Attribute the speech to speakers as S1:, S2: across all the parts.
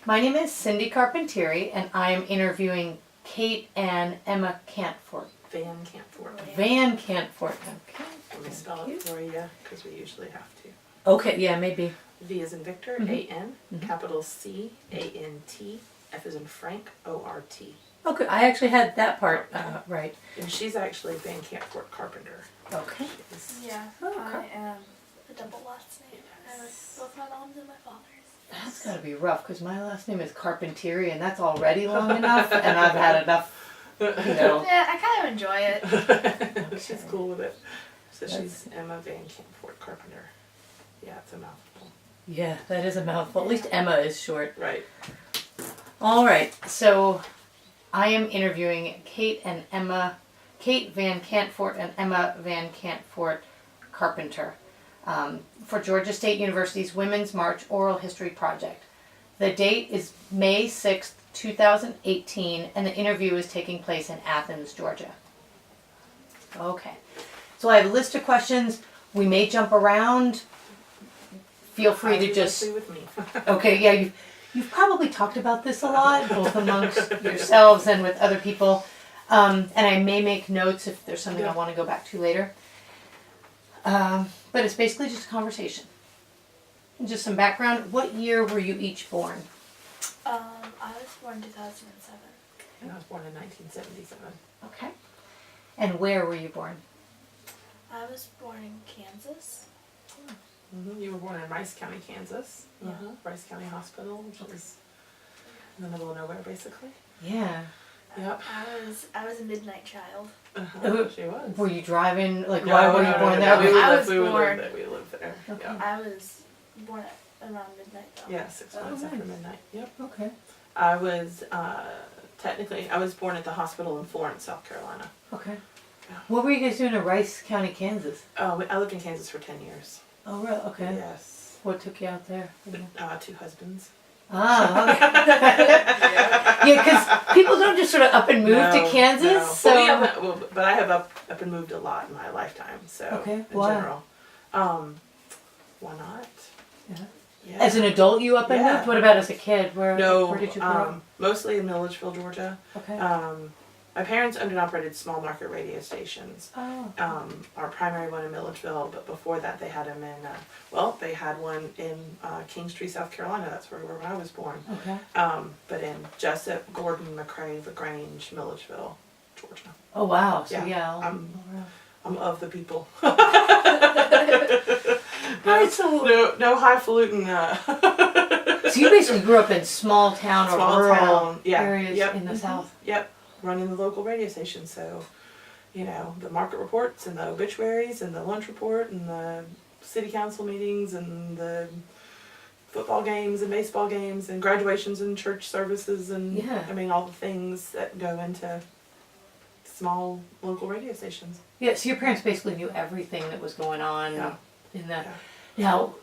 S1: My name is Cindy Carpentieri, and I am interviewing Kate and Emma Cantfort.
S2: Van Cantfort.
S1: Van Cantfort. Okay.
S2: Let me spell it for you, because we usually have to.
S1: Okay, yeah, maybe.
S2: V as in Victor, A-N, capital C, A-N-T, F as in Frank, O-R-T.
S1: Okay, I actually had that part right.
S2: And she's actually Van Cantfort-Carpenter.
S1: Okay.
S3: Yeah,
S1: Oh,
S3: I am a double last name. I have both my mom's and my father's.
S1: That's got to be rough, because my last name is Carpentieri, and that's already long enough, and I've had enough,
S3: Yeah, I kind of enjoy it.
S2: She's cool with it. So she's Emma Van Cantfort-Carpenter. Yeah, it's a mouthful.
S1: Yeah, that is a mouthful. At least Emma is short.
S2: Right.
S1: All right, so I am interviewing Kate Van Cantfort and Emma Van Cantfort-Carpenter for Georgia State University's Women's March Oral History Project. The date is May 6th, 2018, and the interview is taking place in Athens, Georgia. Okay, so I have a list of questions. We may jump around. Feel free to just...
S2: with me.
S1: Okay, yeah, you've probably talked about this a lot, both amongst yourselves and with other people. And I may make notes if there's something I want to go back to later. But it's basically just a conversation. Just some background. What year were you each born?
S3: I was born in 2007.
S2: And I was born in 1977.
S1: Okay. And where were you born?
S3: I was born in Kansas.
S2: You were born in Rice County, Kansas.
S3: Yeah.
S2: Rice County Hospital, which is in the middle of nowhere, basically.
S1: Yeah.
S2: Yep.
S3: I was a midnight child.
S2: She was.
S1: Were you driving? Like, why were you born there?
S2: We
S3: I
S2: lived there.
S1: Okay.
S2: Yeah.
S3: I was born at around midnight though.
S2: Yeah, 6 months after midnight. Yep.
S1: Okay.
S2: I was I was born at the hospital in Florence, South Carolina.
S1: Okay.
S2: Yeah.
S1: What were you guys doing in Rice County, Kansas?
S2: Oh, I lived in Kansas for 10 years.
S1: Oh, really? Okay.
S2: Yes.
S1: What took you out there?
S2: 2 husbands.
S1: Ah, okay. Yeah, because people don't just sort of up and move to Kansas.
S2: No.
S1: So.
S2: But I have up and moved a lot in my lifetime. So
S1: Okay.
S2: in
S1: Why?
S2: general, why not?
S1: Yeah.
S2: Yeah.
S1: As an adult, you up and
S2: Yeah.
S1: moved? What about as a kid? Where did you grow up?
S2: Mostly in Milledgeville, Georgia.
S1: Okay.
S2: My parents owned and operated small market radio stations.
S1: Oh.
S2: Our primary one in Milledgeville, but before that they had them in, they had one in Kingstree, South Carolina. That's where I was born.
S1: Okay.
S2: But in Jessup, Gordon, McRae, LaGrange, Milledgeville, Georgia.
S1: Oh, wow. So,
S2: Yeah,
S1: yeah.
S2: I'm of the people.
S1: Alright, so
S2: No highfalutin.
S1: so you basically grew up in small town or
S2: Small
S1: rural
S2: town, yeah.
S1: areas
S2: Yep.
S1: in the South.
S2: Yep, running the local radio station. So, the market reports and the obituaries and the lunch report and the city council meetings and the football games and baseball games and graduations and church services and all the things that go into small local radio stations.
S1: Yeah, so your parents basically knew everything that was going on in the...
S2: Yeah.
S1: Now,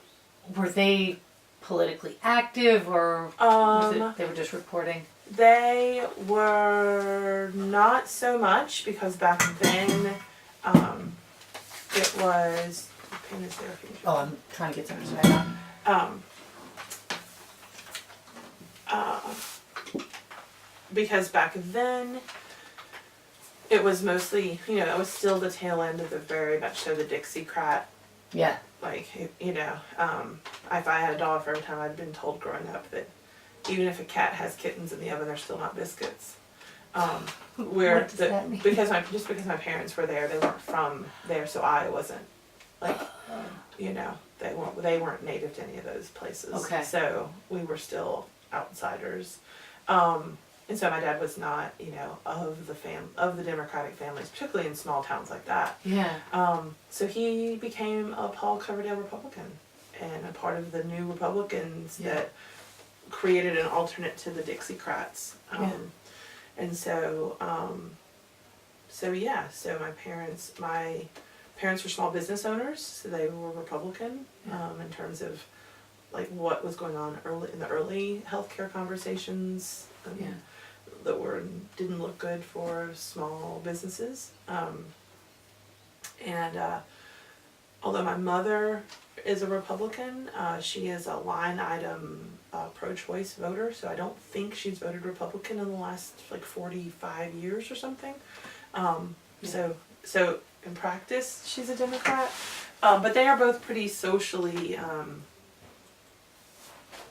S1: were they politically active or was it they were just reporting?
S2: They were not so much because back then it was... Pen is there if you
S1: Oh, I'm trying to get something to write on.
S2: Because back then it was mostly, it was still the tail end of the very much so the Dixiecrat.
S1: Yeah.
S2: If I had a dollar for every time I'd been told growing up that even if a cat has kittens in the oven, they're still not biscuits.
S1: What does that mean?
S2: Because my parents were there, they weren't from there, so I wasn't they weren't native to any of those places.
S1: Okay.
S2: So we were still outsiders. And so my dad was not, of the Democratic families, particularly in small towns like that.
S1: Yeah.
S2: So he became a Paul Coverdale Republican and a part of the new Republicans that created an alternate to the Dixiecrats. And so my parents were small business owners, so they were Republican in terms of like what was going on in the early healthcare conversations. That didn't look good for small businesses. Although my mother is a Republican, she is a line item pro-choice voter, so I don't think she's voted Republican in the last like 45 years or something. So in practice, she's a Democrat, but they are both pretty socially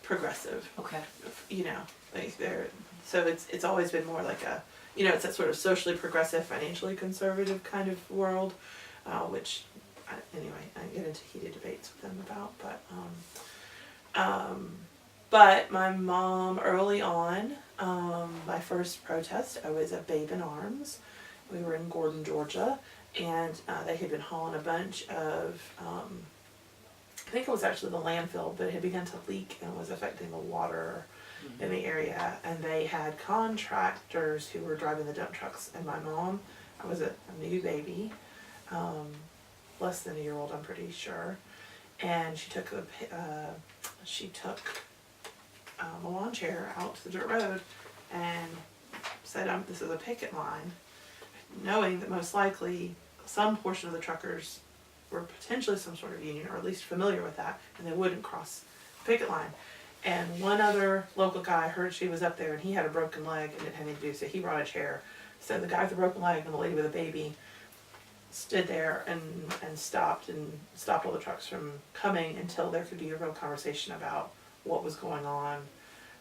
S2: progressive.
S1: Okay.
S2: You know, like so it's always been more like a, you know, it's that sort of socially progressive, financially conservative kind of world, which anyway, I get into heated debates with them about, but my mom early on, my first protest, I was a babe in arms. We were in Gordon, Georgia, and they had been hauling a bunch of, I think it was actually the landfill, but it had begun to leak and was affecting the water in the area, and they had contractors who were driving the dump trucks, and my mom, I was a new baby, less than a year old, I'm pretty sure, and she took a lawn chair out to the dirt road and said, this is a picket line, knowing that most likely some portion of the truckers were potentially some sort of union, or at least familiar with that, and they wouldn't cross the picket line. And one other local guy heard she was up there, and he had a broken leg and didn't have anything to do, so he brought a chair. So the guy with the broken leg and the lady with a baby stood there and stopped all the trucks from coming until there could be a real conversation about what was going on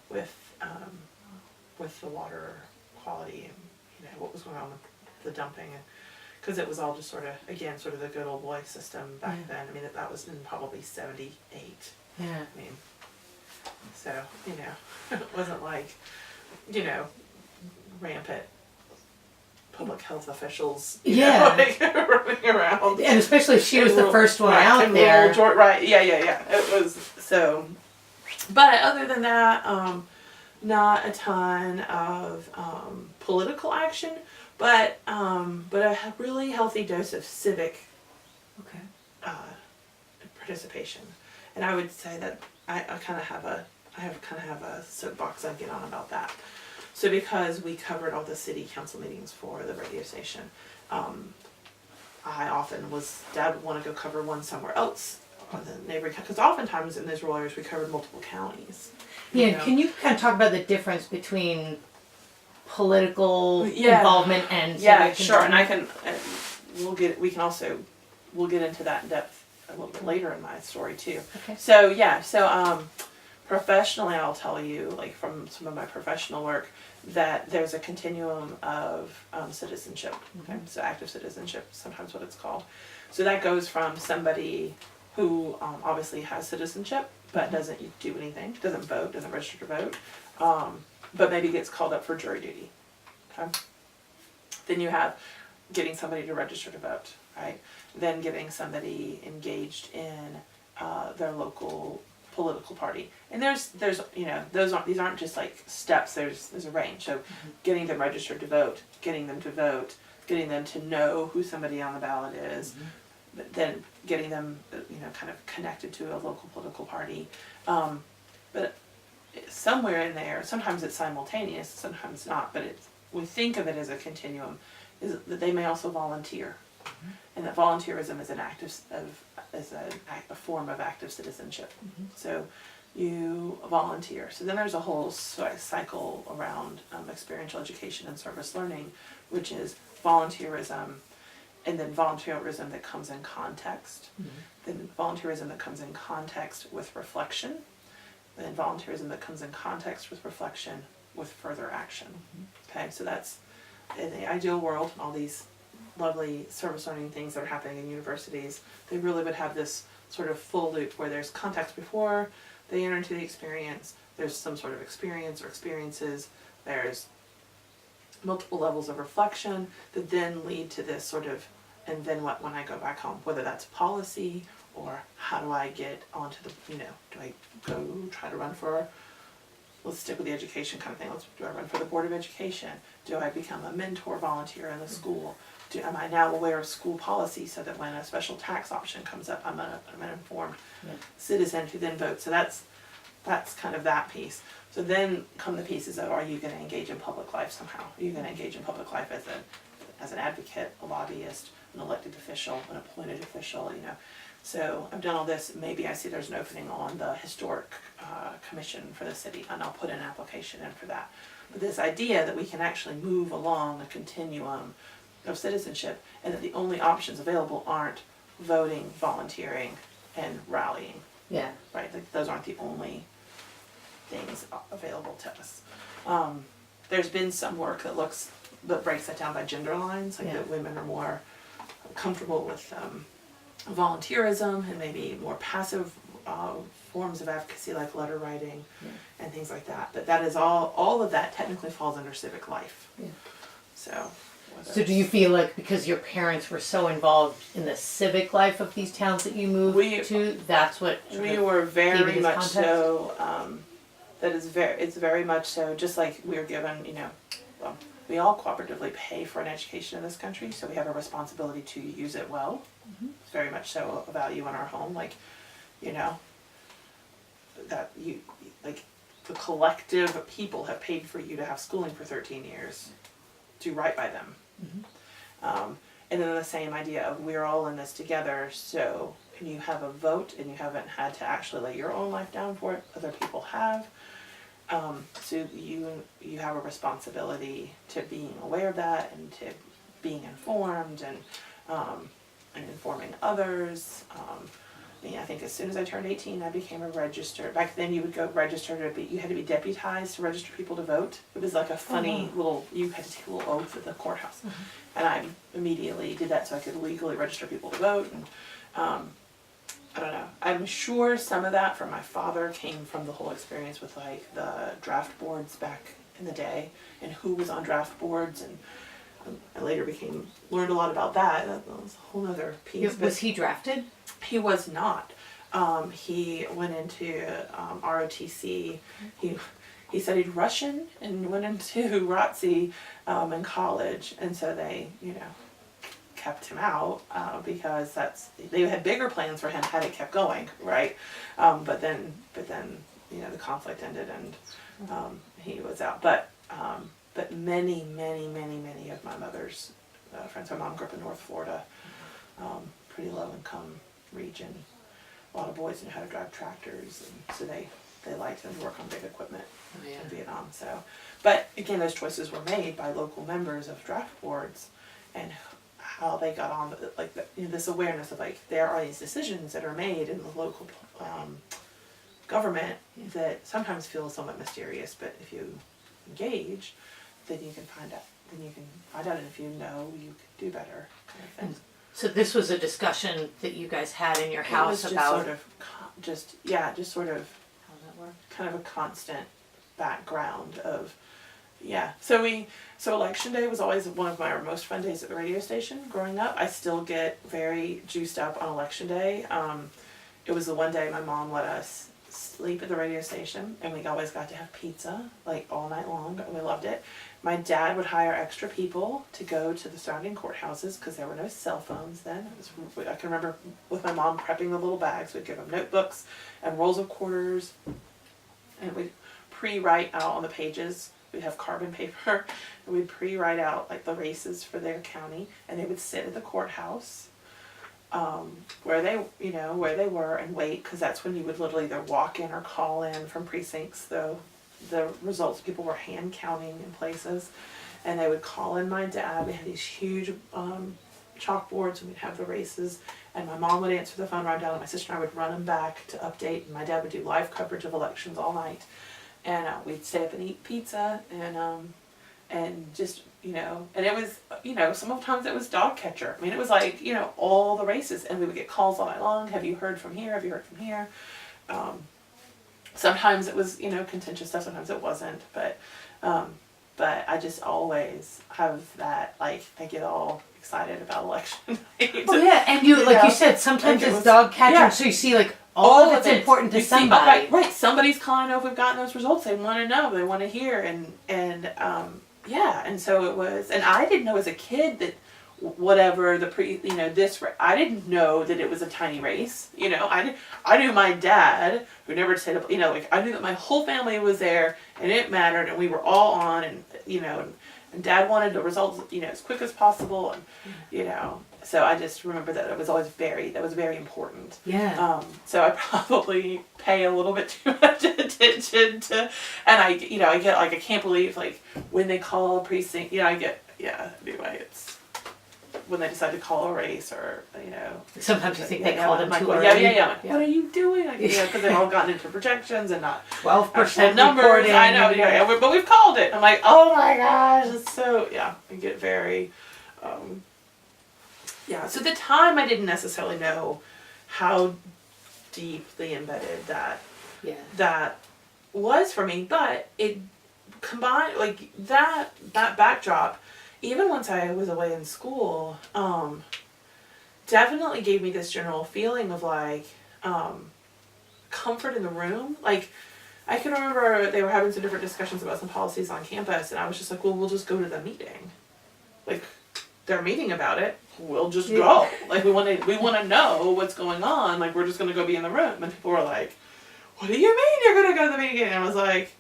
S2: with the water quality, and you know what was going on with the dumping, and because it was all just sort of, again, sort of the good old boy system back then. I mean, that was in probably 78.
S1: Yeah.
S2: I mean, so, you know, it wasn't like, you know, rampant public health officials, you know, like, running around.
S1: And especially if she was the first one out there.
S2: Right, yeah. It was, so, but other than that, not a ton of political action, but a really healthy dose of civic participation. And I would say that I kind of have a soapbox I get on about that. So because we covered all the city council meetings for the radio station, I often Dad would want to go cover one somewhere else on the neighboring, because oftentimes in those rural areas we covered multiple counties.
S1: Yeah, know? Can you kind of talk about the difference between political involvement and
S2: civic sure, and I can we'll get into that in depth a little bit later in my story too.
S1: Okay.
S2: So professionally, I'll tell you, like from some of my professional work, that there's a continuum of citizenship. Okay, so active citizenship, sometimes what it's called. So that goes from somebody who obviously has citizenship but doesn't do anything, doesn't vote, doesn't register to vote, but maybe gets called up for jury duty. Okay. Then you have getting somebody to register to vote, right? Then getting somebody engaged in their local political party. And there's you know, these aren't just like steps, there's a range. So getting them registered to vote, getting them to vote, getting them to know who somebody on the ballot is, but then getting them, you know, kind of connected to a local political party. But somewhere in there, sometimes it's simultaneous, sometimes not, but we think of it as a continuum, is that they may also volunteer. And that volunteerism is a form of active citizenship. So you volunteer. So then there's a whole cycle around experiential education and service learning, which is volunteerism, and then volunteerism that comes in context, then volunteerism that comes in context with reflection, then volunteerism that comes in context with reflection with further action. Okay, so that's in the ideal world, all these lovely service learning things that are happening in universities, they really would have this sort of full loop where there's context before they enter into the experience, there's some sort of experience or experiences, there's multiple levels of reflection that then lead to this sort of, and then what when I go back home, whether that's policy or how do I get onto the, you know, do I go try to run for, let's stick with the education kind of thing, do I run for the Board of Education? Do I become a mentor volunteer in the school? Am I now aware of school policy so that when a special tax option comes up, I'm an informed citizen who then votes? So that's kind of that piece. So then come the pieces of, are you going to engage in public life somehow? Are you going to engage in public life as an advocate, a lobbyist, an elected official, an appointed official? You know, So I've done all this, maybe I see there's an opening on the historic commission for the city, and I'll put an application in for that. But this idea that we can actually move along a continuum of citizenship, and that the only options available aren't voting, volunteering, and rallying,
S1: Yeah.
S2: right? Like those aren't the only things available to us. There's been some work that breaks that down by gender lines, like
S1: Yeah.
S2: that women are more comfortable with volunteerism and maybe more passive forms of advocacy like letter writing and things like that. But that is all of that technically falls under civic life.
S1: Yeah.
S2: So
S1: do you feel like because your parents were so involved in the civic life of these towns that you moved to, that's what
S2: we were very
S1: gave it
S2: much
S1: context?
S2: so it's very much so, just like we were given, we all cooperatively pay for an education in this country, so we have a responsibility to use it well. It's very much so a value in our home, like, that you, like, the collective people have paid for you to have schooling for 13 years. Do right by them. And then the same idea of we're all in this together, so and you have a vote and you haven't had to actually lay your own life down for it, other people have. So you have a responsibility to being aware of that and to being informed and informing others. I think as soon as I turned 18, I became a registered. Back then, you would go register you had to be deputized to register people to vote. It was like a funny you had to take a little oath at the courthouse. And I immediately did that so I could legally register people to vote. And I don't know. I'm sure some of that from my father came from the whole experience with like the draft boards back in the day and who was on draft boards. And I later learned a lot about that. That was a whole other piece.
S1: Was he drafted?
S2: He was not. He went into ROTC. He studied Russian and went into ROTC in college, and so they, kept him out because they had bigger plans for him had it kept going, right? But then the conflict ended and he was out. But many of my mother's friends. My mom grew up in North Florida, pretty low income region. A lot of boys knew how to drive tractors, and so they liked them to work on big equipment in Vietnam. So, but again, those choices were made by local members of draft boards, and how they got on, like this awareness of like there are these decisions that are made in the local government that sometimes feel somewhat mysterious, but if you engage, then you can find out. And if you know, you can do better, kind of thing.
S1: So this was a discussion that you guys had in your house about
S2: just sort of
S1: how that worked.
S2: kind of a constant background of So election day was always one of my most fun days at the radio station growing up. I still get very juiced up on election day. It was the one day my mom let us sleep at the radio station, and we always got to have pizza like all night long. We loved it. My dad would hire extra people to go to the surrounding courthouses because there were no cell phones then. I can remember with my mom prepping the little bags. We'd give them notebooks and rolls of quarters, and we'd pre-write out on the pages. We'd have carbon paper, and we'd pre-write out like the races for their county, and they would sit at the courthouse where they were and wait, because that's when you would literally either walk in or call in from precincts. The results people were hand counting in places, and they would call in my dad. We had these huge chalkboards, and we'd have the races, and my mom would answer the phone, right down, and my sister and I would run them back to update, and my dad would do live coverage of elections all night, and we'd stay up and eat pizza, and just and it was sometimes it was dog catcher. I mean, it was like all the races, and we would get calls all night long. Have you heard from here? Have you heard from here? Sometimes it was, contentious stuff, sometimes it wasn't, but I just always have that, like, I get all excited about election night.
S1: Oh yeah, and you said, sometimes it's dog catching, so you see, like, all of it's important to somebody.
S2: Right, somebody's calling to know if we've gotten those results, they want to know, they want to hear, and so it was, and I didn't know as a kid that whatever I didn't know that it was a tiny race. I knew my dad, who never said, I knew that my whole family was there, and it mattered, and we were all on, and And Dad wanted the results, as quick as possible, and so I just remember that was very important.
S1: Yeah.
S2: So I probably pay a little bit too much attention to, and I get like, I can't believe like when they call precinct, anyway, it's when they decide to call a race or,
S1: Sometimes you think they called them
S2: like,
S1: too
S2: well,
S1: early.
S2: yeah. Like, what are you doing? Like, because they've all gotten into projections and not
S1: 12%
S2: numbers.
S1: reporting.
S2: I know, but we've called it. I'm like, oh my gosh, it's so, I get very, So at the time, I didn't necessarily know how deeply embedded that was for me, but it combined, like, that backdrop, even once I was away in school, definitely gave me this general feeling of like comfort in the room. Like, I can remember they were having some different discussions about some policies on campus, and I was just like, well, we'll just go to the meeting. Like, they're meeting about it, we'll just go. Like, we want to know what's going on. Like, we're just going to go be in the room. And people were like, what do you mean you're going to go to the meeting? And I was like,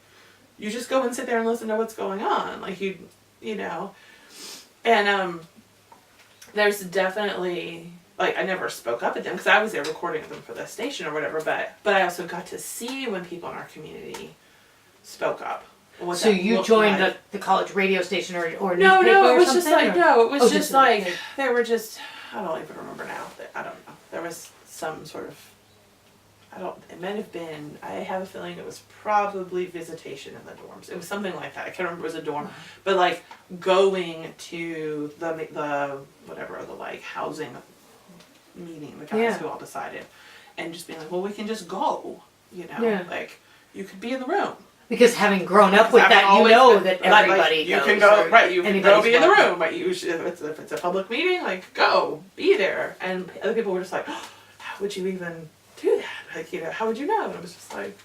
S2: you just go and sit there and listen to what's going on. Like, and there's definitely, like, I never spoke up at them because I was there recording them for the station or whatever, but I also got to see when people in our community spoke up.
S1: So you joined the college radio station or newspaper
S2: No, it was
S1: or
S2: just
S1: something?
S2: like, no, it was just like,
S1: okay.
S2: they were just, I don't even remember now. I don't know. There was some sort of, it might have been, I have a feeling it was probably visitation in the dorms. It was something like that. I can't remember if it was a dorm. But like going to the like housing meeting, the guys who all decided, and just being like, well, we can just go, like, you could be in the room.
S1: Because having grown up with that, that everybody
S2: you
S1: goes.
S2: can go, right, you can go be in the
S1: welcome.
S2: room, but if it's a public meeting, like, go, be there. And other people were just like, oh, how would you even do that? Like, how would you know? And I was just like,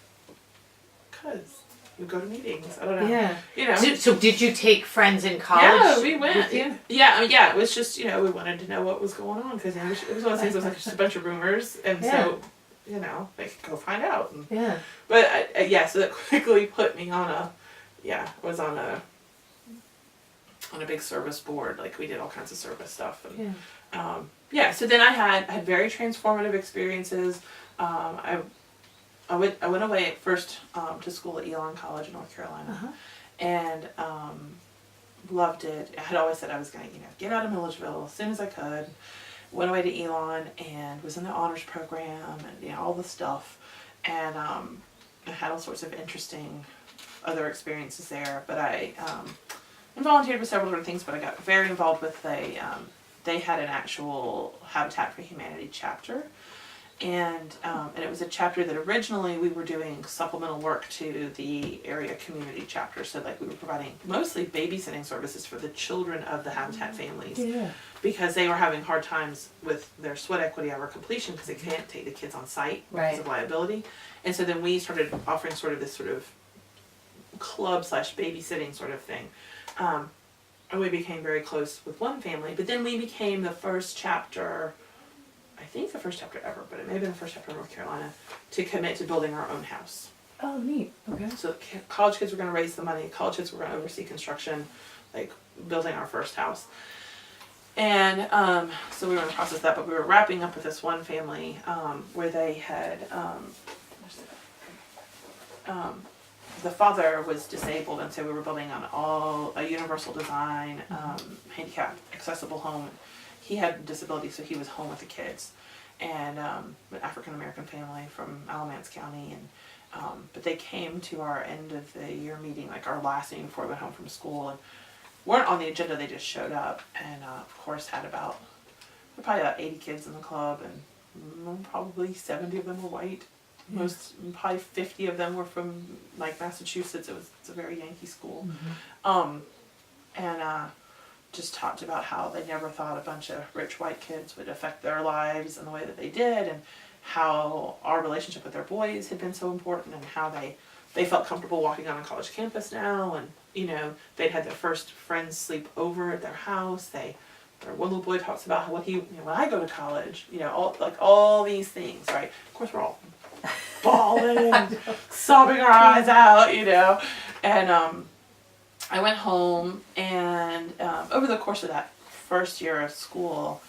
S2: because you go to meetings. I don't know.
S1: Yeah. So did you take friends in college?
S2: Yeah, we went. Yeah, it was just, we wanted to know what was going on because it was one of those things that was like just a bunch of rumors. And so, they could go find out. And, but, so that quickly put me on I was on a big service board. Like, we did all kinds of service stuff. And, so then I had very transformative experiences. I went away at first to school at Elon College in North Carolina, and loved it. I had always said I was going to get out of Milledgeville as soon as I could. Went away to Elon and was in the honors program and all the stuff, and I had all sorts of interesting other experiences there. But I volunteered with several different things. But I got very involved with they had an actual Habitat for Humanity chapter. And it was a chapter that originally we were doing supplemental work to the area community chapter. So like we were providing mostly babysitting services for the children of the Habitat families. Yeah. Because they were having hard times with their sweat equity hour completion because they can't take the kids on site because of liability. And so then we started offering sort of this sort of club / babysitting sort of thing. And we became very close with one family. But then we became the first chapter, I think the first chapter ever, but it may have been the first chapter in North Carolina, to commit to building our own house.
S1: Oh, neat. Okay.
S2: So college kids were going to raise the money. College kids were going to oversee construction, like building our first house. And so we were in the process of that, but we were wrapping up with this one family where they had, the father was disabled, and so we were building on a universal design, handicap accessible home. He had disabilities, so he was home with the kids, and an African American family from Alamance County, and but they came to our end of the year meeting, like our last meeting before we went home from school, and weren't on the agenda. They just showed up, and of course had probably about 80 kids in the club, and probably 70 of them were white. Probably 50 of them were from like Massachusetts. It's a very Yankee school, and just talked about how they never thought a bunch of rich white kids would affect their lives in the way that they did, and how our relationship with their boys had been so important, and how they felt comfortable walking on a college campus now, and they'd had their first friends sleep over at their house. One little boy talks about how when I go to college, all these things, right? Of course, we're all bawling, sobbing our eyes out, and I went home, and over the course of that first year of school,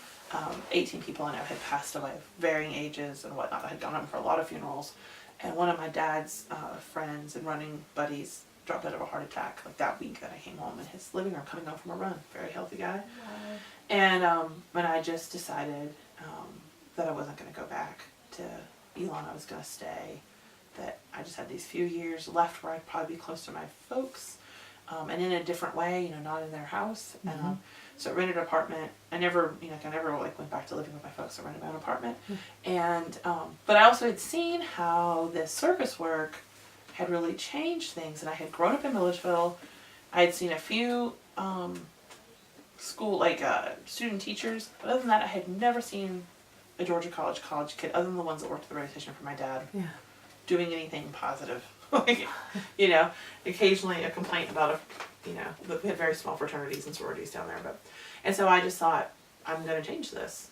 S2: 18 people I know had passed away of varying ages and whatnot. I had gone home for a lot of funerals, and one of my dad's friends and running buddies dropped out of a heart attack like that week that I came home in his living room coming home from a run. Very healthy guy.
S1: Wow.
S2: And when I just decided that I wasn't going to go back to Elon, I was going to stay, that I just had these few years left where I'd probably be close to my folks, and in a different way, not in their house.
S1: Mm-hmm.
S2: So I rented an apartment. I never went back to living with my folks. I rented my own apartment. Mm-hmm. And, but I also had seen how this service work had really changed things, and I had grown up in Milledgeville. I had seen a few school, student teachers, but other than that, I had never seen a Georgia college kid, other than the ones that worked at the radio station for my dad, doing anything positive. Occasionally a complaint about we had very small fraternities and sororities down there, and so I just thought, I'm going to change this,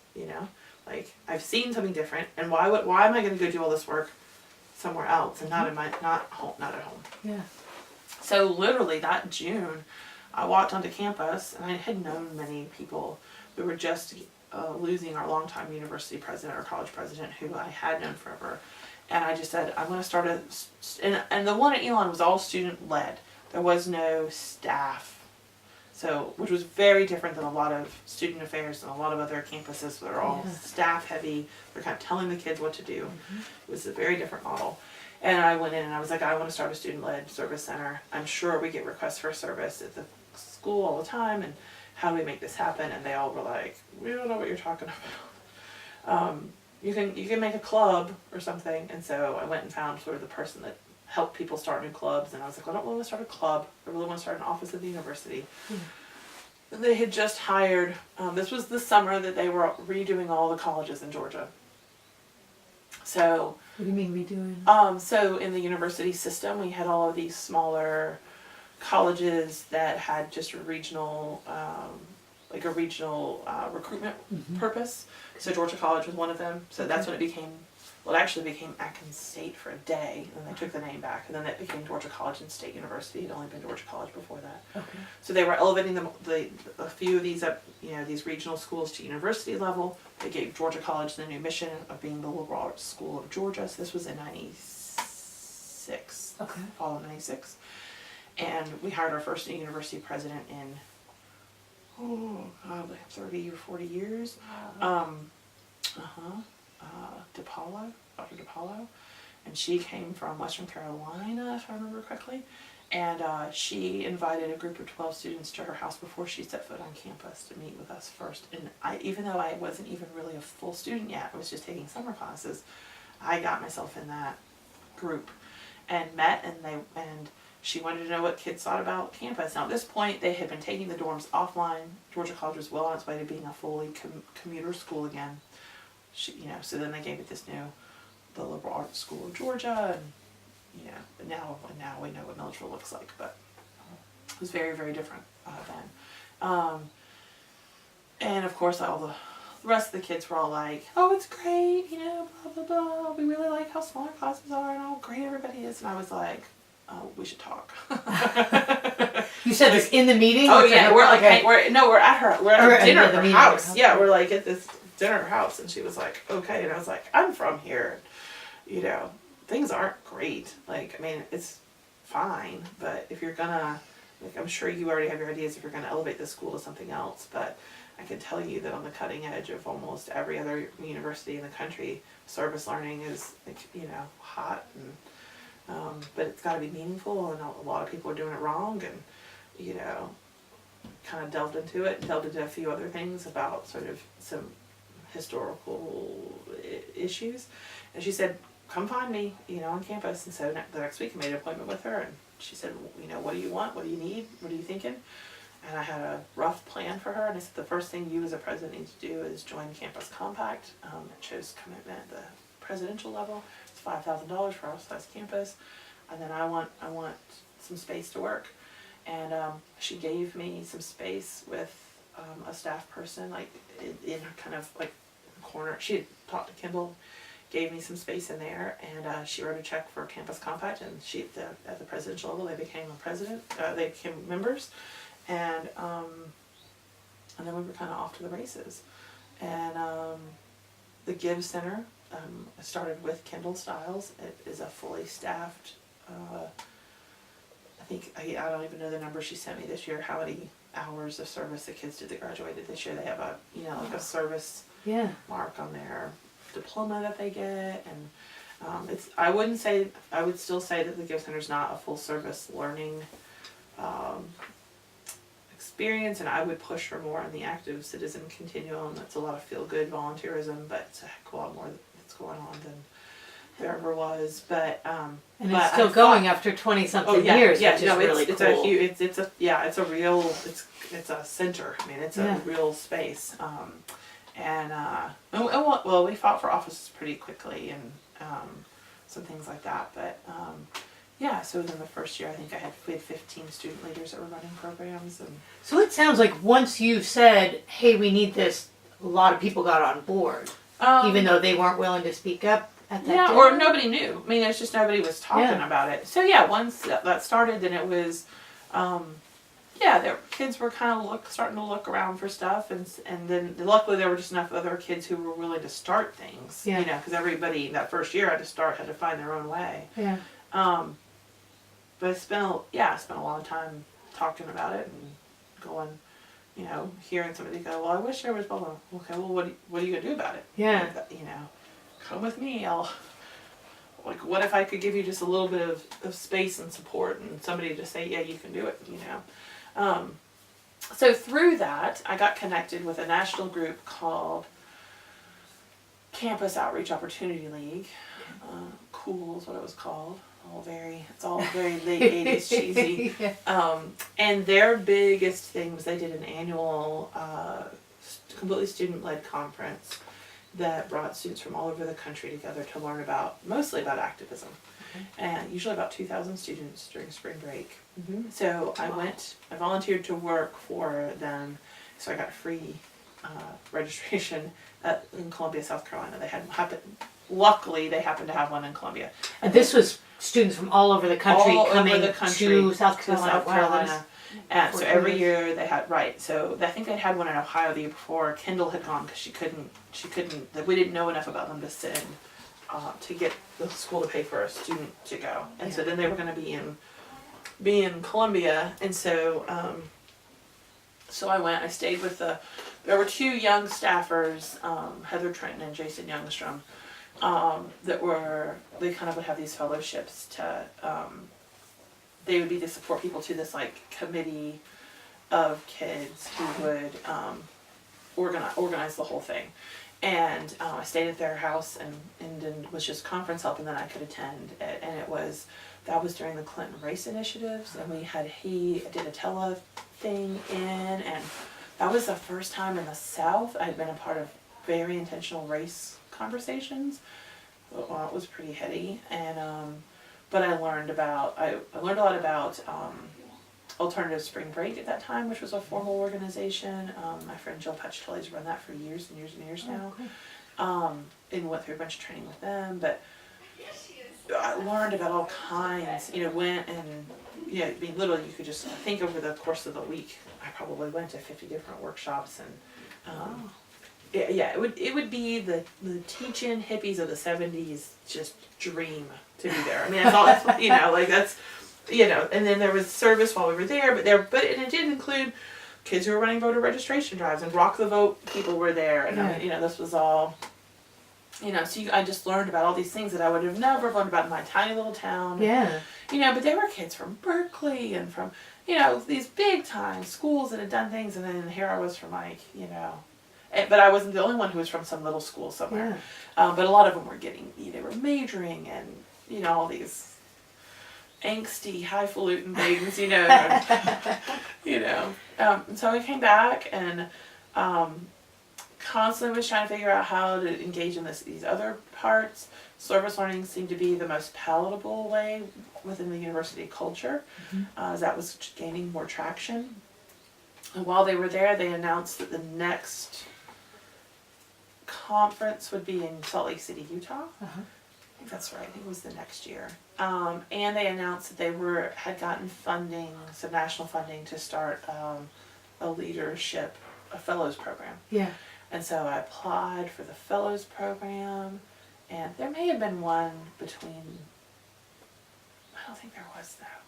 S2: I've seen something different, and why am I going to go do all this work somewhere else and not at home?
S1: Yeah.
S2: So literally that June, I walked onto campus, and I had known many people. We were just losing our longtime university president or college president, who I had known forever. And I just said, I'm going to start and the one at Elon was all student led. There was no staff. So, which was very different than a lot of student affairs and a lot of other campuses that are all staff heavy. They're kind of telling the kids what to do. Mm-hmm. It was a very different model. And I went in and I was like, I want to start a student led service center. I'm sure we get requests for service at the school all the time, and how do we make this happen? And they all were like, we don't know what you're talking about. You can make a club or something. And so I went and found sort of the person that helped people start new clubs, and I was like, I don't want to start a club. I really want to start an office at the university. And they had just hired, this was the summer that they were redoing all the colleges in Georgia. So
S1: what do you mean redoing?
S2: So in the university system, we had all of these smaller colleges that had just a regional, recruitment purpose. So Georgia College was one of them. So that's when it became, it actually became Atkins State for a day, and then they took the name back, and then it became Georgia College and State University. It had only been Georgia College before that. Okay. So they were elevating a few of these up, these regional schools to university level. They gave Georgia College the new mission of being the liberal arts school of Georgia. So this was in '96. Okay. Fall of '96. And we hired our first university president in, 30 or 40 years. Wow. Dr. DePaulo. And she came from Western Carolina, if I remember correctly. And she invited a group of 12 students to her house before she set foot on campus to meet with us first. And even though I wasn't even really a full student yet, I was just taking summer classes, I got myself in that group and met, and she wanted to know what kids thought about campus. Now at this point, they had been taking the dorms offline. Georgia College was well on its way to being a fully commuter school again. So then they gave it this new, the liberal arts school of Georgia, and now we know what Milledgeville looks like, but it was very, very different then. And of course, all the rest of the kids were all like, oh, it's great, blah, blah, blah. We really like how small our classes are and how great everybody is. And I was like, we should talk.
S1: You said this in the meeting?
S2: Oh yeah, we're at dinner at her house.
S1: Okay.
S2: Yeah, we're like at this dinner at her house, and she was like, okay, and I was like, I'm from here. Things aren't great. It's fine, but if you're gonna, I'm sure you already have your ideas if you're gonna elevate this school to something else, but I can tell you that on the cutting edge of almost every other university in the country, service learning is hot, and but it's got to be meaningful, and a lot of people are doing it wrong, and kind of delved into a few other things about sort of some historical issues. And she said, come find me, on campus. And so the next week I made an appointment with her, and she said, what do you want? What do you need? What are you thinking? And I had a rough plan for her, and I said, the first thing you as a president need to do is join Campus Compact. It shows commitment at the presidential level. It's $5,000 for our size campus. And then I want some space to work. And she gave me some space with a staff person, in kind of the corner. She had talked to Kendall gave me some space in there, and she wrote a check for Campus Compact, and at the presidential level, they became they became members, and then we were kind of off to the races. And the Gibbs Center started with Kendall Stiles. It is a fully staffed, I think, I don't even know the number she sent me this year, how many hours of service the kids did that graduated this year. They have a, like a service mark on their diploma that they get, and I would still say that the Gibbs Center is not a full service learning experience, and I would push her more on the active citizen continuum. That's a lot of feel good volunteerism, but it's a heck of a lot more that's going on than there ever was. But
S1: and it's still going after 20-something years.
S2: Yeah,
S1: which is really
S2: it's
S1: cool.
S2: a huge, it's a real, it's a center. I mean, it's a real space. Well, we fought for offices pretty quickly, and some things like that. But so within the first year, I think we had 15 student leaders that were running programs. And
S1: so it sounds like once you said, "Hey, we need this," a lot of people got on board, even though they weren't willing to speak up at that time.
S2: Or nobody knew. I mean, it's just nobody was talking about it. So once that started, then it was. Their kids were kind of starting to look around for stuff, and then luckily there were just enough other kids who were willing to start things.
S1: Yeah.
S2: Because everybody that first year had to find their own way.
S1: Yeah.
S2: But I spent a lot of time talking about it and going, hearing somebody go, well, I wish there was blah blah. Okay, well, what are you gonna do about it?
S1: Yeah.
S2: Come with me. What if I could give you just a little bit of space and support, and somebody to say, yeah, you can do it, So through that, I got connected with a national group called Campus Outreach Opportunity League. Cool is what it was called. It's all very late 80s cheesy. And their biggest thing was they did an annual, completely student-led conference that brought students from all over the country together to learn mostly about activism. And usually about 2,000 students during spring break.
S1: Mm-hmm.
S2: So I volunteered to work for them, so I got free registration in Columbia, South Carolina. Luckily, they happened to have one in Columbia.
S1: And this was students from all over the country coming to South Carolina.
S2: And so every year they had, so I think they had one in Ohio the year before. Kendall had gone because we didn't know enough about them to send, to get the school to pay for a student to go. And so then they were going to be in Columbia. And so, so I went, I stayed with there were two young staffers, Heather Trenton and Jason Youngstrom, they kind of would have these fellowships to, they would be to support people to this committee of kids who would organize the whole thing. And I stayed at their house and was just conference help, and then I could attend it. And that was during the Clinton race initiatives, and he did a tele thing and that was the first time in the South I had been a part of very intentional race conversations. Well, it was pretty heady, and but I learned a lot about Alternative Spring Break at that time, which was a formal organization. My friend Jill Patchatelli's run that for years and years and years now. Cool. And went through a bunch of training with them, but I learned about all kinds. Went and literally you could just think over the course of the week. I probably went to 50 different workshops, and it would be the teach-in hippies of the 70s just dream to be there. I mean, that's all. That's and then there was service while we were there, but it did include kids who were running voter registration drives, and Rock the Vote people were there, and this was all. So I just learned about all these things that I would have never learned about in my tiny little town.
S1: Yeah.
S2: But there were kids from Berkeley and from, these big time schools that had done things, and then here I was from but I wasn't the only one who was from some little school somewhere. Yeah. But a lot of them were they were majoring and, all these angsty, highfalutin things, And so I came back and, constantly was trying to figure out how to engage in these other parts. Service learning seemed to be the most palatable way within the university culture, as that was gaining more traction. And while they were there, they announced that the next conference would be in Salt Lake City, Utah.
S1: Uh-huh.
S2: I think that's right. I think it was the next year. And they announced that they had gotten funding, some national funding, to start a fellows program.
S1: Yeah.
S2: And so I applied for the fellows program, and there may have been one between. I don't think there was though.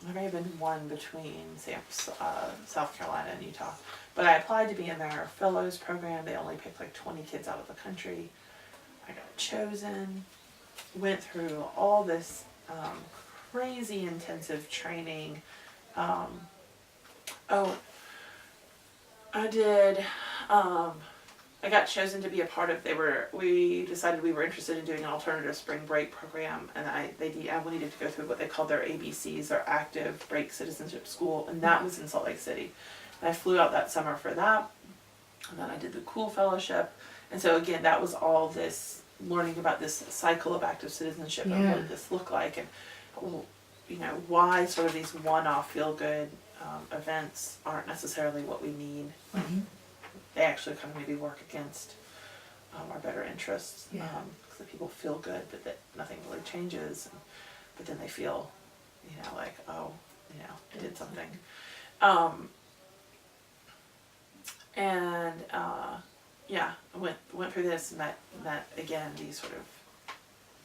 S2: There may have been one between South Carolina and Utah. But I applied to be in their fellows program. They only picked like 20 kids out of the country. I got chosen, went through all this crazy intensive training. I did. I got chosen to be a part of. We decided we were interested in doing an alternative spring break program, and I needed to go through what they called their ABCs, their Active Break Citizenship School, and that was in Salt Lake City. And I flew out that summer for that, and then I did the Cool Fellowship, and so again, that was all this learning about this cycle of active citizenship and what did this look like, and why sort of these one-off feel-good events aren't necessarily what we need.
S1: Mm-hmm.
S2: They actually kind of maybe work against our better interests, because the people feel good, but that nothing really changes, but then they feel, like, oh, I did something. I went through this and met again these sort of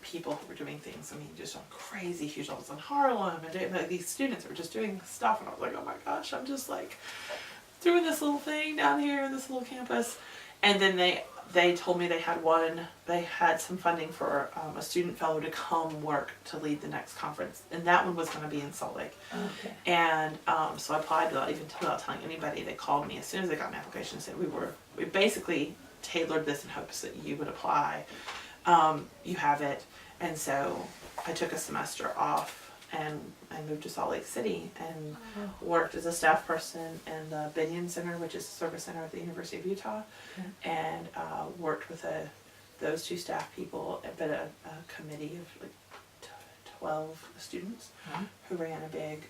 S2: people who were doing things. I mean, just on crazy huge levels in Harlem, and these students were just doing stuff, and I was like, oh my gosh, I'm just like doing this little thing down here, this little campus. And then they told me they had some funding for a student fellow to come work to lead the next conference, and that one was going to be in Salt Lake.
S1: Okay.
S2: And so I applied without telling anybody. They called me as soon as they got my application and said, we basically tailored this in hopes that you would apply. You have it. And so I took a semester off and I moved to Salt Lake City and worked as a staff person in the Binion Center, which is a service center at the University of Utah, and worked with those two staff people, but a committee of like 12 students who ran a big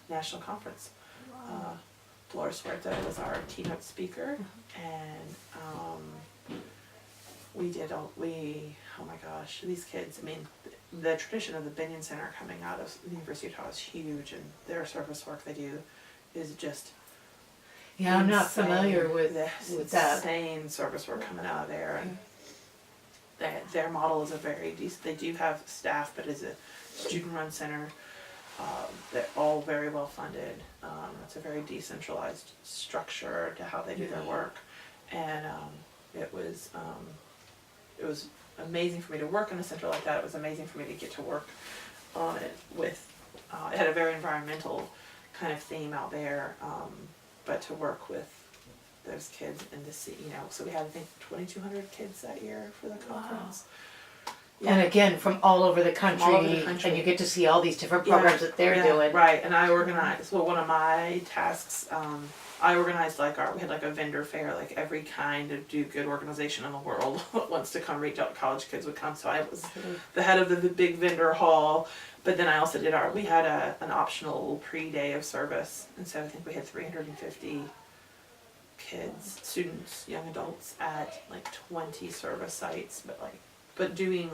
S2: national conference. Dolores Huerta was our keynote speaker, and oh my gosh, these kids, I mean, the tradition of the Binion Center coming out of the University of Utah is huge, and their service work they do is just
S1: Yeah, I'm not familiar with
S2: that. Insane service work coming out of there, and their model is a very decent. They do have staff, but it's a student-run center. They're all very well funded. It's a very decentralized structure to how they do their work, and it was amazing for me to work in a center like that. It was amazing for me to get to work on it with. It had a very environmental kind of theme out there, but to work with those kids and to see, so we had, I think, 2,200 kids that year for the conference.
S1: Wow. Yeah. And again, from all over the country, and you get to see all these different programs that they're doing. Right,
S2: and I organized, one of my tasks, I organized we had like a vendor fair, like every kind of do good organization in the world wants to come reach out to college kids would come, so I was the head of the big vendor hall, but then I also did we had an optional pre-day of service, and so I think we had 350 kids, students, young adults at like 20 service sites, but doing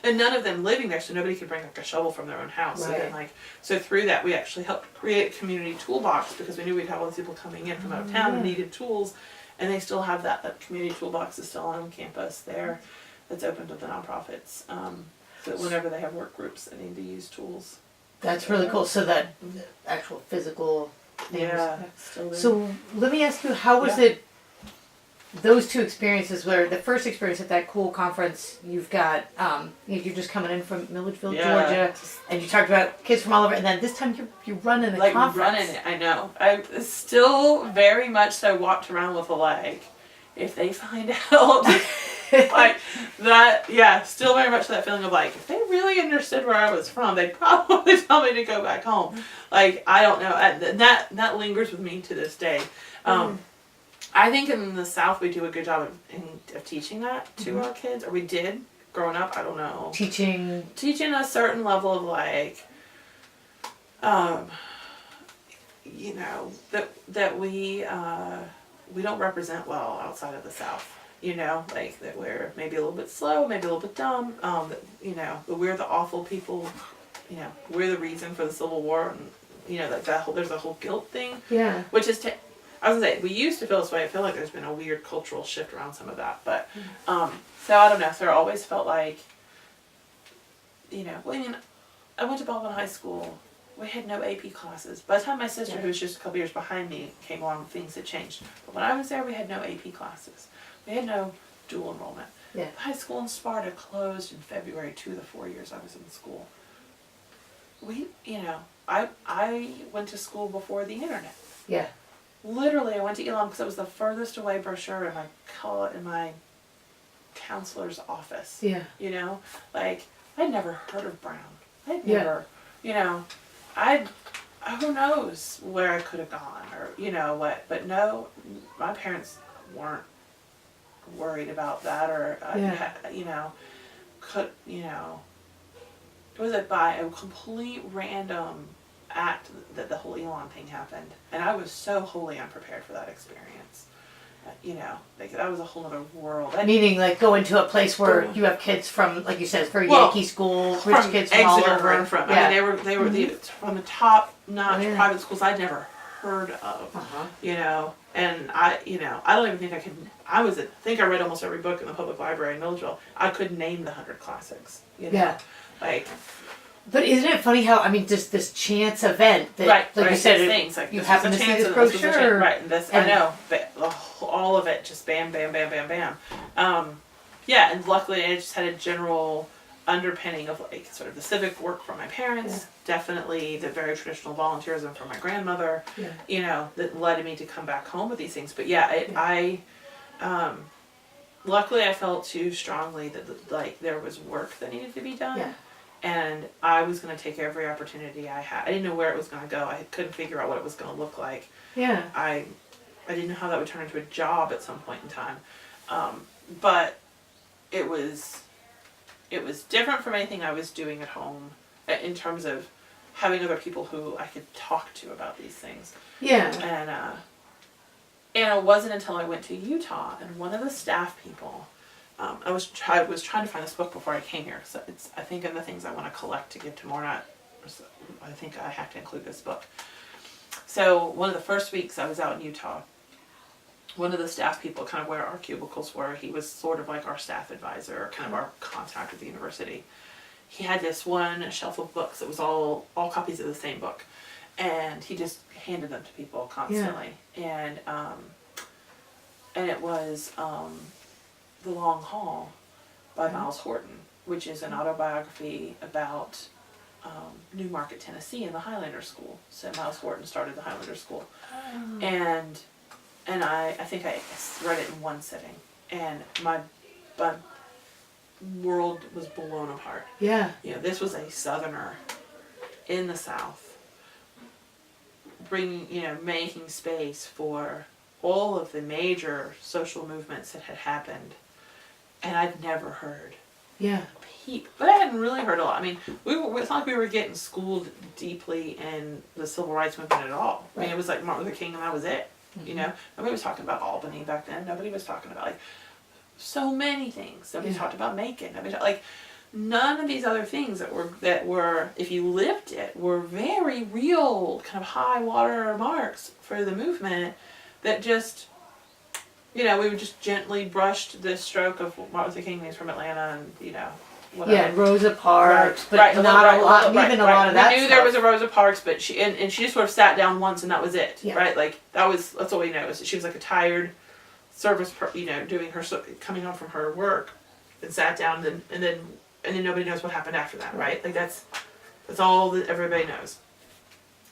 S2: and none of them living there, so nobody could bring like a shovel from their own house.
S1: Right.
S2: So then so through that we actually helped create a community toolbox, because we knew we'd have all these people coming in from out of town and needed tools, and they still have that community toolbox is still on campus there, that's open to the nonprofits. So whenever they have work groups that need to use tools.
S1: That's really cool. So that actual physical things.
S2: Yeah. Still there.
S1: So let me ask you, how was it? Those two experiences, where the first experience at that cool conference, you've got, you're just coming in from Milledgeville, Georgia, and you talked about kids from all over, and then this time you're running a conference.
S2: Running it, I know. I still very much so walked around with if they find out, that, still very much that feeling of if they really understood where I was from, they'd probably tell me to go back home. I don't know, that lingers with me to this day. I think in the South we do a good job of teaching that to our kids, or we did growing up. I don't know. Teaching a certain level of that we we don't represent well outside of the South. You know, like that we're maybe a little bit slow, maybe a little bit dumb. That, you know, but we're the awful people. You know, we're the reason for the Civil War, and you know that whole, there's a whole guilt thing.
S1: Yeah.
S2: Which is, I was gonna say, we used to feel this way. I feel like there's been a weird cultural shift around some of that. But so I don't know. So I always felt like, you know, well, I mean, I went to Baldwin High School. We had no AP classes. By the time my sister, who was just a couple years behind me, came along, things had changed. But when I was there, we had no AP classes. We had no dual enrollment.
S1: Yeah.
S2: High school in Sparta closed in February 2 of the 4 years I was in school. We, you know, I went to school before the internet.
S1: Yeah.
S2: Literally, I went to Elam because it was the furthest away brochure in my counselor's office.
S1: Yeah.
S2: You know, like I'd never heard of Brown. I'd
S1: Yeah.
S2: never, you know, who knows where I could have gone or you know what. But no, my parents weren't worried about that or you know, it was by a complete random act that the whole Elon thing happened, and I was so wholly unprepared for that experience. You know, like that was a whole other world.
S1: Meaning, like, go into a place where you have kids from, like you said, for
S2: Well,
S1: Yankee school, rich kids from all
S2: Exeter
S1: over.
S2: and from.
S1: Yeah.
S2: I mean, they were from the top-notch private schools I'd never heard of. You know, and I don't even think I could. I think I read almost every book in the public library in Milledgeville. I could name the 100 classics. You know?
S1: Yeah.
S2: Like.
S1: But isn't it funny how, I mean, just this chance event that, like you said,
S2: things, like
S1: you
S2: this
S1: happen
S2: was
S1: to
S2: a
S1: see
S2: chance
S1: this
S2: and this was a chance.
S1: brochure.
S2: Right, and this, I know, but all of it just bam, bam, bam, bam, bam. Yeah, and luckily I just had a general underpinning of like sort of the civic work from my parents, definitely the very traditional volunteerism from my grandmother, you know, that led me to come back home with these things. But I luckily I felt too strongly that like there was work that needed to be done.
S1: Yeah.
S2: And I was going to take every opportunity I had. I didn't know where it was going to go. I couldn't figure out what it was going to look like.
S1: Yeah.
S2: I didn't know how that would turn into a job at some point in time. But it was different from anything I was doing at home in terms of having other people who I could talk to about these things.
S1: Yeah.
S2: And it wasn't until I went to Utah and one of the staff people, I was trying to find this book before I came here. So it's, I think, in the things I want to collect to give to Morna, I think I have to include this book. So one of the first weeks I was out in Utah, one of the staff people, kind of where our cubicles were, he was sort of like our staff advisor, kind of our contact with the university. He had this one shelf of books that was all copies of the same book, and he just handed them to people constantly. And it was The Long Haul by Myles Horton, which is an autobiography about Newmarket, Tennessee, and the Highlander School. So Myles Horton started the Highlander School, and I think I read it in one sitting, and my world was blown apart.
S1: Yeah.
S2: You know, this was a Southerner in the South, making space for all of the major social movements that had happened, and I'd never heard.
S1: Yeah.
S2: Peep, but I hadn't really heard a lot. I mean, it's not like we were getting schooled deeply in the civil rights movement at all. I mean, it was like Martin Luther King, and that was it. Mm-hmm. You know, nobody was talking about Albany back then. Nobody was talking about like so many things. Nobody talked about Macon. None of these other things that were if you lived it were very real kind of high water marks for the movement that just, you know, we would just gently brushed the stroke of Martin Luther King. He's from Atlanta, and you know, whatever.
S1: Yeah, Rosa Parks, but not a lot. Even a lot of that.
S2: We knew there was a Rosa Parks, but she just sort of sat down once, and that was it. Yeah. Right, like that's all we know. Is that she was like a tired service, doing her coming home from her work, and sat down, and then nobody knows what happened after that. Right, like that's all that everybody knows.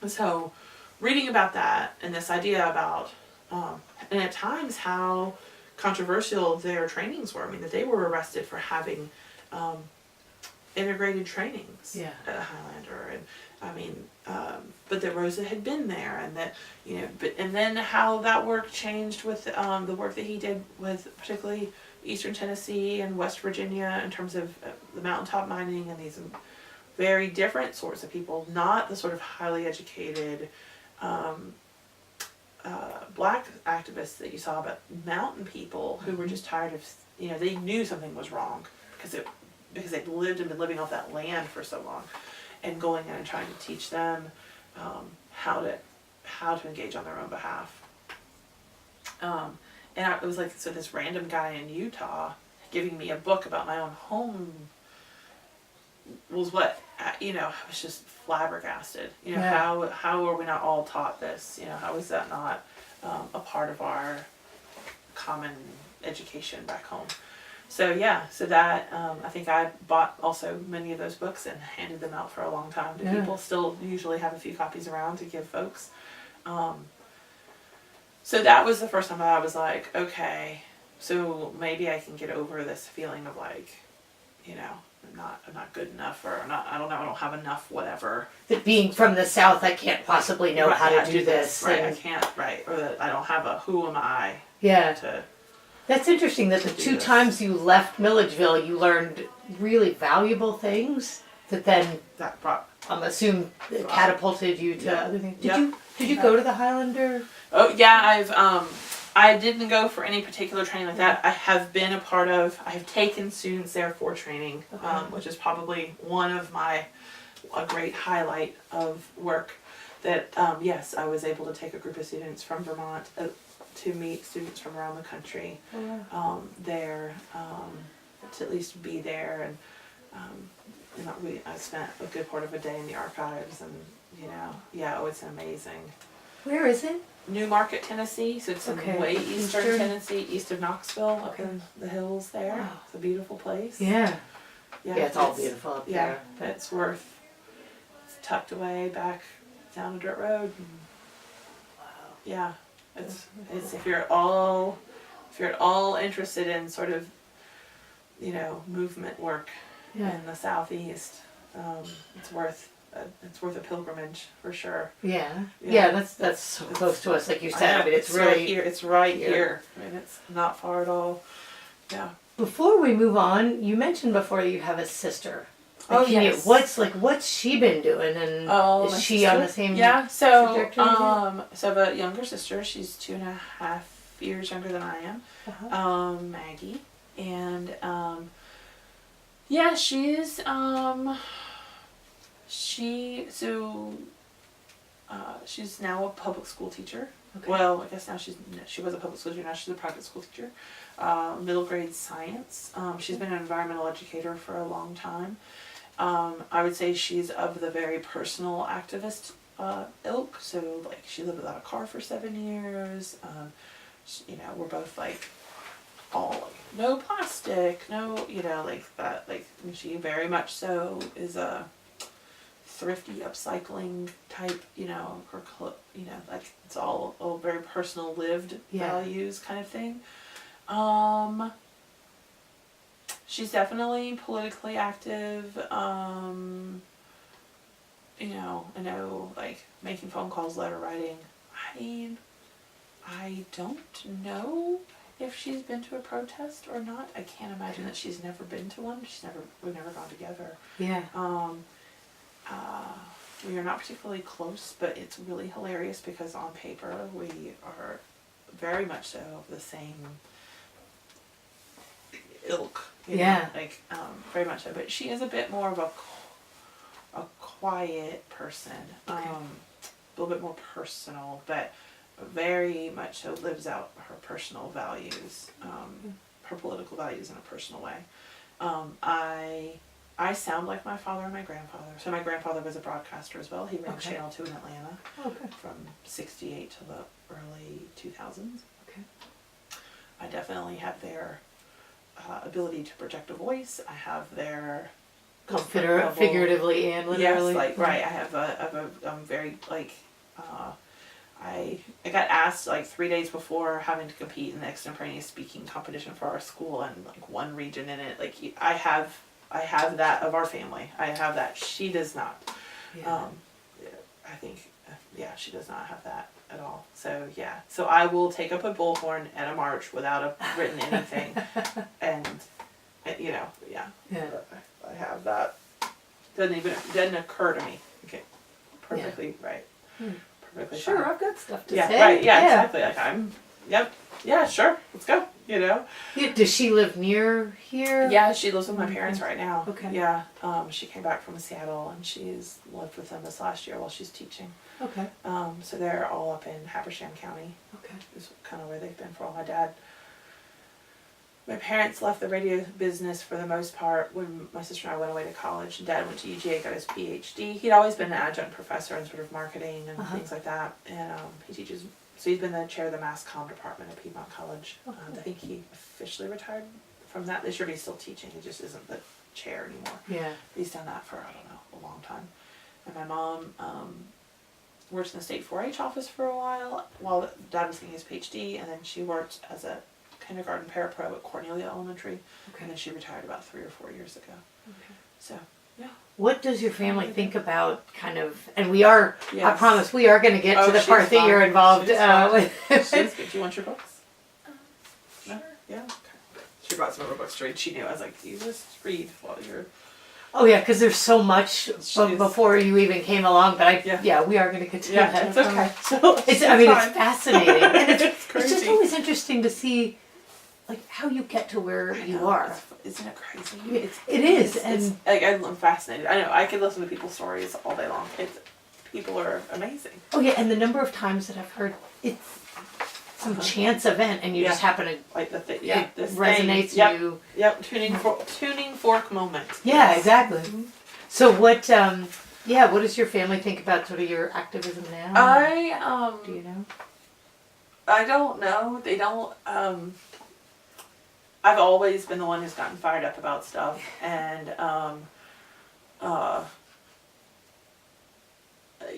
S2: And so, reading about that and this idea about, and at times how controversial their trainings were. I mean, that they were arrested for having integrated trainings at a Highlander, and I mean, but that Rosa had been there, and that and then how that work changed with the work that he did with particularly Eastern Tennessee and West Virginia in terms of the mountaintop mining and these very different sorts of people, not the sort of highly educated, black activists that you saw, but mountain people who were just tired of, they knew something was wrong because they'd lived and been living off that land for so long, and going in and trying to teach them how to engage on their own behalf. It was like, so this random guy in Utah giving me a book about my own home was what, I was just flabbergasted. How are we not all taught this? How is that not a part of our common education back home? So that, I think I bought also many of those books and handed them out for a long time to people. Still usually have a few copies around to give folks. So that was the first time that I was like, okay, so maybe I can get over this feeling of like, I'm not good enough, or I don't have enough, whatever.
S1: That being from the South, I can't possibly know how to do this.
S2: Right, I can't, or that I don't have a who am I to...
S1: That's interesting that the two times you left Milledgeville, you learned really valuable things that then, assume catapulted you to other things. Did you go to the Highlander?
S2: Oh yeah, I didn't go for any particular training like that. I have been I have taken students there for training, which is probably one of a great highlight of work. That yes, I was able to take a group of students from Vermont to meet students from around the country there, to at least be there, and I spent a good part of a day in the archives, and it's amazing.
S1: Where is it?
S2: New Market, Tennessee, so it's in way eastern Tennessee, east of Knoxville, up in the hills there. Wow. It's a beautiful place.
S1: Yeah, it's all beautiful up there.
S2: But it's tucked away back down a dirt road. It's if you're at all interested in sort of movement work in the Southeast, it's worth a pilgrimage for sure.
S1: Yeah, that's so close to us, like you said. It's really
S2: right here. It's right here. It's not far at all. Yeah.
S1: Before we move on, you mentioned before you have a sister.
S2: Yes.
S1: What's she been doing, and is she on the same
S2: trajectory? So I have a younger sister. She's 2.5 years younger than I am. Maggie, and she's she's now a public school teacher. Okay. Well, I guess now she was a public school teacher. Now she's a private school teacher. Middle grade science. She's been an environmental educator for a long time. I would say she's of the very personal activist ilk. So like she lived without a car for 7 years. We're both like all like no plastic, no like that. Like she very much so is a thrifty upcycling type, like it's all very personal lived values kind of thing. She's definitely politically active. I know like making phone calls, letter writing. I don't know if she's been to a protest or not. I can't imagine that she's never been to one. We've never gone together. Yeah. We are not particularly close, but it's really hilarious because on paper we are very much so of the same ilk. Very much so. But she is a bit more of a quiet person, a little bit more personal, but very much so lives out her personal values, her political values in a personal way. I sound like my father and my grandfather. So my grandfather was a broadcaster as well. He ran Channel 2 in Atlanta from 1968 to the early 2000s. Okay. I definitely have their ability to project a voice. I have their figuratively and literally. Yes, I have I'm very like I got asked like 3 days before having to compete in the extemporaneous speaking competition for our school, and like one region in it, like I have that of our family. I have that. She does not. Yeah. I think, she does not have that at all. So, So I will take up a bullhorn at a march without written anything. And, I have that. Doesn't occur to me. Okay. Perfectly right. perfectly
S1: Sure,
S2: fine.
S1: I've got stuff to
S2: Yeah,
S1: say.
S2: right, yeah, exactly. Like yeah, sure, let's go, you know?
S1: Yeah, does she live near here?
S2: Yeah, she lives with my parents right now.
S1: Okay.
S2: Yeah, she came back from Seattle and she's lived with them this last year while she's teaching.
S1: Okay.
S2: So they're all up in Habersham County.
S1: Okay.
S2: Is kind of where they've been for all. My parents left the radio business for the most part when my sister and I went away to college. Dad went to UGA, got his PhD. He'd always been an adjunct professor in sort of marketing and things like that. And he teaches, so he's been the chair of the mass comm department at Piedmont College.
S1: Oh, cool.
S2: I think he officially retired from that this year, but he's still teaching. He just isn't the chair anymore.
S1: Yeah.
S2: He's done that for, I don't know, a long time. And my mom worked in the state 4-H office for a while Dad was getting his PhD, and then she worked as a kindergarten parapro at Cornelia Elementary,
S1: Okay.
S2: and then she retired about 3 or 4 years ago.
S1: Okay.
S2: So, yeah.
S1: What does your family think about kind of, and we are, I
S2: Yes.
S1: promise, we are going to get to the
S2: she's
S1: part that you're
S2: fine.
S1: involved
S2: She's fine.
S1: with.
S2: She's good. Do you want your books?
S3: Sure.
S2: No? Yeah? Okay. She brought some of her books to read. She knew. I was like, you just read while you're...
S1: Oh yeah, because there's so much before you even came along, but we are going to get to that.
S2: Yeah, it's okay. So,
S1: It's
S2: fine.
S1: fascinating. And it's
S2: It's
S1: just
S2: crazy.
S1: always interesting to see like how you get to where
S2: I
S1: you
S2: know,
S1: are.
S2: Isn't it crazy?
S1: It is,
S2: It's,
S1: and
S2: like, I'm fascinated. I know, I could listen to people's stories all day long. People are amazing.
S1: oh yeah, and the number of times that I've heard it's some chance event and you just happen to
S2: Like
S1: it
S2: this
S1: resonates
S2: thing. Yep.
S1: you.
S2: Yep, tuning fork moment.
S1: Yeah,
S2: Yes.
S1: exactly.
S2: Mhm.
S1: So what what does your family think about sort of your activism now? Do you know?
S2: I don't know. They don't. I've always been the one who's gotten fired up about stuff, and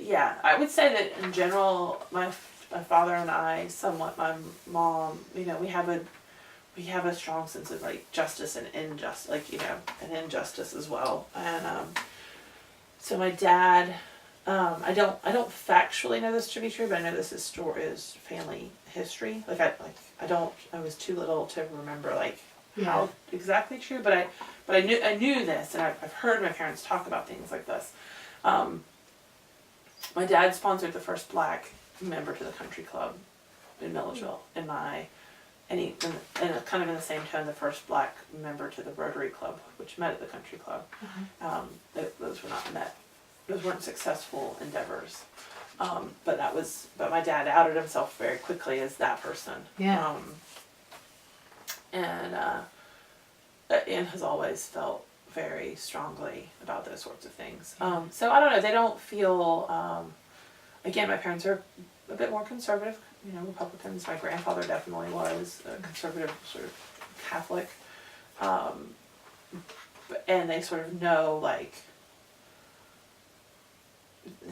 S2: yeah, I would say that in general, my father and I, somewhat my mom, you know, we have a strong sense of like justice and injustice, like, you know, and injustice as well, and so my dad. I don't factually know this to be true, but I know this is family history. I was too little to remember how exactly true, but I knew this, and I've heard my parents talk about things like this. My dad sponsored the first black member to the country club in Milledgeville, and kind of in the same tone, the first black member to the Rotary Club, which met at the country club. Those were not met. Those weren't successful endeavors, but my dad outed himself very quickly as that person.
S1: Yeah.
S2: And has always felt very strongly about those sorts of things. So I don't know. They don't feel. Again, my parents are a bit more conservative. You know, Republicans. My grandfather definitely was a conservative, sort of Catholic, and they sort of know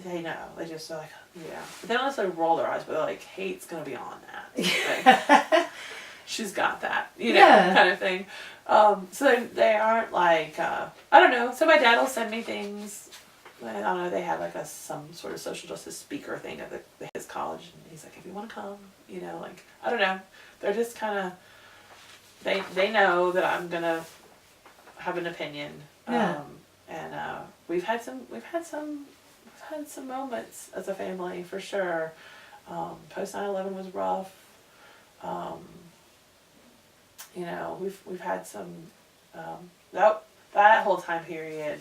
S2: they know. They just are like, yeah. But they don't necessarily roll their eyes, but they're like, hate's gonna be on that. Like, she's got that, you know, kind of thing. So they aren't like, I don't know. So my dad will send me things. I don't know. They had some sort of social justice speaker thing at his college, and he's like, if you want to come, you know, like, I don't know. They're just kind of, they know that I'm gonna have an opinion.
S1: Yeah.
S2: And we've had some moments as a family for sure. Post 9/11 was rough. You know, we've had some. That whole time period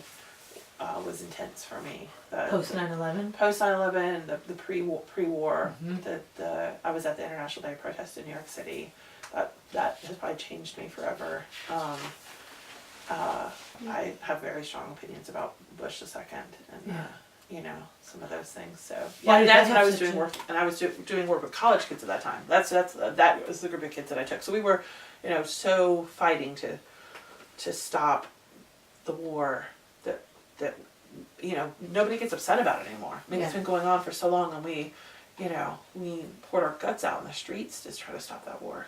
S2: was intense for me.
S1: Post 9/11.
S2: Post 9/11, the pre-war. I was at the International Day of Protest in New York City. That has probably changed me forever. I have very strong opinions about Bush II, and you know, some of those things. So
S1: Why did
S2: that's
S1: that
S2: when I
S1: have
S2: was
S1: such
S2: doing
S1: a-
S2: work, and I was doing work with college kids at that time. That was the group of kids that I took. So we were, you know, so fighting to stop the war that you know, nobody gets upset about it anymore. I mean, it's been going on for so long, and we poured our guts out in the streets to try to stop that war,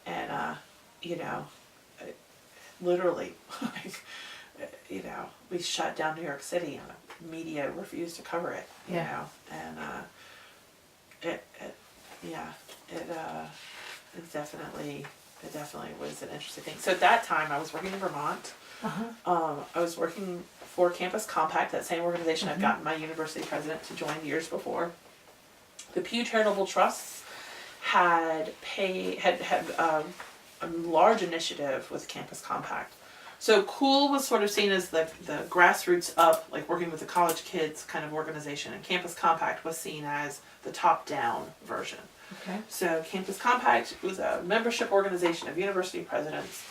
S2: and you know, literally, you know, we shut down New York City, and the media refused to cover it. You know, and it definitely was an interesting thing. So at that time, I was working in Vermont. I was working for Campus Compact, that same organization I'd gotten my university president to join years before. the Pew Charitable Trusts had a large initiative with Campus Compact. So Cool was sort of seen as the grassroots up, like working with the college kids kind of organization, and Campus Compact was seen as the top down version.
S1: Okay.
S2: So Campus Compact was a membership organization of university presidents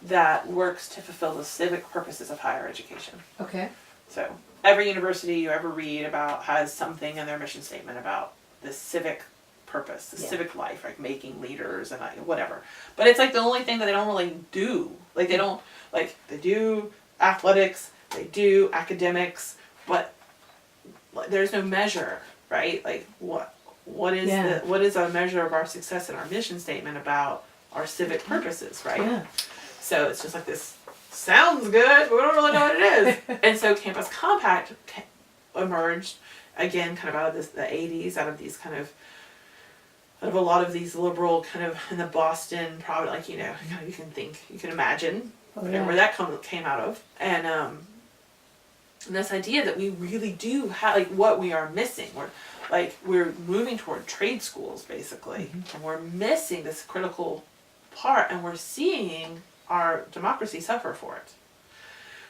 S2: that works to fulfill the civic purposes of higher education.
S1: Okay.
S2: So every university you ever read about has something in their mission statement about the civic purpose, the civic life, like making leaders and whatever. But it's like the only thing that they don't really do. Like they don't, like they do athletics, they do academics, but there's no measure, right? Like what is our measure of our success in our mission statement about our civic purposes, right?
S1: Yeah.
S2: So it's just like this sounds good, but we don't really know what it is. And so Campus Compact emerged again kind of out of the 80s, out of a lot of these liberal kind of in the Boston, probably like, you can imagine where that came out of. And this idea that we really do have, like, what we are missing. We're moving toward trade schools, basically. Mm-hmm. And we're missing this critical part, and we're seeing our democracy suffer for it.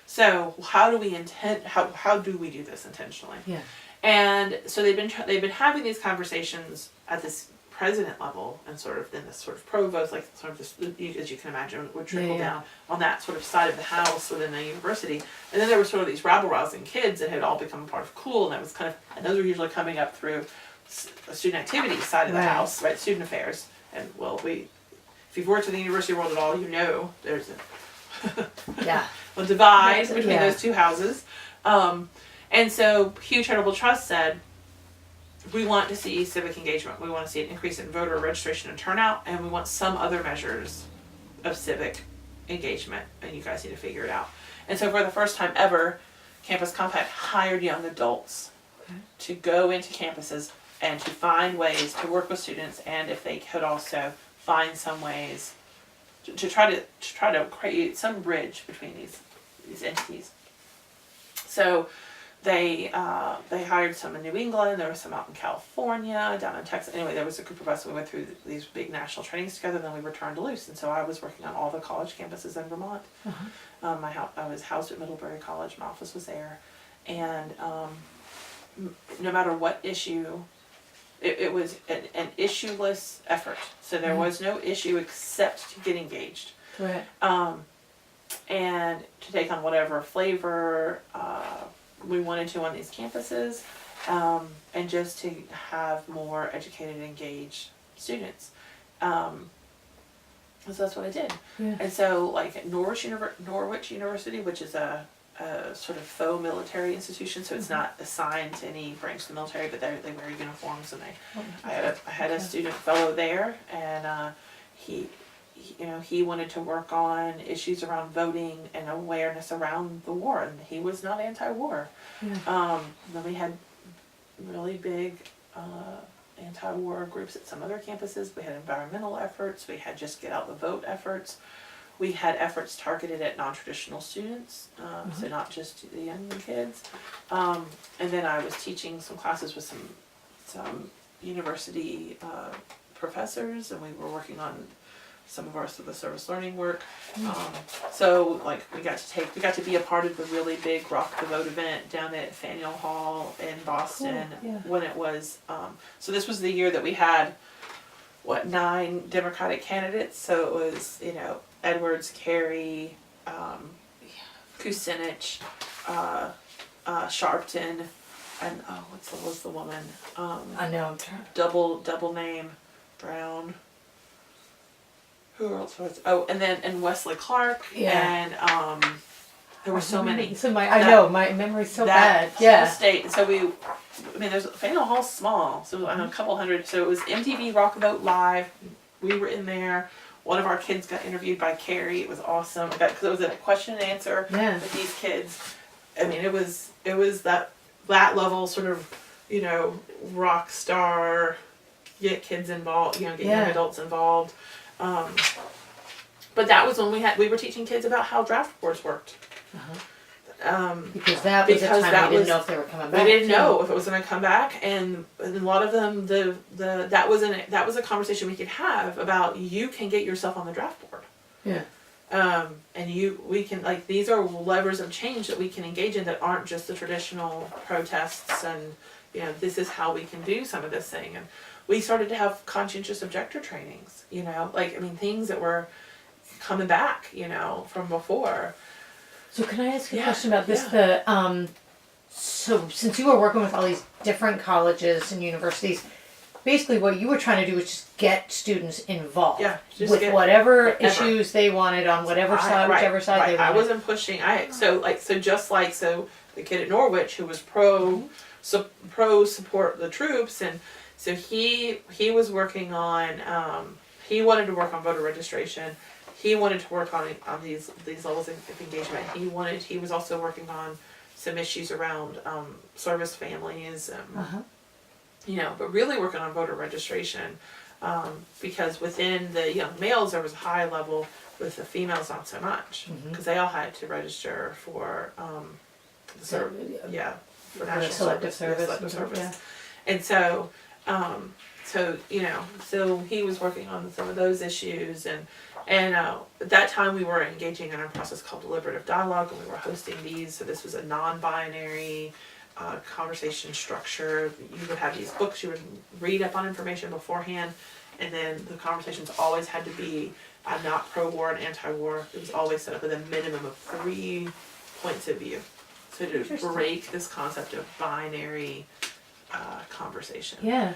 S2: So how do we do this intentionally?
S1: Yeah.
S2: And so they've been having these conversations at this president level, and sort of then this sort of provost, like sort of this, as you can imagine, would trickle down on that sort of side of the house within the university. And then there were sort of these rabble-rousing kids that had all become a part of Cool, and that was and those were usually coming up through the student activities side of the house, right? Student affairs. And if you've worked in the university world at all, you know there's a divide between those two houses. And so Pew Charitable Trust said, we want to see civic engagement. We want to see an increase in voter registration and turnout, and we want some other measures of civic engagement, and you guys need to figure it out. And so for the first time ever, Campus Compact hired young adults to go into campuses and to find ways to work with students, and if they could also find some ways to try to create some bridge between these entities. So they hired some in New England. There was some out in California, down in Texas. Anyway, there was a group of us. We went through these big national trainings together. Then we were turned loose, and so I was working on all the college campuses in Vermont. I was housed at Middlebury College. My office was there, and no matter what issue, it was an issueless effort. So there was no issue except to get engaged.
S1: Right.
S2: And to take on whatever flavor we wanted to on these campuses, and just to have more educated, engaged students. So that's what I did. Yeah. And so, like at Norwich University, which is a sort of faux military institution, so it's not assigned to any branch of the military, but they wear uniforms, and I had a student fellow there, and he wanted to work on issues around voting and awareness around the war, and he was not anti-war. Yeah. Then we had really big anti-war groups at some other campuses. We had environmental efforts. We had just get out the vote efforts. We had efforts targeted at non-traditional students, so not just the young kids. And then I was teaching some classes with some university professors, and we were working on some of the service learning work. So like we got to be a part of the really big Rock the Vote event down at Faneuil Hall in Boston. Cool. Yeah. When it was, so this was the year that we had, 9 Democratic candidates. So it was, Edwards, Carey, Kucinich, Sharpton, and what was the woman?
S1: I know, I'm trying.
S2: Double name, Brown. Who else was? And Wesley Clark. Yeah. And there were so many.
S1: I know my memory's so bad. Yeah.
S2: State. And so there's Faneuil Hall's small, so a couple hundred. So it was MTV Rock the Vote Live. We were in there. One of our kids got interviewed by Carrie. It was awesome because it was a question and answer with these kids. I mean, it was that level sort of, rock star, get kids involved, get young adults involved. But that was when we were teaching kids about how draft boards worked.
S1: Because that was a
S2: because
S1: time
S2: that
S1: we didn't
S2: was-
S1: know if they were coming
S2: we
S1: back.
S2: didn't
S1: too.
S2: know if it was going to come back, and a lot of them, that was a conversation we could have about, you can get yourself on the draft board.
S1: Yeah.
S2: And we can, like, these are levers of change that we can engage in that aren't just the traditional protests, and, you know, this is how we can do some of this thing. And we started to have conscientious objector trainings, you know, like, I mean, things that were coming back, you know, from before.
S1: So can I ask you a
S2: Yeah,
S1: question about this?
S2: yeah.
S1: So since you were working with all these different colleges and universities, basically what you were trying to do was just get students involved
S2: Yeah, just
S1: with
S2: get
S1: whatever
S2: whatever.
S1: issues they wanted on whatever side, whichever side they wanted.
S2: I wasn't pushing. So the kid at Norwich who was pro support the troops, and so he was working on he wanted to work on voter registration. He wanted to work on these levels of engagement. He was also working on some issues around service families, you know, but really working on voter registration, because within the young males there was a high level, with the females not so much, because they all had to register for the
S1: So,
S2: for
S1: the
S2: national
S1: selective
S2: service,
S1: service.
S2: selective
S1: Yeah.
S2: service. And so you know, so he was working on some of those issues, and at that time we were engaging in a process called deliberative dialogue, and we were hosting these. So this was a non-binary conversation structure. You would have these books, you would read up on information beforehand, and then the conversations always had to be not pro-war and anti-war. It was always set up with a minimum of 3 points of view. So to
S1: Interesting.
S2: break this concept of binary conversation.
S1: Yeah.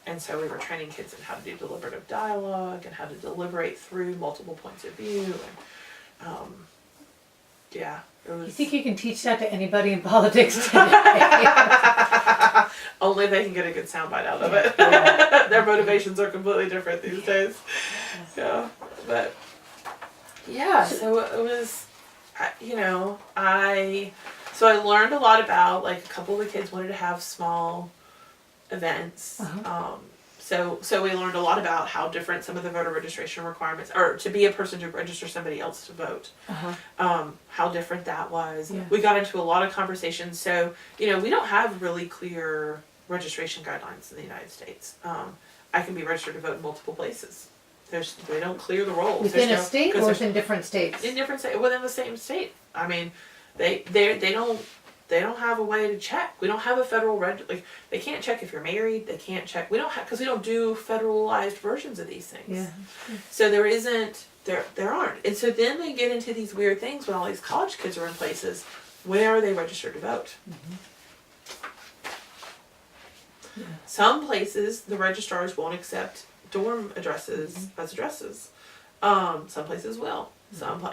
S2: And so we were training kids in how to do deliberative dialogue and how to deliberate through multiple points of view. And yeah, it was.
S1: You think you can teach that to anybody in politics today?
S2: Only they can get a good soundbite out of it.
S1: Yeah.
S2: Their motivations are completely different these days. Yeah, but yeah, so it was, you know, I learned a lot about, like, a couple of the kids wanted to have small events. So we learned a lot about how different some of the voter registration requirements, or to be a person to register somebody else to vote, how different that was.
S1: Yeah.
S2: We got into a lot of conversations. So, you know, we don't have really clear registration guidelines in the United States. I can be registered to vote in multiple places. They don't clear the rolls.
S1: Within
S2: There's
S1: a state
S2: because
S1: or
S2: there's-
S1: within different states?
S2: in different states, within the same state. I mean, they don't have a way to check. We don't have a federal they can't check if you're married. They can't check. We don't have, because we don't do federalized versions of these things.
S1: Yeah.
S2: So there aren't. And so then they get into these weird things when all these college kids are in places. Where are they registered to vote? Some places the registrars won't accept dorm addresses as addresses. Some places will.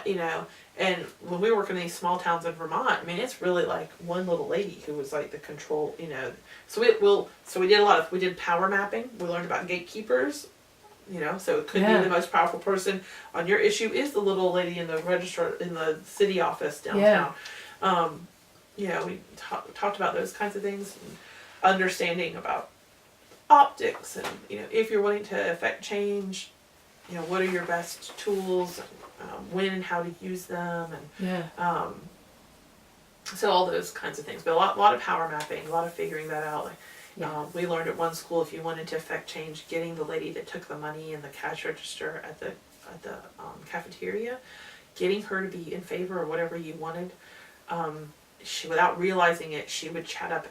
S2: You know, and when we work in these small towns in Vermont, I mean, it's really like one little lady who was like the control, you know. So we did power mapping. We learned about gatekeepers, you know, so it could be the most powerful person on your issue is the little lady in the registrar, in the city office downtown. You know, we talked about those kinds of things, and understanding about optics, and, you know, if you're wanting to affect change, you know, what are your best tools, when and how to use them, and so all those kinds of things. But a lot of power mapping, a lot of figuring that out. Like, we learned at one school, if you wanted to affect change, getting the lady that took the money in the cash register at the cafeteria, getting her to be in favor of whatever you wanted. She, without realizing it, she would chat up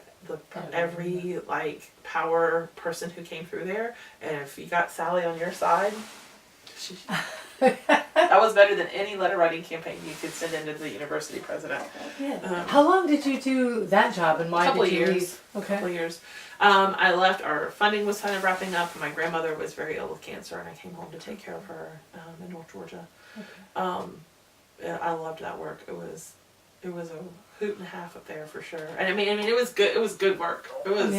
S2: every like power person who came through there, and if you got Sally on your side, that was better than any letter writing campaign you could send into the university president.
S1: Yeah. How long did you do that job, and why did you leave? Okay.
S2: Couple of years. I left. Our funding was kind of wrapping up. My grandmother was very ill with cancer, and I came home to take care of her in North Georgia. Okay. I loved that work. It was a hoot and a half up there for sure. And I mean, it was good. It was good work. It was.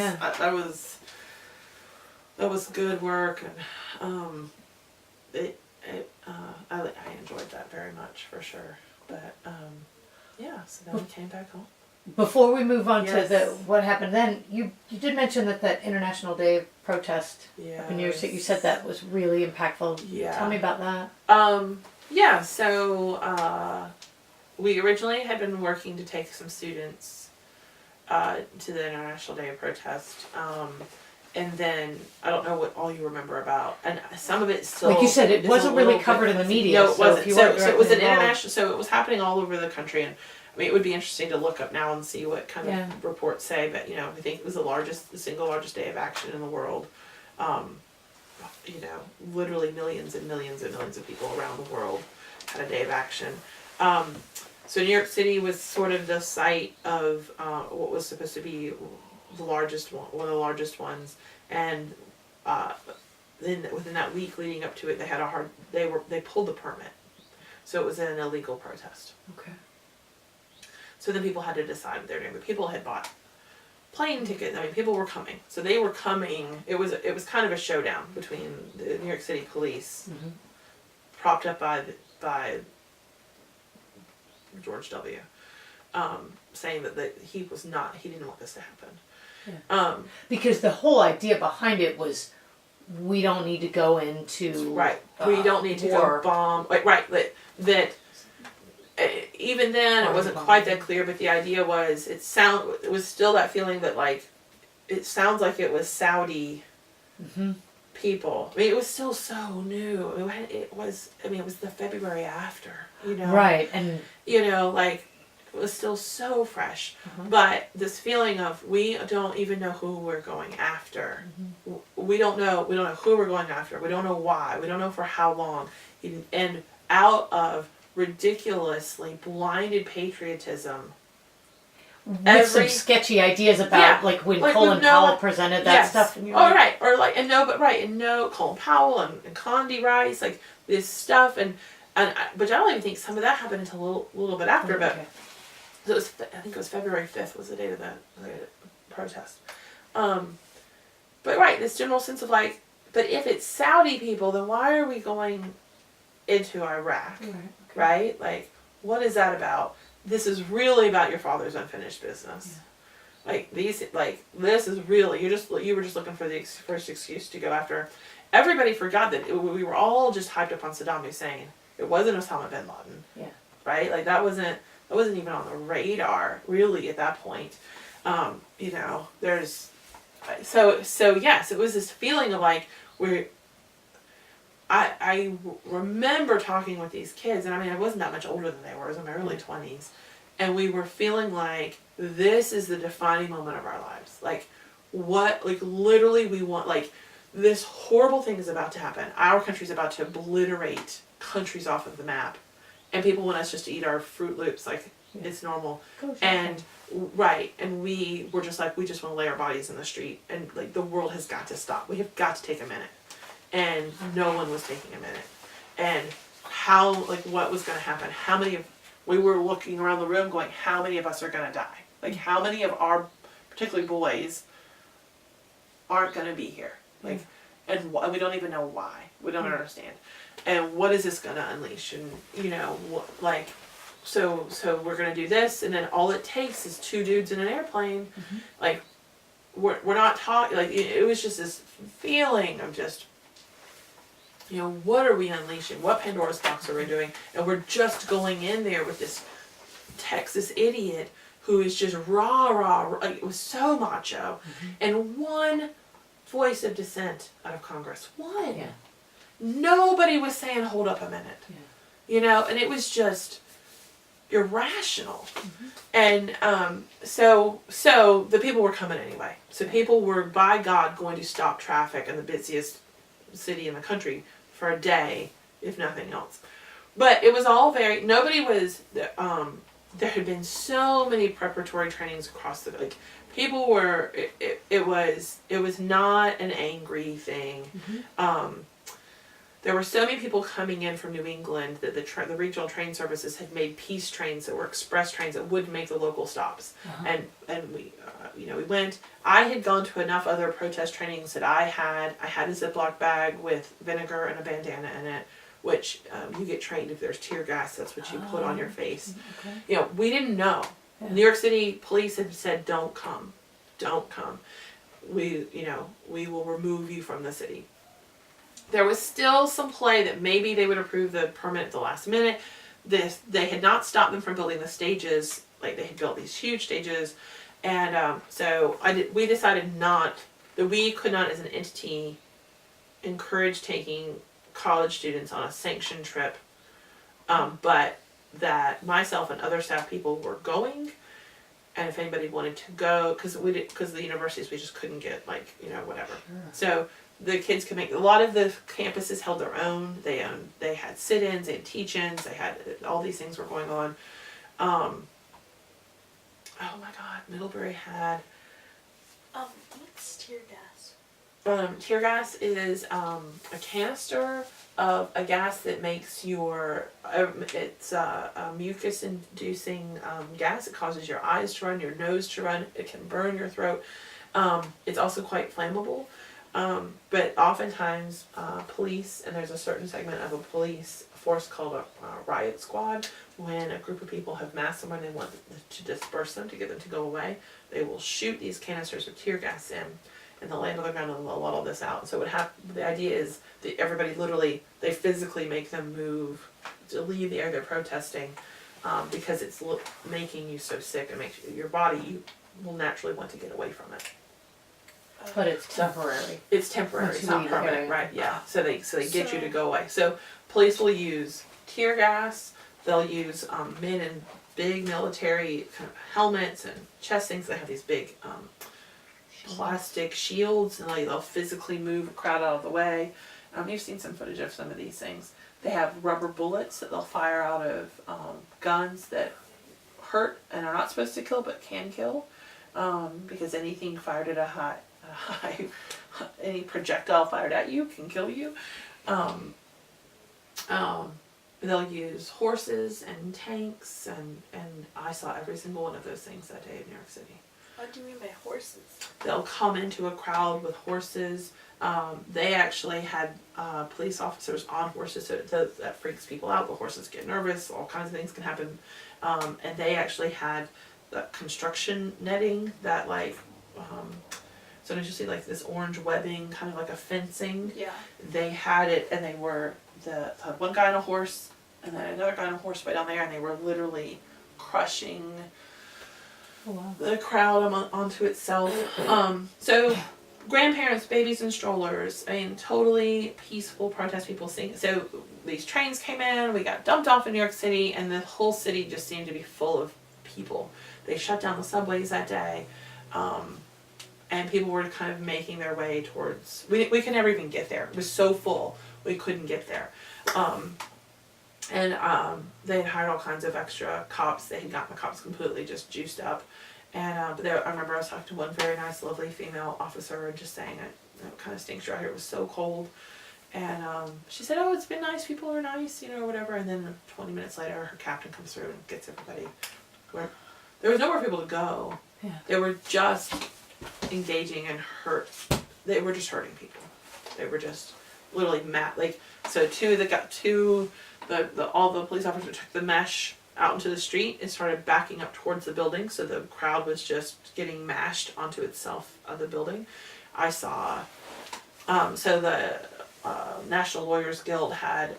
S2: That was good work, and I enjoyed that very much for sure. But so then we came back home.
S1: Before we move on to
S2: Yes.
S1: what happened then, you did mention that International Day of Protest up in New York City, you said that was really impactful.
S2: Yeah.
S1: Tell me about that.
S2: So we originally had been working to take some students to the International Day of Protest. And then I don't know what all you remember about, and some of it still,
S1: like you said, it
S2: is
S1: wasn't
S2: a
S1: really
S2: little
S1: covered
S2: bit
S1: in the
S2: fuzzy.
S1: media.
S2: No, it wasn't.
S1: If you
S2: So,
S1: weren't
S2: so it was an
S1: directly involved-
S2: international. So it was happening all over the country, and I mean, it would be interesting to look up now and see what kind
S1: Yeah.
S2: of reports say. But I think it was the single largest day of action in the world. Literally millions and millions and millions of people around the world had a day of action. So New York City was sort of the site of what was supposed to be the largest one of the largest ones, and then within that week leading up to it, they pulled the permit, so it was an illegal protest.
S1: Okay.
S2: So then people had to decide what they were doing. But people had bought plane tickets. I mean, people were coming, so they were coming. It was kind of a showdown between the New York City police, propped up by George W. Saying that he didn't want this to happen.
S1: Yeah. Because the whole idea behind it was, we don't need to go into
S2: right. We don't need to
S1: war.
S2: go bomb. Right. That even then it wasn't quite that clear. But the idea was, it was still that feeling that it sounds like it was Saudi people. I mean, it was still so new. It was the February after.
S1: Right, and
S2: it was still so fresh. But this feeling of, we don't even know who we're going after. We don't know who we're going after. We don't know why. We don't know for how long. And out of ridiculously blinded patriotism,
S1: with some sketchy ideas about when Colin Powell presented that stuff. And
S2: Colin Powell and Condi Rice, this stuff, but I don't even think some of that happened until a little bit after. But I think it was February 5th was the date of the protest. But this general sense of but if it's Saudi people, then why are we going into Iraq? Right? What is that about? This is really about your father's unfinished business. This is really, you were just looking for the first excuse to go after. Everybody forgot that we were all just hyped up on Saddam Hussein. It wasn't Osama bin Laden.
S1: Yeah.
S2: That wasn't even on the radar really at that point. There's so yes, it was this feeling of I remember talking with these kids, and I wasn't that much older than they were. I was in my early 20s, and we were feeling this is the defining moment of our lives. Literally we want, this horrible thing is about to happen. Our country's about to obliterate countries off of the map, and people want us just to eat our Fruit Loops it's normal. And we were just we just want to lay our bodies in the street, and the world has got to stop. We have got to take a minute. And no one was taking a minute. And how, what was going to happen? We were looking around the room going, how many of us are going to die? How many of our, particularly boys, aren't going to be here? And we don't even know why. We don't understand. And what is this going to unleash? And, so we're going to do this, and then all it takes is two dudes in an airplane. We're not talking, it was just this feeling of just, what are we unleashing? What Pandora's box are we doing? And we're just going in there with this Texas idiot who is just rah. It was so macho. And one voice of dissent out of Congress. One.
S1: Yeah.
S2: Nobody was saying, hold up a minute. Yeah. And it was just irrational. And so the people were coming anyway. So people were, by God, going to stop traffic in the busiest city in the country for a day, if nothing else. But it was all nobody was, there had been so many preparatory trainings across the, people were, it was not an angry thing. There were so many people coming in from New England that the regional train services had made peace trains that were express trains that wouldn't make the local stops. And we went. I had gone to enough other protest trainings that I had a Ziploc bag with vinegar and a bandana in it, which you get trained if there's tear gas, that's what you put on your face. Okay. We didn't know. Yeah. New York City police had said, don't come. We will remove you from the city. There was still some play that maybe they would approve the permit at the last minute, they had not stopped them from building the stages. Like they had built these huge stages, and so we decided not that we could not as an entity encourage taking college students on a sanctioned trip, but that myself and other staff people were going, and if anybody wanted to go, because the universities we just couldn't get whatever. Sure. So the kids could make, a lot of the campuses held their own. They had sit-ins, they had teach-ins, they had all these things were going on. Oh my God, Middlebury had.
S3: What's tear gas?
S2: Tear gas is a canister of a gas that makes it's a mucus-inducing gas. It causes your eyes to run, your nose to run. It can burn your throat. It's also quite flammable. But oftentimes police, and there's a certain segment of a police force called a riot squad, when a group of people have massed someone and want to disperse them, to get them to go away, they will shoot these canisters of tear gas in, and they'll land on the ground and they'll let all this out. So the idea is that everybody literally, they physically make them move to leave the area they're protesting, because it's making you so sick. It makes your body, you will naturally want to get away from it.
S1: But it's temporary.
S2: It's temporary.
S1: Once
S2: It's
S1: you
S2: not
S1: leave the
S2: permanent,
S1: area.
S2: right? Yeah. So they get you to go away. So police will use tear gas. They'll use men in big military kind of helmets and chest things. They have these big plastic shields, and they'll physically move a crowd out of the way. You've seen some footage of some of these things. They have rubber bullets that they'll fire out of guns that hurt and are not supposed to kill but can kill, because anything fired at a high any projectile fired at you can kill you. They'll use horses and tanks, and I saw every single one of those things that day in New York City.
S3: What do you mean by horses?
S2: They'll come into a crowd with horses. They actually had police officers on horses, so that freaks people out. The horses get nervous, all kinds of things can happen. And they actually had the construction netting that sometimes you see like this orange webbing, kind of like a fencing.
S3: Yeah.
S2: They had it, and they were had one guy on a horse, and then another guy on a horse right down there, and they were literally crushing the crowd onto itself. So grandparents, babies in strollers. I mean, totally peaceful protest. People sing. So these trains came in. We got dumped off in New York City, and the whole city just seemed to be full of people. They shut down the subways that day. And people were kind of making their way towards, we could never even get there. It was so full, we couldn't get there. They had hired all kinds of extra cops. They had gotten the cops completely just juiced up. And I remember I was talking to one very nice, lovely female officer, and just saying, it kind of stinks out here. It was so cold. And she said, oh, it's been nice. People are nice, or whatever. And then 20 minutes later, her captain comes through and gets everybody. There was nowhere for people to go.
S1: Yeah.
S2: They were just engaging and hurt. They were just hurting people. They were just literally mad. So all the police officers took the mesh out into the street and started backing up towards the building, so the crowd was just getting mashed onto itself of the building. I saw, so the National Lawyers Guild had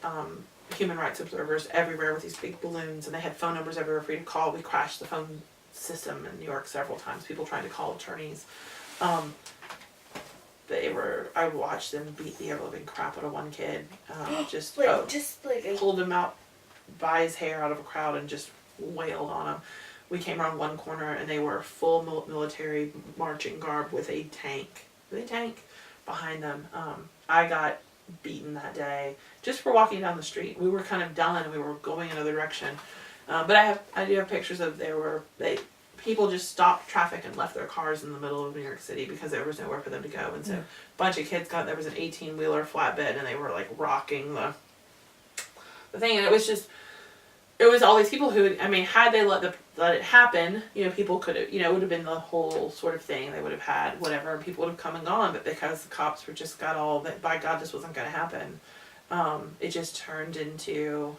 S2: human rights observers everywhere with these big balloons, and they had phone numbers everywhere for you to call. We crashed the phone system in New York several times, people trying to call attorneys. I watched them beat the ever-living crap out of one kid. Pulled him out by his hair out of a crowd and just wailed on him. We came around one corner, and they were full military marching garb with a tank behind them. I got beaten that day just for walking down the street. We were kind of done. We were going another direction. But I do have pictures of people just stopped traffic and left their cars in the middle of New York City because there was nowhere for them to go. And so a bunch of kids there was an 18-wheeler flatbed, and they were rocking the thing. And it was all these people who, had they let it happen, people could have, it would have been the whole sort of thing. They would have had whatever, and people would have come and gone. But because the cops were just got all that, by God, this wasn't going to happen. It just turned into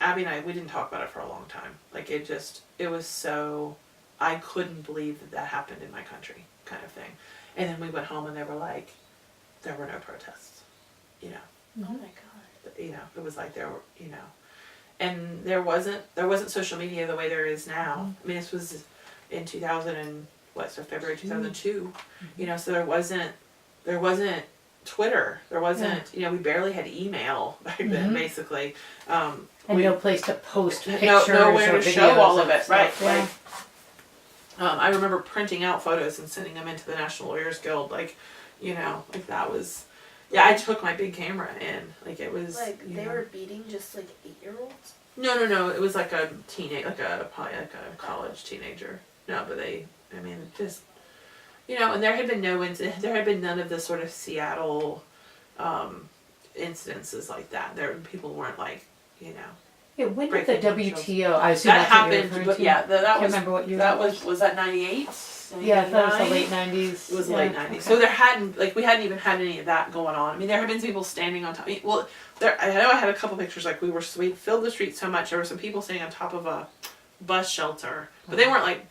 S2: Abby and I, we didn't talk about it for a long time. It was so, I couldn't believe that happened in my country, kind of thing. And then we went home, and they were like, there were no protests,
S3: Oh my God.
S2: you know, it was like there were, you know, and there wasn't social media the way there is now. I mean, this was in 2000 and so February 2002, you know, so there wasn't Twitter, there wasn't, you know, we barely had email back then, basically.
S1: And no place to post pictures
S2: nowhere
S1: or
S2: to
S1: videos
S2: show all of it,
S1: stuff.
S2: right?
S1: Yeah.
S2: Like, I remember printing out photos and sending them into the National Lawyers Guild, like, you know, like that was, yeah, I took my big camera in, like it was,
S3: Like,
S2: you
S3: they
S2: know.
S3: were beating just, like, 8-year-olds?
S2: No, it was like a teenage, probably like a college teenager. No, but I mean, just, you know, and there had been none of the sort of Seattle, incidences like that. People weren't like, you know.
S1: Yeah, when did the
S2: breaking
S1: WTO? I assume
S2: That
S1: that's what you're
S2: happened,
S1: referring
S2: but
S1: to.
S2: yeah, that
S1: Can't
S2: was,
S1: remember what year
S2: that
S1: it
S2: was that 98?
S1: Yeah, I thought it was the
S2: 99?
S1: late 90s.
S2: It was
S1: yeah.
S2: late 90s.
S1: Okay.
S2: So we hadn't even had any of that going on. I mean, there had been people standing on top. Well, I know I had a couple pictures, like we filled the street so much, there were some people standing on top of a bus shelter. But they weren't like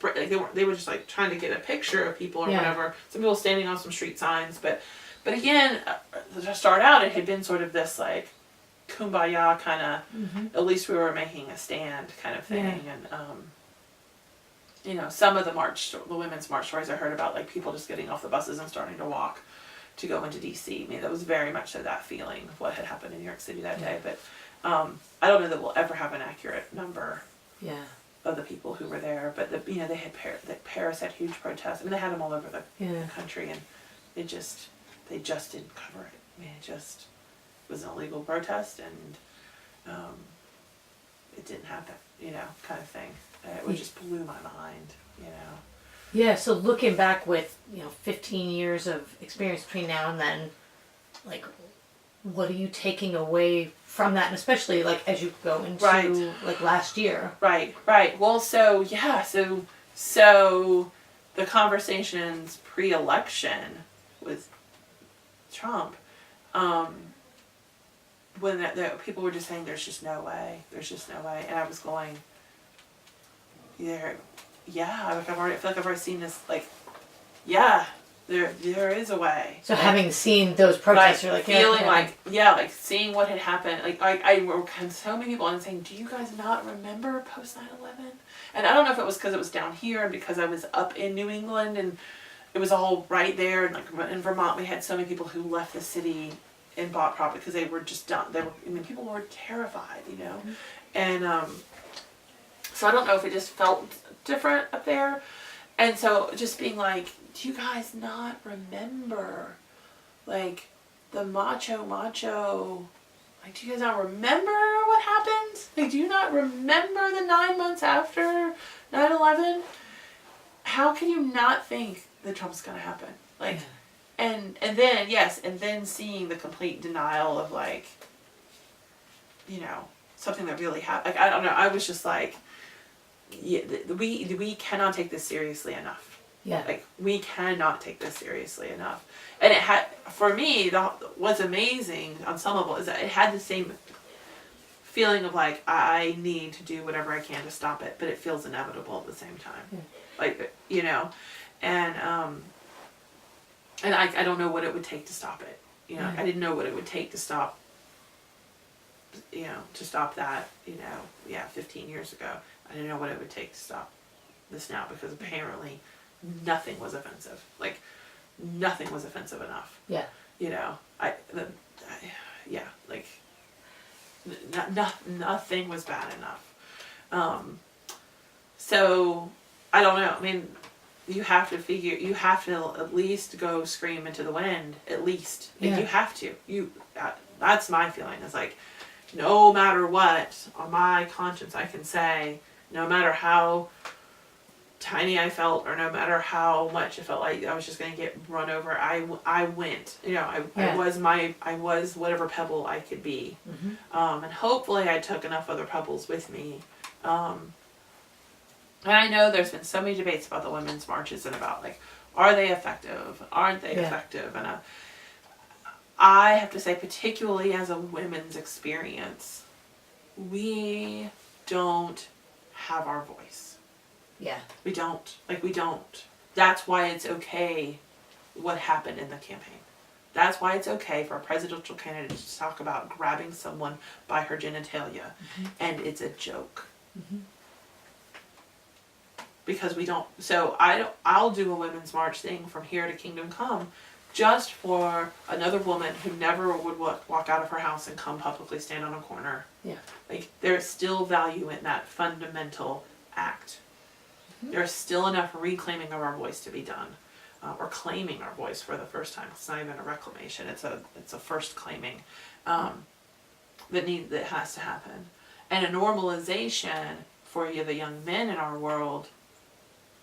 S2: they were just like trying to get a picture of people or whatever. Some people standing on some street signs. But again, to start out, it had been sort of this like kumbaya kind of, at least we were making a stand kind of thing.
S1: Yeah.
S2: And, you know, some of the women's march stories I heard about, like people just getting off the buses and starting to walk to go into DC. I mean, that was very much so that feeling of what had happened in New York City that day. But I don't know that we'll ever have an accurate number of the people who were there. But you know, they had Paris had huge protests. I mean, they had them all over the country, and they just didn't cover it. I mean, it just was an illegal protest, and it didn't happen. You know, kind of thing. It just blew my mind. You know.
S1: Yeah, so looking back with, 15 years of experience between now and then, like, what are you taking away from that? And especially, like, as you go into, like, last year.
S2: Right. Well, so the conversations pre-election with Trump, when the people were just saying, there's just no way. And I was going, I feel like I've already seen this, like, there is a way.
S1: So having seen those protests, you're like,
S2: feeling like seeing what had happened, like I were so many people and saying, do you guys not remember post 9/11? And I don't know if it was because it was down here and because I was up in New England and it was all right there, and like in Vermont we had so many people who left the city and bought property because they were just done. People were terrified, and so I don't know if it just felt different up there. And so just being like, do you guys not remember, like, the macho, like, do you guys not remember what happened? Like, do you not remember the 9 months after 9/11? How can you not think that Trump's gonna happen? Like, and then seeing the complete denial of, like, something that really happened. Like, I don't know, I was just like, we cannot take this seriously enough.
S1: Yeah.
S2: Like, we cannot take this seriously enough. And it had, for me, what's amazing on some level is that it had the same feeling of like, I need to do whatever I can to stop it, but it feels inevitable at the same time.
S1: Yeah.
S2: Like, and I don't know what it would take to stop it.
S1: Right.
S2: I didn't know what it would take to stop, to stop that, 15 years ago. I didn't know what it would take to stop this now, because apparently nothing was offensive. Like, nothing was offensive enough.
S1: Yeah.
S2: Nothing was bad enough. So, I don't know. I mean, you have to at least go scream into the wind. At least. Like, you have to. That's my feeling. It's like, no matter what, on my conscience, I can say, no matter how tiny I felt, or no matter how much it felt like I was just going to get run over, I went. I was whatever pebble I could be.
S1: Mm-hmm.
S2: And hopefully I took enough other pebbles with me. And I know there's been so many debates about the women's marches and about, like, are they effective? Aren't they effective? And I have to say, particularly as a women's experience, we don't have our voice.
S1: Yeah.
S2: We don't. That's why it's okay what happened in the campaign. That's why it's okay for a presidential candidate to talk about grabbing someone by her genitalia. And it's a joke. Because we don't, so I'll do a women's march thing from here to Kingdom Come just for another woman who never would walk out of her house and come publicly stand on a corner.
S1: Yeah.
S2: Like, there's still value in that fundamental act. There's still enough reclaiming of our voice to be done. Or claiming our voice for the first time. It's not even a reclamation, it's a first claiming that has to happen. And a normalization for the young men in our world,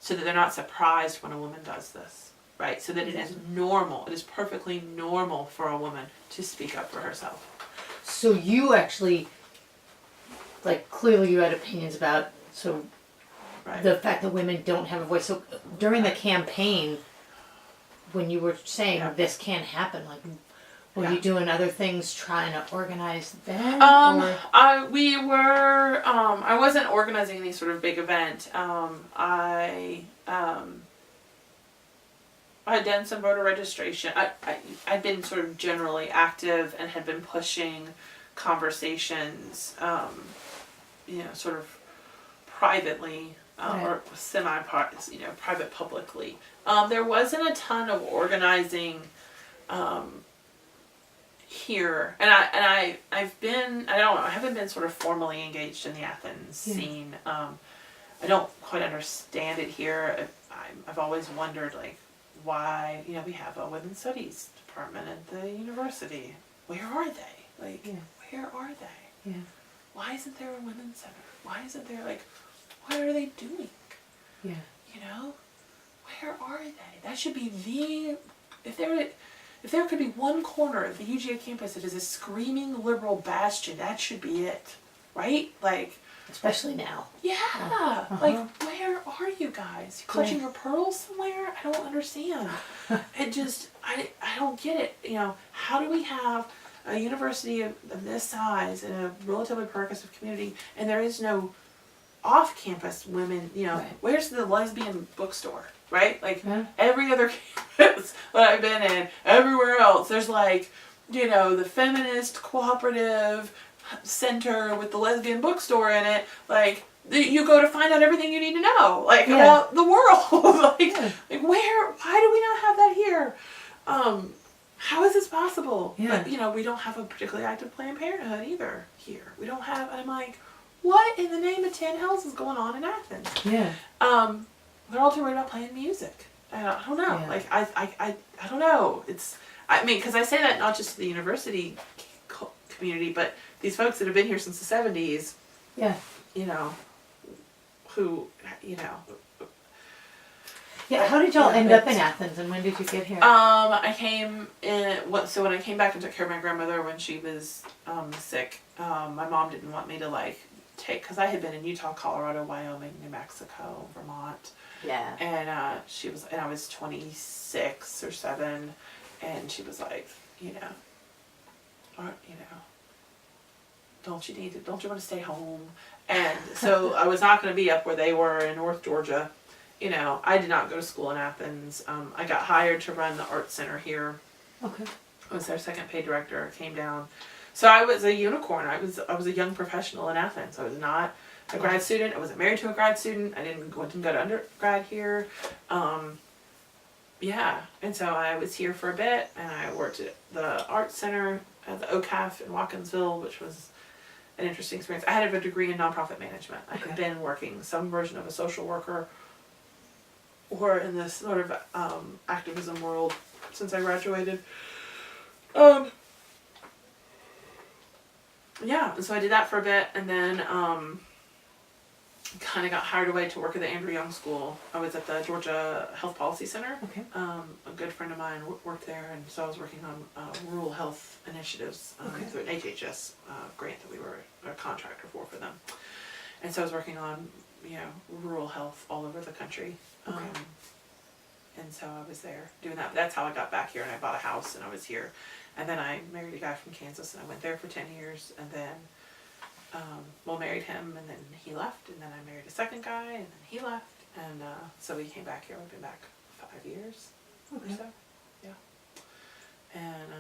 S2: so that they're not surprised when a woman does this, right? So that it is normal, it is perfectly normal for a woman to speak up for herself.
S1: So you actually, like, clearly you had opinions about, so
S2: Right.
S1: the fact that women don't have a voice. So during the campaign, when you were saying this can't happen, like, were you doing other things trying to organize then?
S2: I wasn't organizing any sort of big event. I had done some voter registration. I'd been sort of generally active and had been pushing conversations, sort of privately, or private publicly. There wasn't a ton of organizing here, and I haven't been sort of formally engaged in the Athens scene. I don't quite understand it here. I've always wondered, like, why, we have a women's studies department at the university. Where are they? Like, where are they?
S1: Yeah.
S2: Why isn't there a women's center? Why isn't there, like, what are they doing?
S1: Yeah.
S2: Where are they? That should be if there could be one corner of the UGA campus that is a screaming liberal bastion, that should be it, right? Like,
S1: especially now.
S2: Yeah, like, where are you guys? You clutching your pearls somewhere? I don't understand. It just, I don't get it. How do we have a university of this size in a relatively progressive community, and there is no off-campus women, where's the lesbian bookstore, right? Like, every other campus that I've been in, everywhere else, there's like, the feminist cooperative center with the lesbian bookstore in it, like, you go to find out everything you need to know, like, about the world. like, why do we not have that here? How is this possible? But, we don't have a particularly active Planned Parenthood either here. We don't have, and I'm like, what in the name of 10 hells is going on in Athens?
S1: Yeah.
S2: They're all too worried about playing music. I don't know. Yeah. Like, I don't know. Because I say that not just to the university community, but these folks that have been here since the 70s.
S1: Yeah.
S2: Who.
S1: Yeah, how did y'all end up in Athens, and when did you get here?
S2: I came in, so when I came back and took care of my grandmother when she was sick, my mom didn't want me to, because I had been in Utah, Colorado, Wyoming, New Mexico, Vermont.
S1: Yeah.
S2: And I was 26 or 7, and she was like, don't you want to stay home? And so I was not going to be up where they were in North Georgia. I did not go to school in Athens. I got hired to run the art center here.
S1: Okay.
S2: I was their second paid director. Came down. So I was a unicorn. I was a young professional in Athens. I was not a grad student. I wasn't married to a grad student. I didn't go to undergrad here. And so I was here for a bit, and I worked at the art center at the OCAF in Watkinsville, which was an interesting experience. I had a degree in nonprofit management. I had been working some version of a social worker or in this sort of activism world since I graduated. And so I did that for a bit, and then kind of got hired away to work at the Andrew Young School. I was at the Georgia Health Policy Center.
S1: Okay.
S2: A good friend of mine worked there, and so I was working on rural health initiatives through an HHS grant that we were a contractor for them. And so I was working on, rural health all over the country.
S1: Okay.
S2: And so I was there doing that. But that's how I got back here, and I bought a house, and I was here. And then I married a guy from Kansas, and I went there for 10 years, and then, married him, and then he left, and then I married a second guy, and then he left, and so we came back here. We've been back 5 years or so, and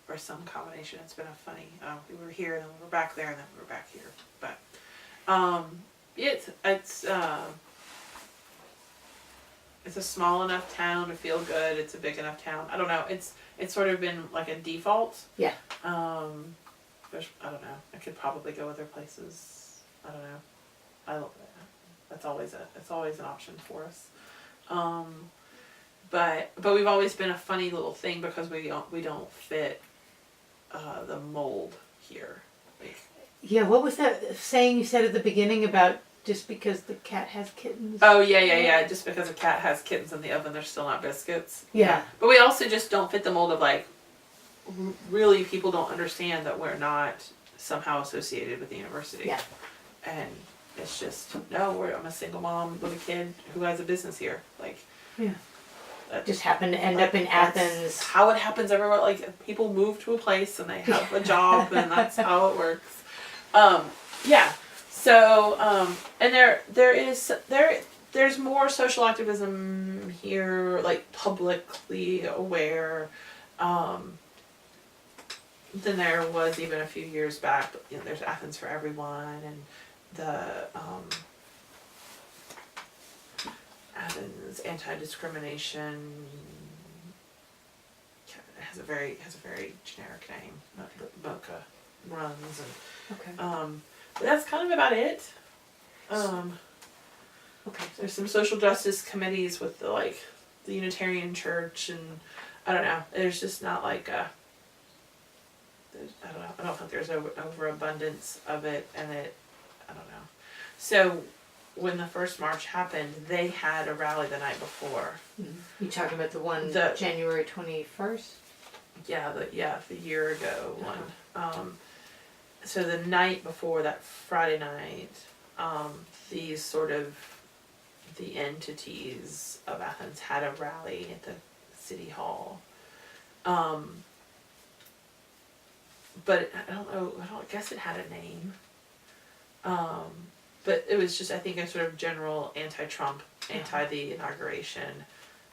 S2: or some combination. It's been a funny. We were here, and then we were back there, and then we were back here. But it's a small enough town to feel good. It's a big enough town. I don't know. It's sort of been like a default.
S1: Yeah.
S2: I don't know. I could probably go other places. I don't know. It's always an option for us. But we've always been a funny little thing because we don't fit the mold here. Like,
S1: Yeah, what was that saying you said at the beginning about just because the cat has kittens?
S2: oh yeah. Just because a cat has kittens in the oven, they're still not biscuits.
S1: Yeah.
S2: But we also just don't fit the mold of like, really people don't understand that we're not somehow associated with the university.
S1: Yeah.
S2: And it's just, no, I'm a single mom with a kid who has a business here. Like,
S1: Yeah.
S2: that
S1: Just happened to end up in
S2: that's
S1: Athens.
S2: how it happens everywhere. Like, people move to a place and they have a job and that's how it works. Yeah. So, and there's more social activism here, like publicly aware, than there was even a few years back. But, there's Athens for Everyone, and the Athens Anti-Discrimination has a very generic name that Mocha runs, and
S1: Okay.
S2: but that's kind of about it.
S1: Okay.
S2: There's some social justice committees with the Unitarian Church, and I don't know. There's just not like I don't know. I don't think there's overabundance of it, and I don't know. So when the first march happened, they had a rally the night before.
S1: You talking about the one January 21st?
S2: Yeah, the year ago one. So the night before, that Friday night, these sort of the entities of Athens had a rally at the city hall. But I don't know. I guess it had a name. But it was just, I think, a sort of general anti-Trump, anti the inauguration,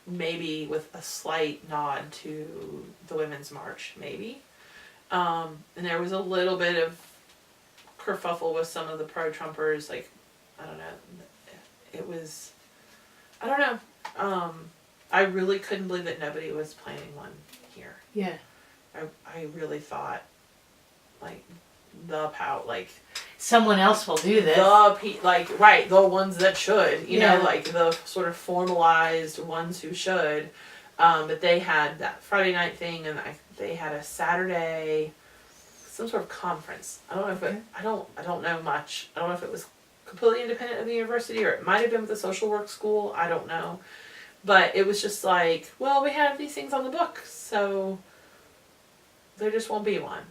S2: maybe with a slight nod to the Women's March, maybe. And there was a little bit of kerfuffle with some of the pro-Trumpers, like, I don't know. It was, I don't know. I really couldn't believe that nobody was planning one here.
S1: Yeah.
S2: I really thought, like,
S1: Someone else will do this.
S2: The ones that should, you know,
S1: Yeah.
S2: like the sort of formalized ones who should. But they had that Friday night thing, and they had a Saturday, some sort of conference. I don't know if I don't know much. I don't know if it was completely independent of the university, or it might have been with the social work school. I don't know. But it was just like, well, we have these things on the books, so there just won't be one.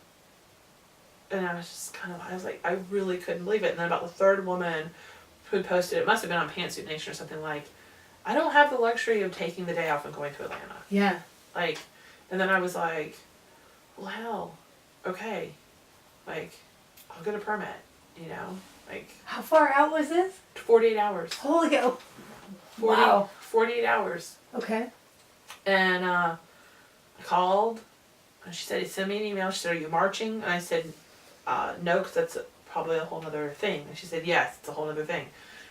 S2: And I was just I was like, I really couldn't believe it. And then about the third woman who posted, it must have been on Pantsuit Nation or something, like, I don't have the luxury of taking the day off and going to Atlanta.
S1: Yeah.
S2: Like, and then I was like, well, hell, okay. Like, I'll get a permit, you know? Like,
S1: How far out was this?
S2: 48 hours.
S1: Holy cow. Wow.
S2: 48 hours.
S1: Okay.
S2: And I called, and she said, send me an email. She said, are you marching? And I said, no, because that's probably a whole other thing. And she said, yes, it's a whole other thing.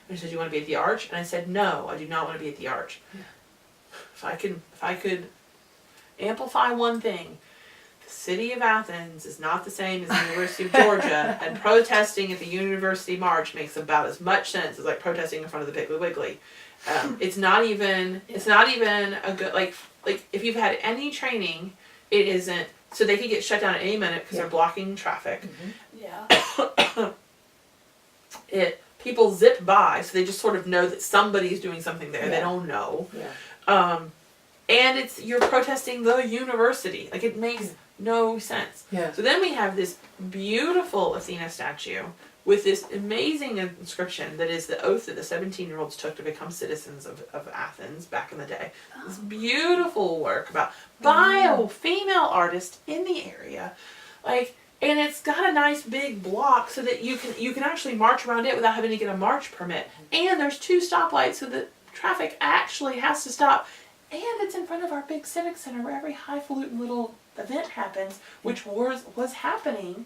S2: And she said, you want to be at the Arch? And I said, no, I do not want to be at the Arch.
S1: Yeah.
S2: If I could amplify one thing, the city of Athens is not the same as the University of Georgia, and protesting at the University March makes about as much sense as like protesting in front of the Piggly Wiggly. It's not even a good, like if you've had any training, it isn't, so they could get shut down at any minute because they're blocking traffic.
S3: Yeah.
S2: People zip by, so they just sort of know that somebody's doing something there.
S1: Yeah.
S2: They don't know.
S1: Yeah.
S2: And you're protesting the university. Like, it makes no sense.
S1: Yeah.
S2: So then we have this beautiful Athena statue with this amazing inscription that is the oath that the 17-year-olds took to become citizens of Athens back in the day. This beautiful work by a female artist in the area. And it's got a nice big block so that you can actually march around it without having to get a march permit. And there's 2 stoplights so that traffic actually has to stop And it's in front of our big civic center where every highfalutin little event happens, which was happening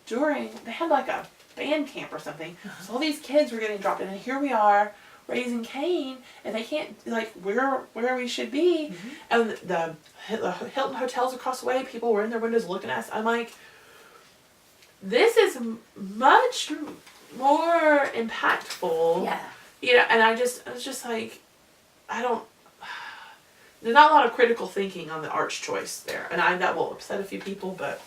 S2: during, they had like a band camp or something. So all these kids were getting dropped in, and here we are raising Cain, and they can't, like, we're where we should be. And the Hilton hotels across the way, people were in their windows looking at us. I'm like, this is much more impactful.
S1: Yeah.
S2: You know, and I was just like, there's not a lot of critical thinking on the arch choice there. And that will upset a few people, but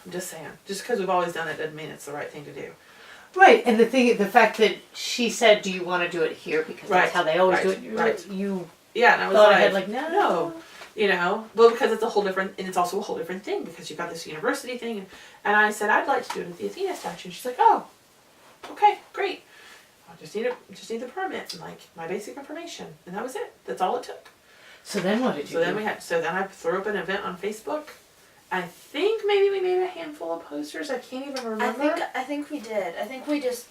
S2: I'm just saying, just because we've always done it doesn't mean it's the right thing to do.
S1: Right, and the fact that she said, "Do you want to do it here?" Because that's how they always do it.
S2: Right.
S1: You
S2: Yeah, and I was
S1: thought
S2: like,
S1: ahead, like, no.
S2: You know, well, because it's a whole different, and it's also a whole different thing because you've got this university thing. And I said, I'd like to do it at the Athena Statue. And she's like, oh, okay, great. I just need the permit and like my basic information, and that was it. That's all it took.
S1: So then what did you do?
S2: So then I threw up an event on Facebook. I think maybe we made a handful of posters. I can't even remember.
S3: I think we did. I think we just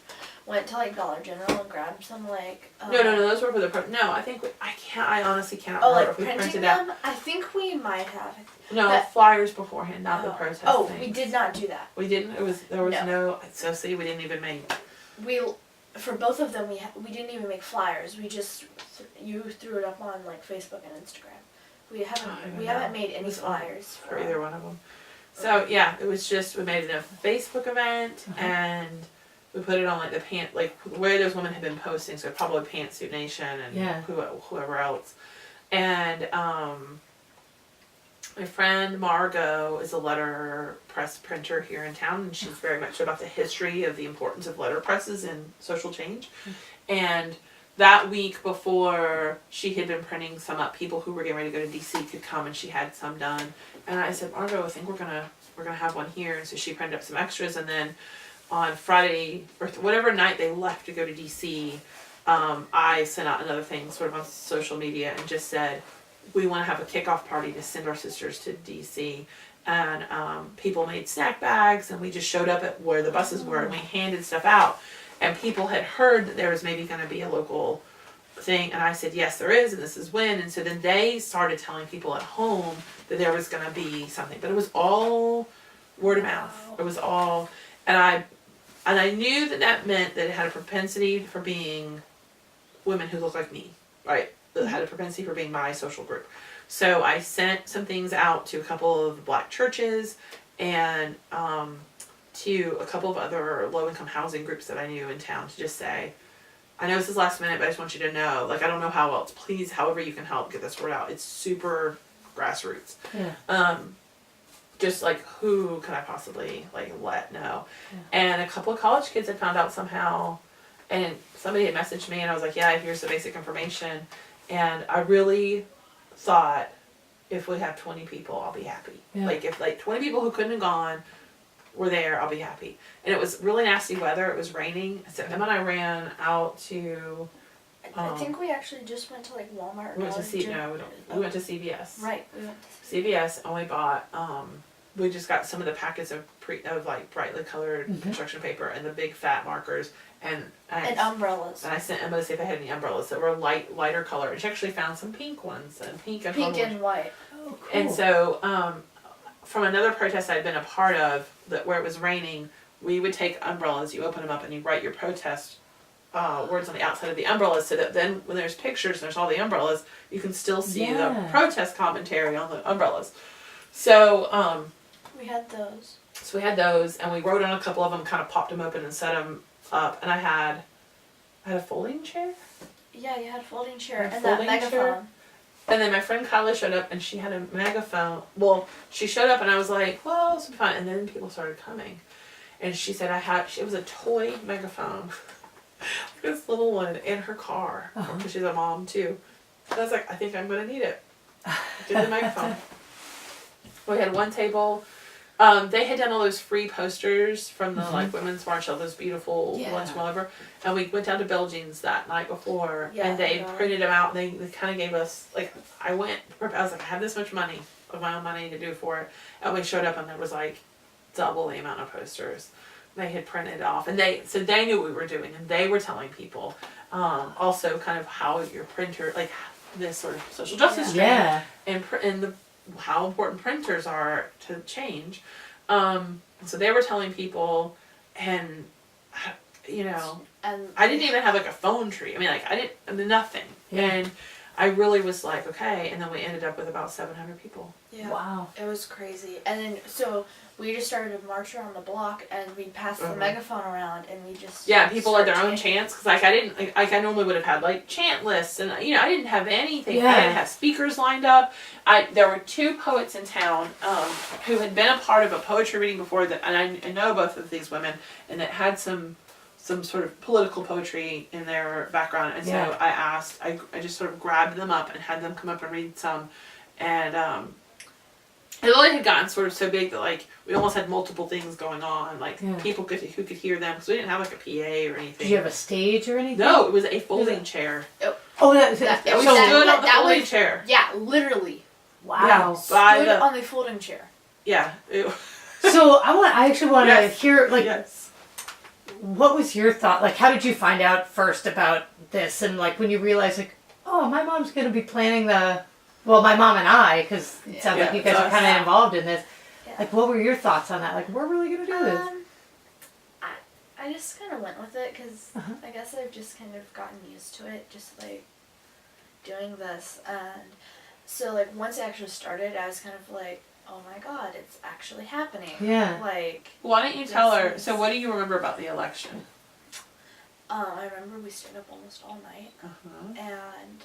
S3: went to like Dollar General and grabbed some like.
S2: No, those were for the no. I think I honestly cannot
S3: Oh,
S2: remember
S3: like
S2: if we
S3: printing
S2: printed
S3: them?
S2: out.
S3: I think we might have.
S2: No, flyers beforehand, not the protest.
S3: Oh,
S2: things.
S3: we did not do that.
S2: We didn't. There was no. So see, we didn't even make.
S3: For both of them, we didn't even make flyers. We just you threw it up on like Facebook and Instagram. We haven't made any flyers
S2: for either one of them. So yeah, it was just we made a Facebook event and we put it on like the where those women had been posting, so probably Pantsuit Nation and whoever else. And my friend Margot is a letterpress printer here in town, and she's very much about the history of the importance of letterpresses in social change. And that week before she had been printing some up, people who were getting ready to go to DC could come, and she had some done. And I said, Margot, I think we're gonna have one here. And so she printed up some extras, and then on Friday or whatever night they left to go to DC, I sent out another thing sort of on social media and just said, we want to have a kickoff party to send our sisters to DC. And people made snack bags, and we just showed up at where the buses were, and we handed stuff out. And people had heard that there was maybe going to be a local thing, and I said, yes, there is, and this is when. And so then they started telling people at home that there was going to be something. But it was all word of mouth. It was all, and I knew that meant that it had a propensity for being women who look like me, right? That had a propensity for being my social group. So I sent some things out to a couple of black churches and to a couple of other low-income housing groups that I knew in town to just say, I know this is last minute, but I just want you to know, like, I don't know how else. Please, however you can help get this word out. It's super grassroots.
S1: Yeah.
S2: Just like, who could I possibly like let know? Yeah. And a couple of college kids had found out somehow, and somebody had messaged me, and I was like, yeah, here's the basic information. And I really thought, if we have 20 people, I'll be happy. Yeah. Like, if like 20 people who couldn't have gone were there, I'll be happy. And it was really nasty weather. It was raining. So Emma and I ran out to...
S3: I think we actually just went to like Walmart.
S2: We went to we went to CVS.
S3: Right, we went to
S2: CVS, and we bought, we just got some of the packets of like brightly colored construction paper and the big fat markers and
S3: umbrellas.
S2: And I sent Emma to see if they had any umbrellas that were lighter color. And she actually found some pink ones, and pink and
S3: white. Oh, cool.
S2: And so, from another protest I'd been a part of, where it was raining, we would take umbrellas, you open them up, and you write your protest words on the outside of the umbrellas, so that then when there's pictures and there's all the umbrellas, you can still see the protest commentary on the umbrellas. So
S3: we had those.
S2: So we had those, and we wrote on a couple of them, kind of popped them open and set them up. And I had a folding chair.
S3: Yeah, you had a folding chair and that megaphone.
S2: And then my friend Kyla showed up, and she had a megaphone. Well, she showed up, and I was like, well, this will be fun. And then people started coming. And she said it was a toy megaphone. This little one in her car, because she's a mom too. And I was like, I think I'm going to need it. Did the megaphone. We had one table. They had done all those free posters from the like Women's March, all those beautiful ones, whatever. And we went down to Belgians that night before, and they printed them out. And they kind of gave us like, I was like, I have this much money of my own money to do for it, and we showed up, and there was like double the amount of posters. they had printed off, and they knew what we were doing, and they were telling people also kind of how your printer, like this sort of social justice training, and how important printers are to change. So they were telling people, and and I didn't even have like a phone tree. I mean, like I mean, nothing. Yeah. And I really was like, okay. And then we ended up with about 700 people.
S3: Yeah.
S1: Wow.
S3: It was crazy. And then, so we just started to march around the block, and we passed the megaphone around, and we just
S2: people had their own chants, because like I didn't I normally would have had like chant lists, and I didn't have anything. I didn't have speakers lined up. There were 2 poets in town who had been a part of a poetry reading before that, and I know both of these women, and that had some sort of political poetry in their background, and so I asked, I just sort of grabbed them up and had them come up and read some, and it really had gotten sort of so big that like we almost had multiple things going on, like people who could hear them, because we didn't have like a PA or anything.
S1: Did you have a stage or anything?
S2: No, it was a folding chair.
S1: Oh,
S2: we stood on the folding chair.
S3: Yeah, literally.
S1: Wow.
S3: Stood on the folding chair.
S2: Yeah.
S1: So I actually want to hear like.
S2: Yes.
S1: What was your thought? Like, how did you find out first about this? And like, when you realized, like, oh, my mom's going to be planning my mom and I, because it sounds like you guys are kind of involved in this. Yeah. Like, what were your thoughts on that? Like, we're really going to do this?
S3: I just kind of went with it, because I guess I've just kind of gotten used to it, just like doing this. And so, like, once it actually started, I was kind of like, oh my god, it's actually happening.
S1: Yeah.
S3: Like,
S2: why don't you tell her, so what do you remember about the election?
S3: I remember we stayed up almost all night. And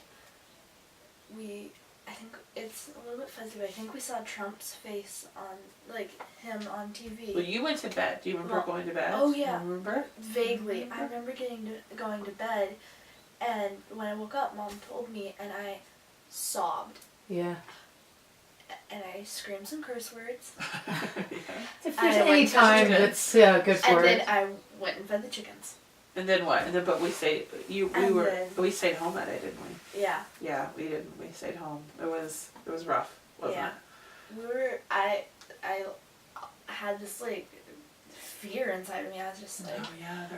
S3: I think it's a little bit fuzzy, but I think we saw Trump's face on, like, him on TV.
S2: Well, you went to bed. Do you remember going to bed?
S3: Oh, yeah.
S2: Do you remember?
S3: Vaguely. I remember going to bed, and when I woke up, Mom told me, and I sobbed.
S1: Yeah.
S3: And I screamed some curse words.
S1: If there's any time that's good for it.
S3: And then I went and fed the chickens.
S2: And then what? And then, but we stayed. We stayed home that day, didn't we?
S3: Yeah.
S2: Yeah, we didn't. We stayed home. It was rough, wasn't it?
S3: I had this like fear inside of me. I was just like,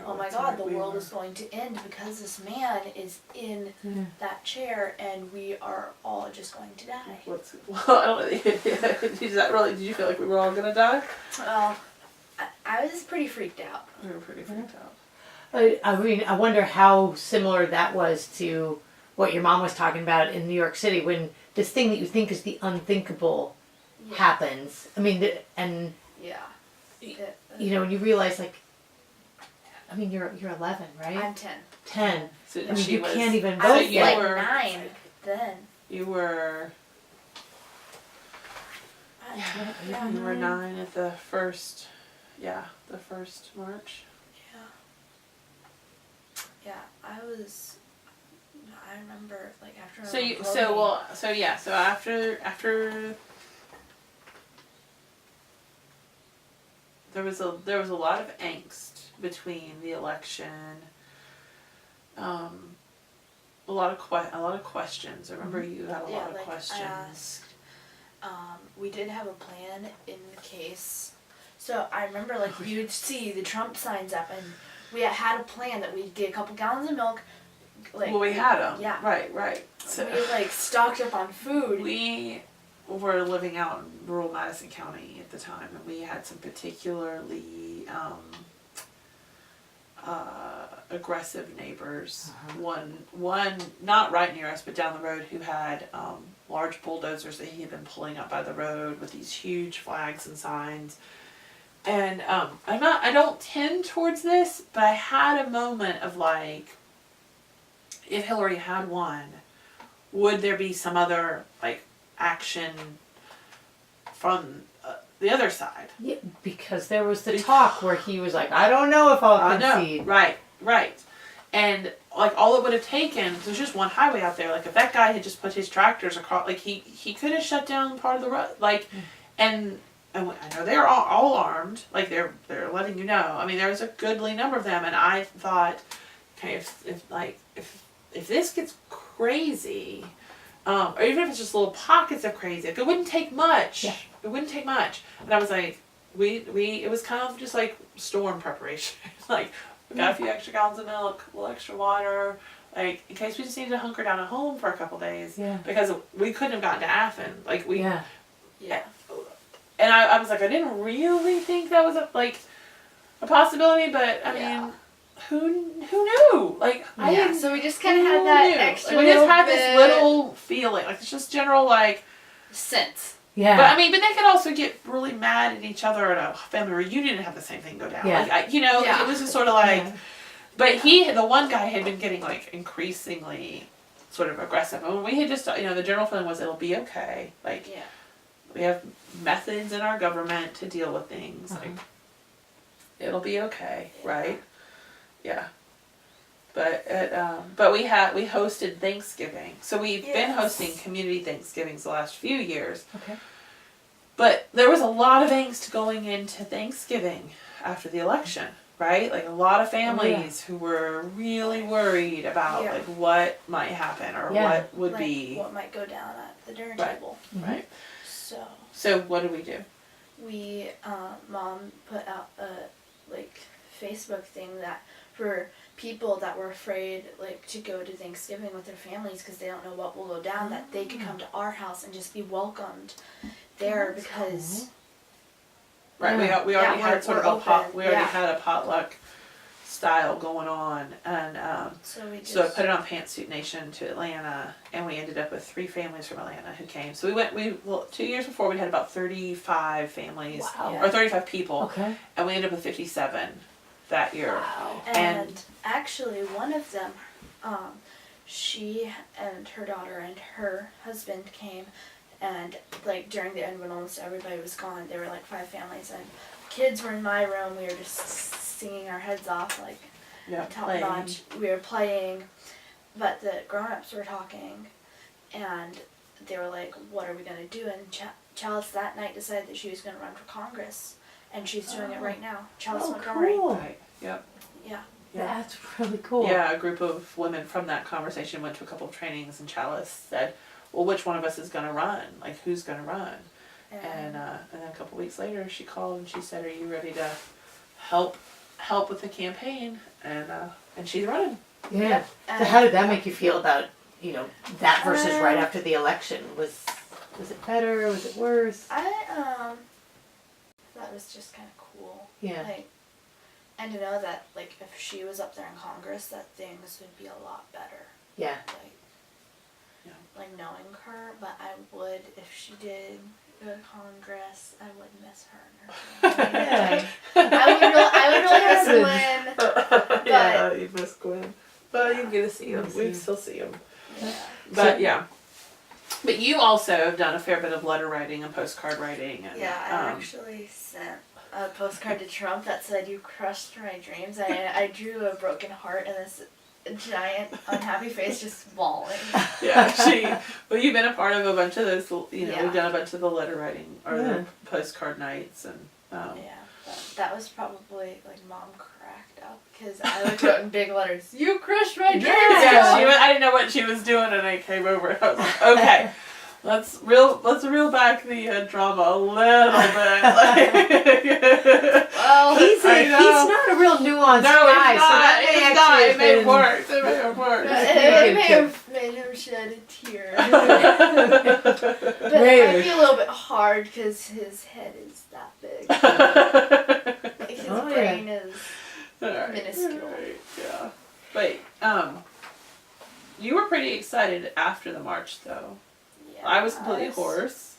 S3: oh my god, the world is going to end because this man is in that chair, and we are all just going to die.
S2: I don't know. Did you feel like we were all gonna die?
S3: Well, I was pretty freaked out.
S2: We were pretty freaked out.
S1: I mean, I wonder how similar that was to what your mom was talking about in New York City, when this thing that you think is the unthinkable happens. I mean, and when you realize, like, I mean, you're 11, right?
S3: I'm 10.
S1: 10.
S2: So
S1: I mean, you can't even vote.
S3: I was like 9 then.
S2: You were. You were 9 at the first. Yeah, the first march.
S3: Yeah, I remember, like, after.
S2: So after there was a lot of angst between the election. A lot of questions. I remember you had a lot of questions.
S3: I asked, we did have a plan in case. So I remember, like, you would see the Trump signs up, and we had a plan that we'd get a couple gallons of milk. Like,
S2: well, we had them.
S3: Yeah.
S2: Right. So
S3: we like stocked up on food.
S2: We were living out in rural Madison County at the time, and we had some particularly aggressive neighbors. One not right near us, but down the road, who had large bulldozers that he had been pulling up by the road with these huge flags and signs. And I don't tend towards this, but I had a moment of like, if Hillary had won, would there be some other like action from the other side?
S1: Yeah, because there was the talk where he was like, I don't know if I'll concede.
S2: Right. And like all it would have taken, there's just one highway out there. Like if that guy had just put his tractors across, like he could have shut down part of the road. Like, and I know they're all armed. Like they're letting you know. I mean, there was a goodly number of them, and I thought, okay, if this gets crazy, or even if it's just little pockets of crazy, if it wouldn't take much. Yeah. It wouldn't take much. And I was like, it was kind of just like storm preparation. Like, we got a few extra gallons of milk, a little extra water, like, in case we just needed to hunker down at home for a couple days.
S1: Yeah.
S2: Because we couldn't have gotten to Athens. Like,
S3: Yeah.
S2: And I was like, I didn't really think that was a possibility, but I mean, who knew? Like, I didn't.
S3: So we just kind of had that extra.
S2: We just had this little feeling, like it's just general like
S3: sense.
S1: Yeah.
S2: But I mean, but they could also get really mad at each other at a family reunion and have the same thing go down.
S1: Yeah.
S2: Like, it was just sort of like. Yeah. But the one guy had been getting like increasingly sort of aggressive, and we had just the general feeling was it'll be okay. Like, we have methods in our government to deal with things. Like, it'll be okay, right? Yeah. But we hosted Thanksgiving, so we've been hosting community Thanksgivings the last few years.
S1: Okay.
S2: But there was a lot of angst going into Thanksgiving after the election, right? Like a lot of families who were really worried about like what might happen or what would be
S3: what might go down at the dinner table.
S2: Right.
S3: So
S2: what did we do?
S3: We Mom put out a Facebook thing that for people that were afraid to go to Thanksgiving with their families because they don't know what will go down, that they could come to our house and just be welcomed there because
S2: we already had sort of had a potluck style going on, and so I put it on Pantsuit Nation to Atlanta, and we ended up with 3 families from Atlanta who came. So we 2 years before we had about 35 families or 35 people, and we ended up with 57 that year.
S3: Wow. And actually one of them, she and her daughter and her husband came, and during the end when almost everybody was gone, there were 5 families, and kids were in my room. We were just singing our heads off, top notch. We were playing, but the grown-ups were talking, and they were like, what are we going to do? And Chalice that night decided that she was going to run for Congress, and she's doing it right now. Chalice Montgomery.
S1: Cool.
S2: Right. Yep.
S3: Yeah.
S1: That's really cool.
S2: Yeah, a group of women from that conversation went to a couple of trainings, and Chalice said, well, which one of us is going to run? Like, who's going to run? And then a couple weeks later, she called and she said, are you ready to help with the campaign? And she's running.
S1: Yeah. So how did that make you feel about, that versus right after the election? Was it better? Was it worse?
S3: I that was just kind of cool.
S1: Yeah.
S3: And to know that, if she was up there in Congress, that things would be a lot better.
S1: Yeah.
S3: Knowing her, but I would, if she did go to Congress, I would miss her.
S1: Yeah.
S3: I would really miss Gwen. But
S2: yeah, you'd miss Gwen. But you get to see him. We'd still see him.
S3: Yeah.
S2: But But you also have done a fair bit of letter writing and postcard writing. And,
S3: I actually sent a postcard to Trump that said, you crushed my dreams. I drew a broken heart and this giant unhappy face just bawling.
S2: Yeah, you've been a part of a bunch of those, we've done a bunch of the letter writing or the postcard nights and
S3: that was probably Mom cracked up because I wrote in big letters, you crushed my dreams.
S2: Yeah, I didn't know what she was doing and I came over and I was like, okay. Let's reel back the drama a little bit.
S1: Well, he's not a real nuanced guy, so that may actually
S2: it may have worked.
S3: It may have made him shed a tear. But it might be a little bit hard because his head is that big. His brain is minuscule.
S2: Right, yeah. But you were pretty excited after the march, though. I was completely hoarse.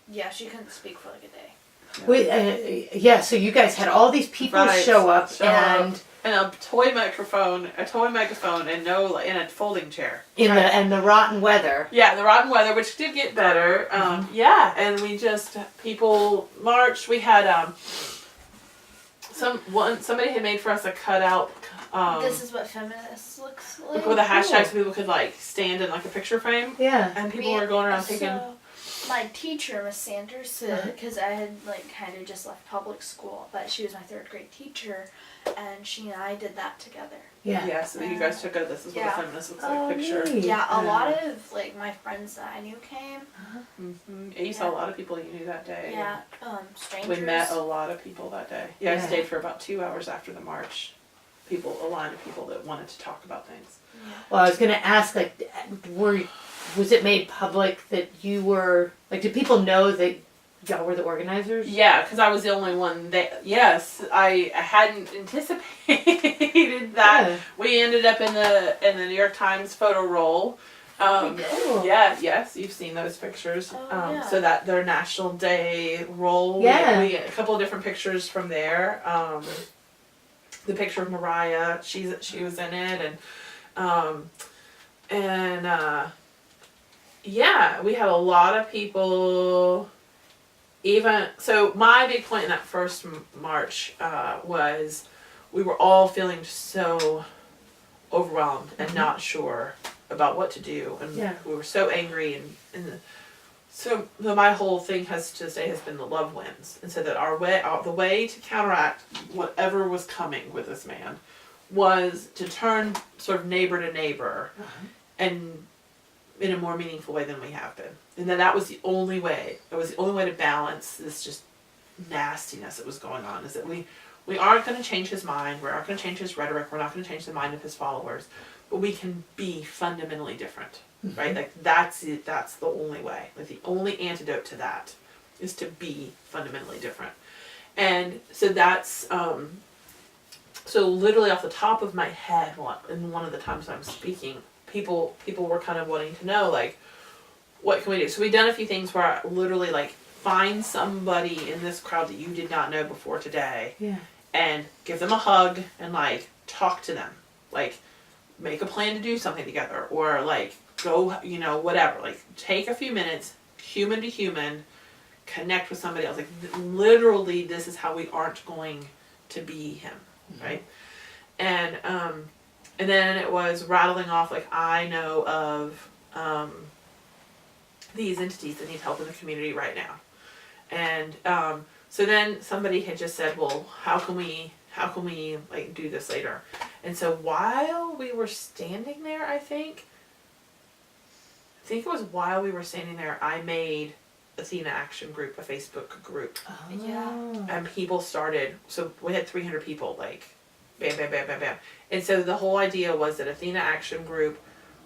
S3: Yeah, she couldn't speak for a day.
S1: So you guys had all these people show up and
S2: a toy microphone, and and a folding chair.
S1: And the rotten weather.
S2: Yeah, the rotten weather, which did get better. And we people marched. We had somebody had made for us a cutout.
S3: This is what feminist looks like.
S2: With a hashtag so people could stand in a picture frame.
S1: Yeah.
S2: And people were going around taking
S3: my teacher, Miss Sanders, because I had like kind of just left public school, but she was my 3rd grade teacher, and she and I did that together.
S2: Yeah, so you guys took a "this is what a feminist looks like" picture.
S1: neat.
S3: Yeah, a lot of like my friends that I knew came.
S2: Mm-hmm. And you saw a lot of people you knew that day.
S3: Yeah, strangers.
S2: We met a lot of people that day. Yeah, I stayed for about 2 hours after the march. A line of people that wanted to talk about things.
S3: Yeah.
S1: Well, I was going to ask, like, was it made public that you were, like, did people know that y'all were the organizers?
S2: Yeah, because I was the only one that, yes, I hadn't anticipated that.
S1: Yeah.
S2: We ended up in the New York Times photo roll.
S1: Cool.
S2: Yeah, yes, you've seen those pictures.
S3: Oh, yeah.
S2: So that their National Day roll.
S1: Yeah.
S2: We a couple of different pictures from there. The picture of Mariah, she was in it, yeah, we had a lot of people. Even so, my big point in that first march was we were all feeling so overwhelmed and not sure about what to do, and we were so angry, and so my whole thing has been the love wins, and so that the way to counteract whatever was coming with this man was to turn sort of neighbor to neighbor, and in a more meaningful way than we have been, and that was the only way. It was the only way to balance this just nastiness that was going on. Is that we aren't going to change his mind. We aren't going to change his rhetoric. We're not going to change the mind of his followers, but we can be fundamentally different. Right? Like, that's it. That's the only way. Like, the only antidote to that is to be fundamentally different. And so that's, so literally off the top of my head, in one of the times I'm speaking, people were kind of wanting to know, like, what can we do? So we've done a few things where I literally, like, find somebody in this crowd that you did not know before today.
S1: Yeah.
S2: And give them a hug and, like, talk to them. Like, make a plan to do something together. Or, like, go, whatever. Like, take a few minutes, human to human, connect with somebody else. Like, literally, this is how we aren't going to be him, right? And then it was rattling off, like, I know of these entities that need help in the community right now. And so then somebody had just said, well, how can we like do this later? And so while we were standing there, I think it was while we were standing there, I made Athena Action Group, a Facebook group.
S1: Oh.
S3: Yeah.
S2: And people started, so we had 300 people, like, bam, bam, bam, bam, bam. And so the whole idea was that Athena Action Group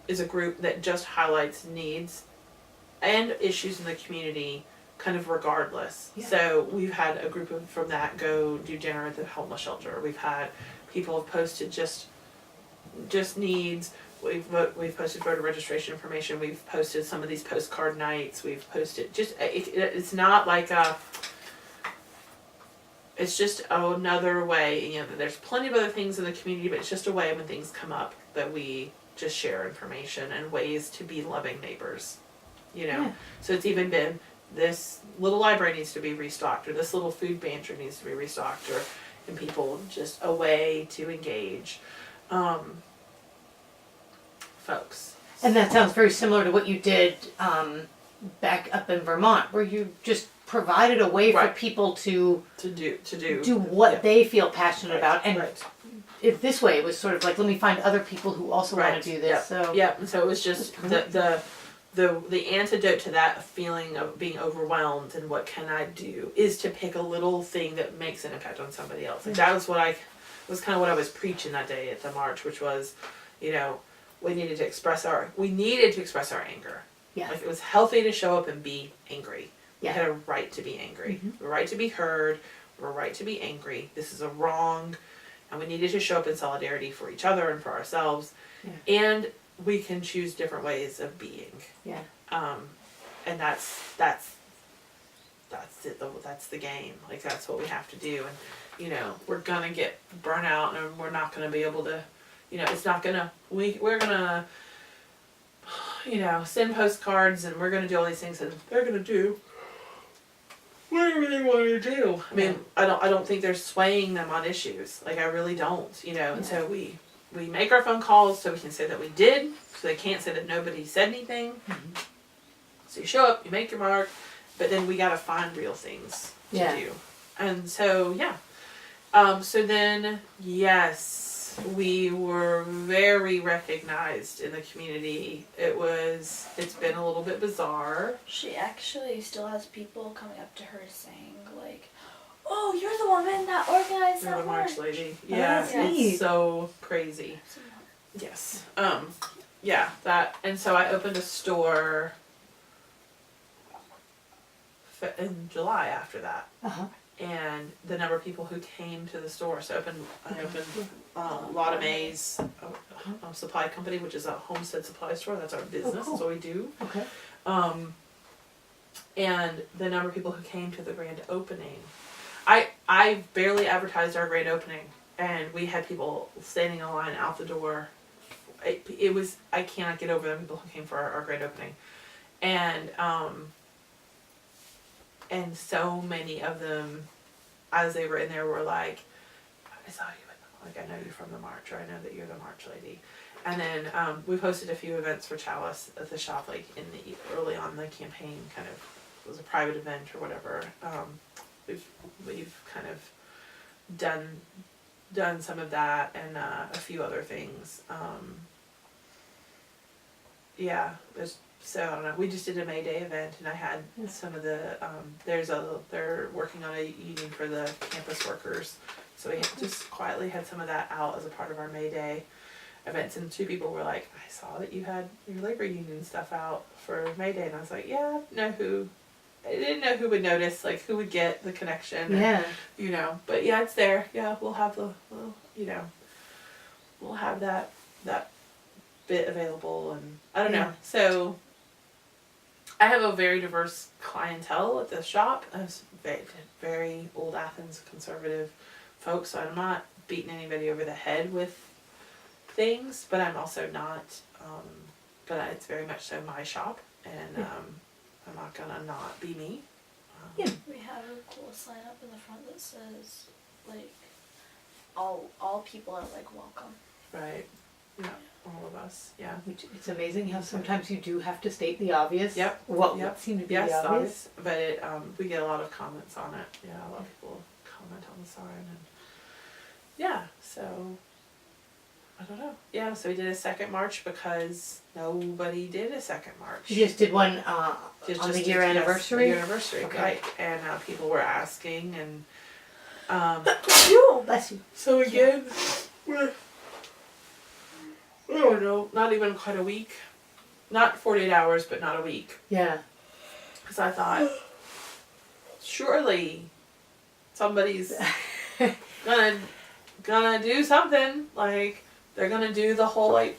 S2: is a group that just highlights needs and issues in the community, kind of regardless. Yeah. So we've had a group from that go do dinner at the homeless shelter. We've had people have posted just needs. We've posted voter registration information. We've posted some of these postcard nights. We've posted just it's not like it's just another way. There's plenty of other things in the community, but it's just a way when things come up that we just share information and ways to be loving neighbors. Yeah. So it's even been, this little library needs to be restocked, or this little food pantry needs to be restocked, and people, just a way to engage folks.
S1: And that sounds very similar to what you did back up in Vermont, where you just provided a way for people to
S2: do
S1: what they feel passionate about. And if this way, it was sort of like, let me find other people who also want to do this. So
S2: and so it was just the antidote to that feeling of being overwhelmed and what can I do is to pick a little thing that makes an impact on somebody else. Like, that was kind of what I was preaching that day at the march, which was, we needed to express our anger. Yeah. Like, it was healthy to show up and be angry. Yeah. We had a right to be angry. Mm-hmm. A right to be heard. A right to be angry. This is a wrong, and we needed to show up in solidarity for each other and for ourselves. Yeah. And we can choose different ways of being. Yeah. And that's it. That's the game. Like, that's what we have to do. And we're gonna get burnout, and we're not gonna be able to. It's not gonna. We're gonna. Send postcards, and we're gonna do all these things, and they're gonna do whatever they want to do. I mean, I don't think they're swaying them on issues. Like, I really don't. And so we make our phone calls so we can say that we did, so they can't say that nobody said anything. Mm-hmm. So you show up, you make your mark, but then we gotta find real things to do. And so, yeah. So then, yes, we were very recognized in the community. It's been a little bit bizarre.
S3: She actually still has people coming up to her saying, like, oh, you're the woman that organized
S2: You're
S3: that
S2: the March lady.
S1: Oh,
S2: Yeah,
S1: that's
S2: it's
S1: neat.
S2: so crazy. Yes. Yeah, that, and so I opened a store in July after that.
S1: Uh-huh.
S2: And the number of people who came to the store, so I opened Lotta Mae's supply company, which is a homestead supply store. That's our business.
S1: Oh, cool.
S2: That's what we do.
S1: Okay.
S2: And the number of people who came to the grand opening, I barely advertised our grand opening, and we had people standing in line out the door. It was, I cannot get over the people who came for our grand opening, and so many of them, as they were in there, were like, I saw you, like, I know you from the march, or I know that you're the March lady. And then we've hosted a few events for Chalice at the shop, like in the early on the campaign, kind of, it was a private event or whatever. We've kind of done some of that, and a few other things. Yeah, so I don't know. We just did a May Day event, and I had some of the they're working on a union for the campus workers, so we just quietly had some of that out as a part of our May Day events. And two people were like, "I saw that you had your labor union stuff out for May Day," and I was like, "Yeah, I didn't know who would notice, like who would get the connection."
S1: Yeah.
S2: And, but yeah, it's there. Yeah, we'll have that bit available, and I don't know. So I have a very diverse clientele at the shop. It's very, very old Athens conservative folks, so I'm not beating anybody over the head with things, but I'm also not, but it's very much so my shop, and I'm not gonna not be me.
S1: Yeah.
S3: We have a cool sign up in the front that says, like, all people are, like, welcome.
S2: Right. Yeah. All of us. Yeah.
S1: Which, it's amazing how sometimes you do have to state the obvious.
S2: Yep.
S1: What
S2: Yep.
S1: seem to be
S2: Yes,
S1: the obvious.
S2: but it, we get a lot of comments on it. Yeah, a lot of people comment on the sign, and yeah, so I don't know. Yeah, so we did a second march because nobody did a second march.
S1: You just did one on the year anniversary?
S2: Yes, the anniversary,
S1: Okay.
S2: right. And people were asking, and
S1: Bless you.
S2: so again, we're, I don't know, not even quite a week. Not 48 hours, but not a week.
S1: Yeah.
S2: Because I thought, surely somebody's gonna do something. Like, they're gonna do the whole, like,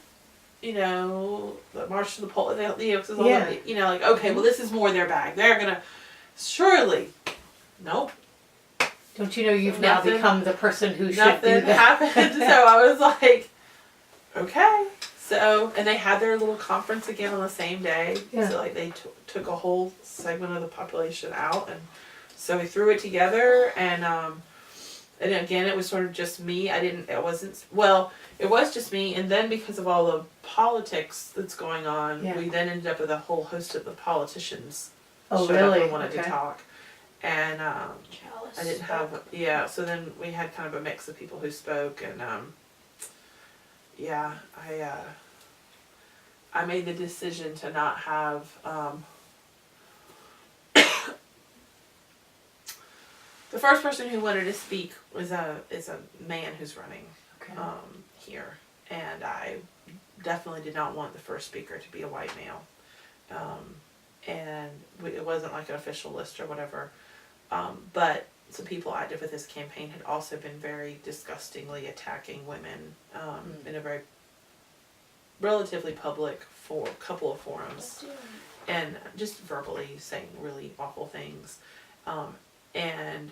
S2: the march to the pole. Like, okay, well, this is more their bag. They're gonna, surely, nope.
S1: Don't you know you've now
S2: Nothing-
S1: become the person who should do
S2: Nothing
S1: that?
S2: happened. So I was like, okay. So, and they had their little conference again on the same day.
S1: Yeah.
S2: So, like, they took a whole segment of the population out, and so we threw it together, and again, it was sort of just me. It was just me, and then because of all the politics that's going on,
S1: Yeah.
S2: we then ended up with a whole host of the politicians
S1: Oh,
S2: showed
S1: really?
S2: up and wanted
S1: Okay.
S2: to talk. And
S3: Chalice.
S2: I didn't have, so then we had kind of a mix of people who spoke, and I made the decision to not have the first person who wanted to speak is a man who's running
S1: Okay.
S2: here, and I definitely did not want the first speaker to be a white male, and it wasn't like an official list or whatever, but some people active with this campaign had also been very disgustingly attacking women in a very relatively public couple of forums, and just verbally saying really awful things, and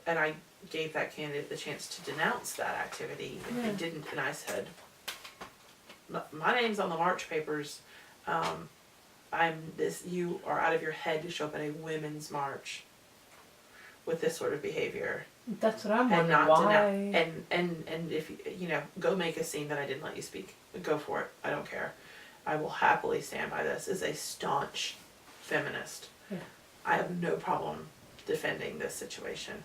S2: I gave that candidate the chance to denounce that activity, and he didn't, and I said, my name's on the march papers, you are out of your head to show up at a women's march with this sort of behavior.
S1: That's what I'm
S2: And
S1: wondering.
S2: not
S1: Why?
S2: and if go make a scene that I didn't let you speak. Go for it. I don't care. I will happily stand by this as a staunch feminist.
S1: Yeah.
S2: I have no problem defending this situation.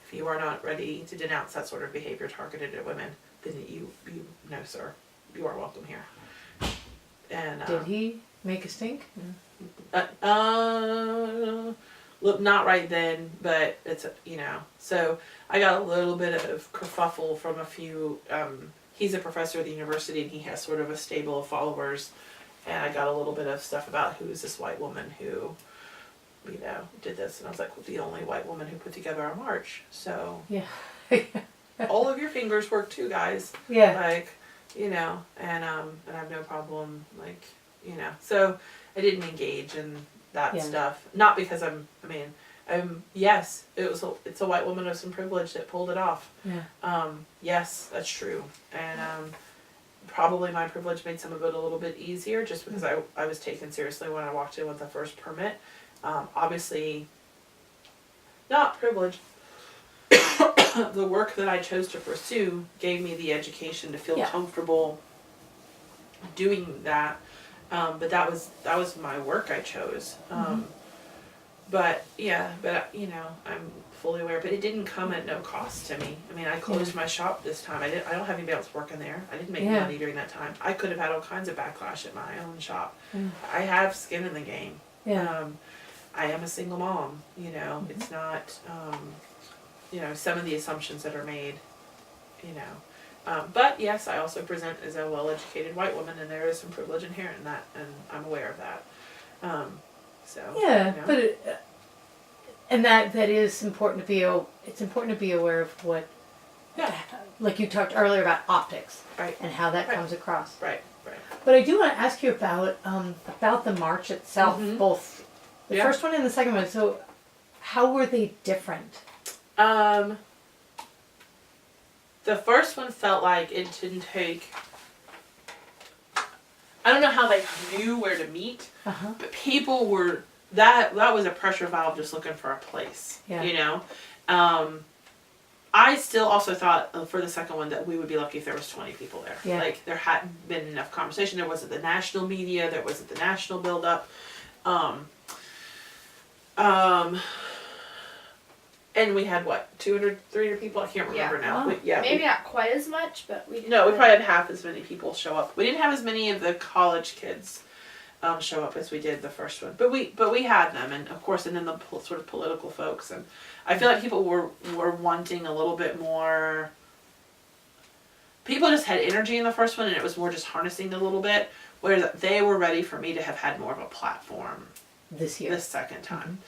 S2: If you are not ready to denounce that sort of behavior targeted at women, then you no, sir, you are welcome here. And
S1: Did he make a stink?
S2: Look, not right then, but it's, so I got a little bit of kerfuffle from a few, he's a professor at the university and he has sort of a stable of followers, and I got a little bit of stuff about who is this white woman who, did this, and I was like, well, the only white woman who put together our march, so.
S1: Yeah.
S2: All of your fingers work too, guys.
S1: Yeah.
S2: Like, and I have no problem, so I didn't engage in that stuff. Not because yes, it's a white woman with some privilege that pulled it off.
S1: Yeah.
S2: Yes, that's true. And probably my privilege made some of it a little bit easier just because I was taken seriously when I walked in with the first permit. Obviously, not privilege. The work that I chose to pursue gave me the education to feel comfortable doing that. But that was my work I chose. But I'm fully aware. But it didn't come at no cost to me. I mean, I closed my shop this time. I don't have anybody else working there. I didn't make money during that time. I could have had all kinds of backlash at my own shop. I have skin in the game.
S1: Yeah.
S2: I am a single mom. It's not. Some of the assumptions that are made. But yes, I also present as a well-educated white woman, and there is some privilege inherent in that, and I'm aware of that.
S1: But and that is important to be. It's important to be aware of what.
S2: Yeah.
S1: Like you talked earlier about optics.
S2: Right.
S1: And how that comes across.
S2: Right.
S1: But I do want to ask you about the march itself, both the first one and the second one. So, how were they different?
S2: The first one felt like it didn't take. I don't know how they knew where to meet, but people were that was a pressure valve just looking for a place.
S1: Yeah.
S2: I still also thought for the second one that we would be lucky if there was 20 people there.
S1: Yeah.
S2: Like there hadn't been enough conversation. There wasn't the national media. There wasn't the national buildup. And we had 200, 300 people? I can't remember now.
S1: Wow.
S3: Maybe not quite as much, but we.
S2: We probably had half as many people show up. We didn't have as many of the college kids show up as we did the first one, but we had them, and of course, and then the sort of political folks, and I feel like people were wanting a little bit more. People just had energy in the first one, and it was more just harnessing a little bit. Whereas they were ready for me to have had more of a platform
S1: this
S2: second time.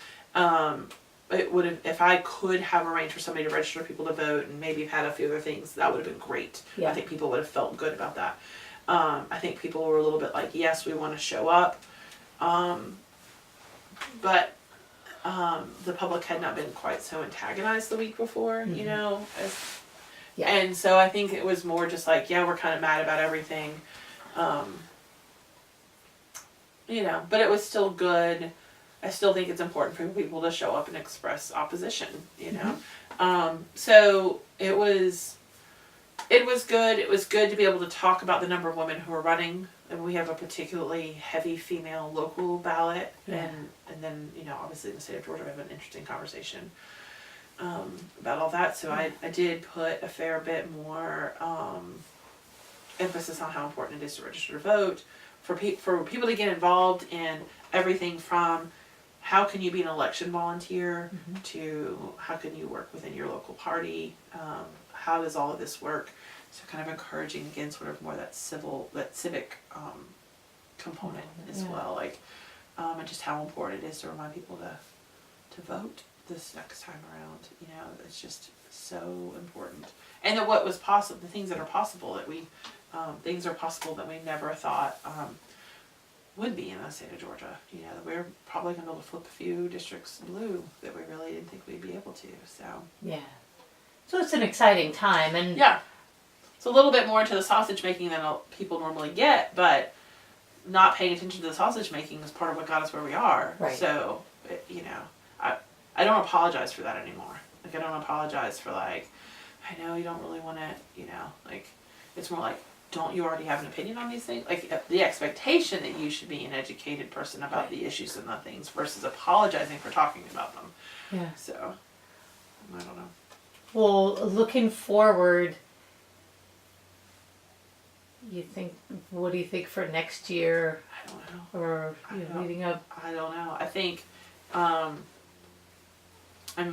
S2: It would have, if I could have arranged for somebody to register people to vote and maybe have had a few other things, that would have been great.
S1: Yeah.
S2: I think people would have felt good about that. I think people were a little bit like, yes, we want to show up. But the public had not been quite so antagonized the week before, and so I think it was more just like, we're kind of mad about everything. But it was still good. I still think it's important for people to show up and express opposition, So it was good. It was good to be able to talk about the number of women who are running. And we have a particularly heavy female local ballot.
S1: Yeah.
S2: And then, obviously in the state of Georgia we have an interesting conversation about all that. So I did put a fair bit more emphasis on how important it is to register to vote. For people to get involved in everything from how can you be an election volunteer to how can you work within your local party? How does all of this work? So kind of encouraging again, sort of more that civic component as well, and just how important it is to remind people to vote this next time around. It's just so important, and that what was possible, the things that are possible that we, things are possible that we never thought. Would be in the state of Georgia. That we're probably going to be able to flip a few districts blue that we really didn't think we'd be able to.
S1: So it's an exciting time, and
S2: it's a little bit more into the sausage making than people normally get, but not paying attention to the sausage making is part of what got us where we are.
S1: Right.
S2: So I don't apologize for that anymore. I don't apologize for I know you don't really want to. It's more like don't you already have an opinion on these things? Like, the expectation that you should be an educated person about
S1: Right.
S2: the issues and the things versus apologizing for talking about them.
S1: Yeah.
S2: So, I don't know.
S1: Well, looking forward, what do you think for next year
S2: I don't know.
S1: or
S2: I don't-
S1: leading up?
S2: I don't know. I think I'm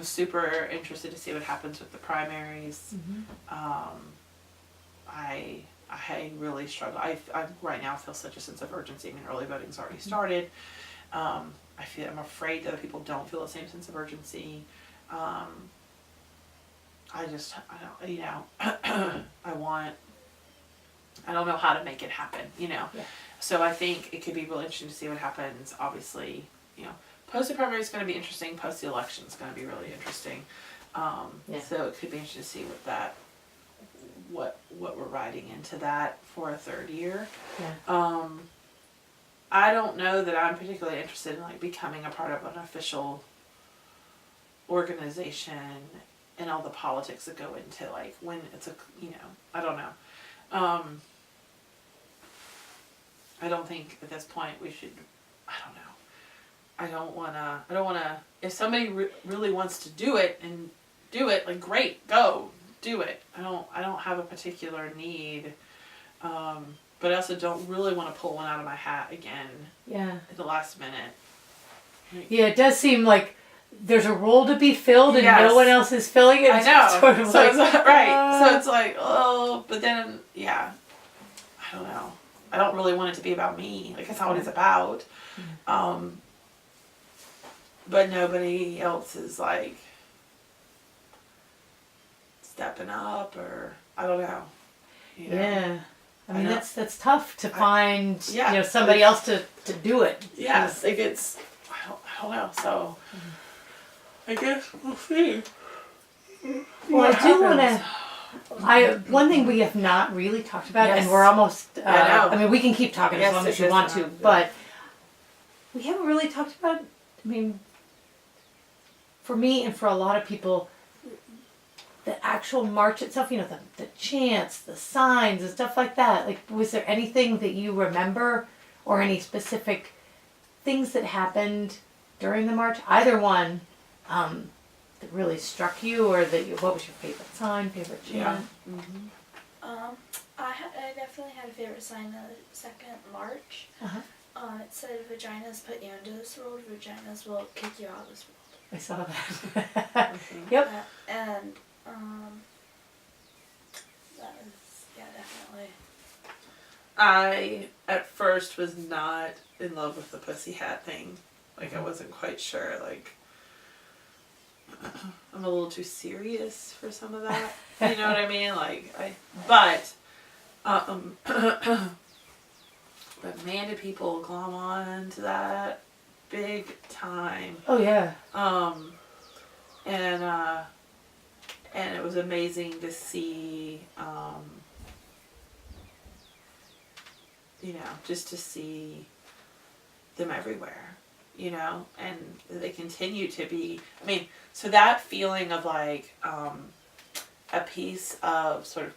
S2: super interested to see what happens with the primaries. I really struggle. I right now feel such a sense of urgency. I mean, early voting's already started. I'm afraid that other people don't feel the same sense of urgency. I don't, you know, I don't know how to make it happen, you know.
S1: Yeah.
S2: So I think it could be really interesting to see what happens. Obviously, you know, post the primary is going to be interesting. Post the election is going to be really interesting.
S1: Yeah.
S2: So it could be interesting to see what we're riding into that for a third year.
S1: Yeah.
S2: I don't know that I'm particularly interested in like becoming a part of an official organization and all the politics that go into like when it's I don't know. I don't think at this point we should. I don't know. I don't wanna. If somebody really wants to do it and do it, like great, go do it. I don't have a particular need. But I also don't really want to pull one out of my hat again
S1: Yeah.
S2: at the last minute.
S1: Yeah, it does seem like there's a role to be filled and
S2: Yes.
S1: no one else is filling it.
S2: I know.
S1: It's sort of
S2: So
S1: like,
S2: it's right. So it's like, oh, but then yeah, I don't know. I don't really want it to be about me. Like that's not what it's about. But nobody else is like stepping up, or I don't know. You know?
S1: yeah. I mean,
S2: know.
S1: that's tough to find,
S2: yeah,
S1: somebody else to do it.
S2: Yes, like it's. I don't know. So I guess we'll see.
S1: Well, I do want to. One thing we have not really talked about,
S2: Yes.
S1: and we're almost.
S2: I know.
S1: mean, we can keep talking
S2: Yes,
S1: as long as you
S2: yes,
S1: want
S2: yes,
S1: to,
S2: yeah.
S1: but we haven't really talked about. I mean, for me and for a lot of people, the actual march itself. The chants, the signs, and stuff like that. Like, was there anything that you remember, or any specific things that happened during the march? Either one. That really struck you, or what was your favorite sign, favorite chant?
S2: Yeah. Mm-hmm.
S3: I definitely had a favorite sign the second march.
S1: Uh-huh.
S3: It said, "Vaginas put you into this world. Vaginas will kick you out of this world."
S1: I saw that. Yep.
S3: And that was definitely.
S2: I at first was not in love with the pussy hat thing. Like I wasn't quite sure. Like I'm a little too serious for some of that. You know what I mean? But man, did people glom on to that big time.
S1: Oh yeah.
S2: And it was amazing to see, just to see them everywhere, and they continue to be, so that feeling of like, a piece of sort of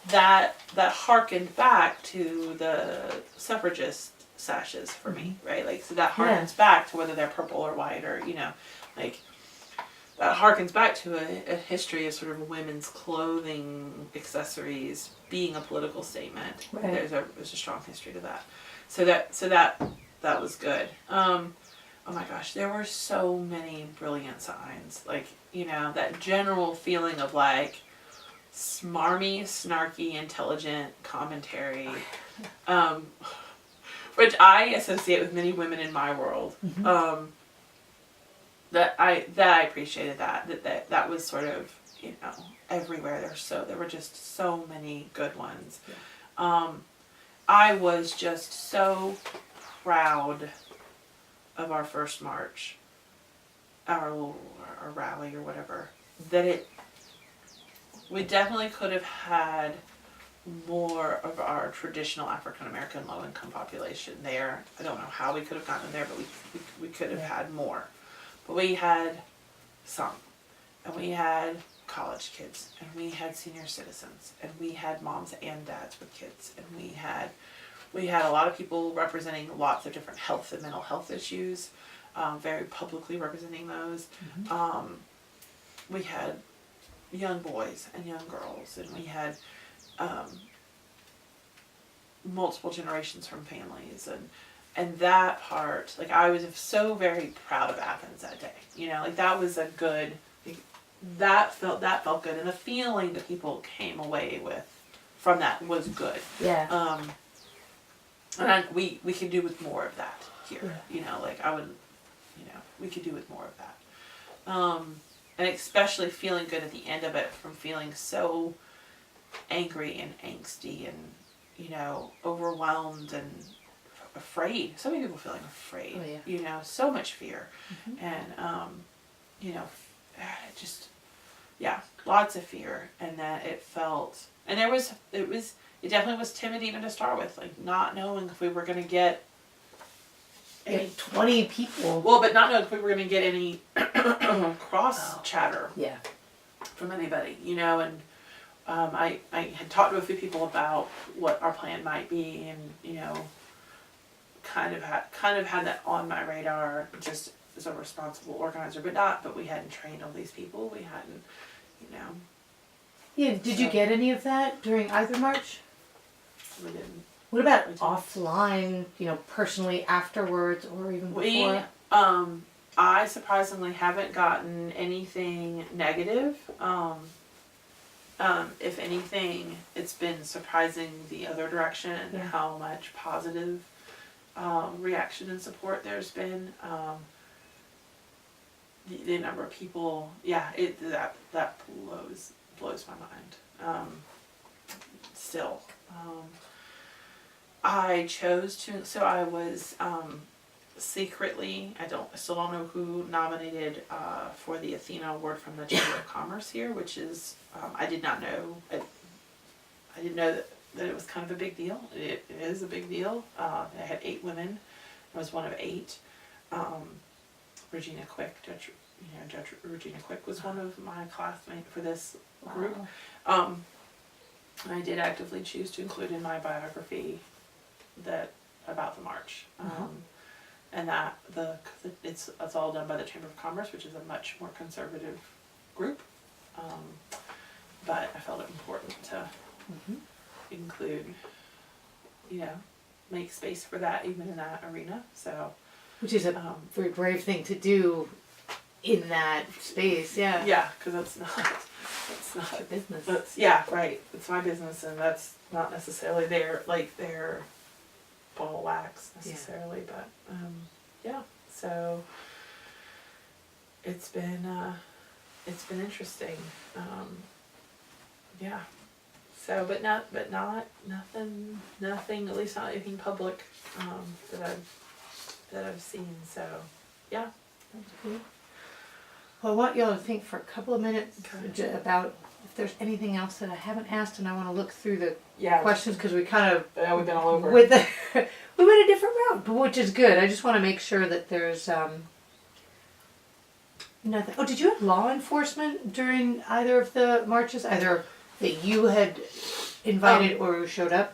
S2: that harkened back to the suffragist sashes for me, right? Like, so that harkens back to whether they're purple or white or, that harkens back to a history of sort of women's clothing accessories being a political statement.
S1: Right.
S2: There's a strong history to that. So that was good. Oh my gosh, there were so many brilliant signs. Like, that general feeling of like smarmy, snarky, intelligent commentary, which I associate with many women in my world.
S1: Mm-hmm.
S2: That I appreciated that was sort of, everywhere. There were just so many good ones.
S1: Yeah.
S2: I was just so proud of our first march, our rally or whatever, that we definitely could have had more of our traditional African American low income population there. I don't know how we could have gotten there, but we could have had more. But we had some, and we had college kids, and we had senior citizens, and we had moms and dads with kids, and we had a lot of people representing lots of different health and mental health issues, very publicly representing those. We had young boys and young girls, and we had multiple generations from families, and that part, like, I was so very proud of Athens that day. You know, like, that was a good, that felt good, and the feeling that people came away with from that was good.
S1: Yeah.
S2: And we could do with more of that here. You know, like, I wouldn't, you know, we could do with more of that. And especially feeling good at the end of it, from feeling so angry and angsty and, you know, overwhelmed and afraid. So many people feeling afraid.
S1: Oh, yeah.
S2: You know, so much fear. And, you know, just, yeah, lots of fear. And that it felt, and it definitely was timid even to start with, like, not knowing if we were going to get
S1: any 20 people.
S2: Well, but not knowing if we were going to get any cross chatter from anybody, you know. And I had talked to a few people about what our plan might be, and, you know, kind of had that on my radar, just as a responsible organizer, but we hadn't trained all these people. We hadn't, you know.
S1: Yeah. Did you get any of that during either march?
S2: We didn't.
S1: What about offline, you know, personally afterwards or even before?
S2: I surprisingly haven't gotten anything negative. If anything, it's been surprising the other direction, how much positive reaction and support there's been. The number of people, that blows my mind. Still. I chose to, so I was secretly, I still don't know who nominated for the Athena Award from the Chamber of Commerce here, which is, I did not know, I didn't know that it was kind of a big deal. It is a big deal. I had 8 women. I was one of 8. Regina Quick, Judge Regina Quick was one of my classmates for this group.
S1: Wow.
S2: I did actively choose to include in my biography about the march, and that it's all done by the Chamber of Commerce, which is a much more conservative group, but I felt it important to include, you know, make space for that even in that arena. So,
S1: which is a very brave thing to do in that space. Yeah.
S2: Yeah, because it's not
S1: your business.
S2: Right. It's my business, and that's not necessarily their ball of wax necessarily, but so it's been interesting. So, but nothing, at least not anything public that I've seen. So, yeah.
S1: That's good. Well, I want y'all to think for a couple of minutes about if there's anything else that I haven't asked, and I want to look through the questions, because we kind of
S2: we've been all over.
S1: we went a different route, but which is good. I just want to make sure that there's nothing. Oh, did you have law enforcement during either of the marches? Either that you had invited or who showed up?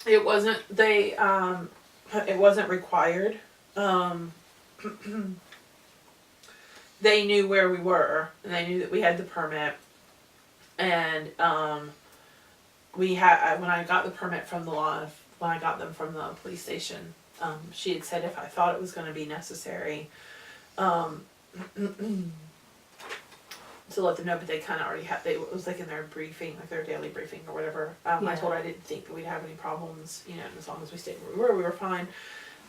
S2: It wasn't. It wasn't required. They knew where we were, and they knew that we had the permit. And when I got the permit from when I got them from the police station, she had said if I thought it was going to be necessary, to let them know, but they kind of already had. It was like in their briefing, like their daily briefing or whatever. I told her I didn't think that we'd have any problems, you know, as long as we stayed where we were fine.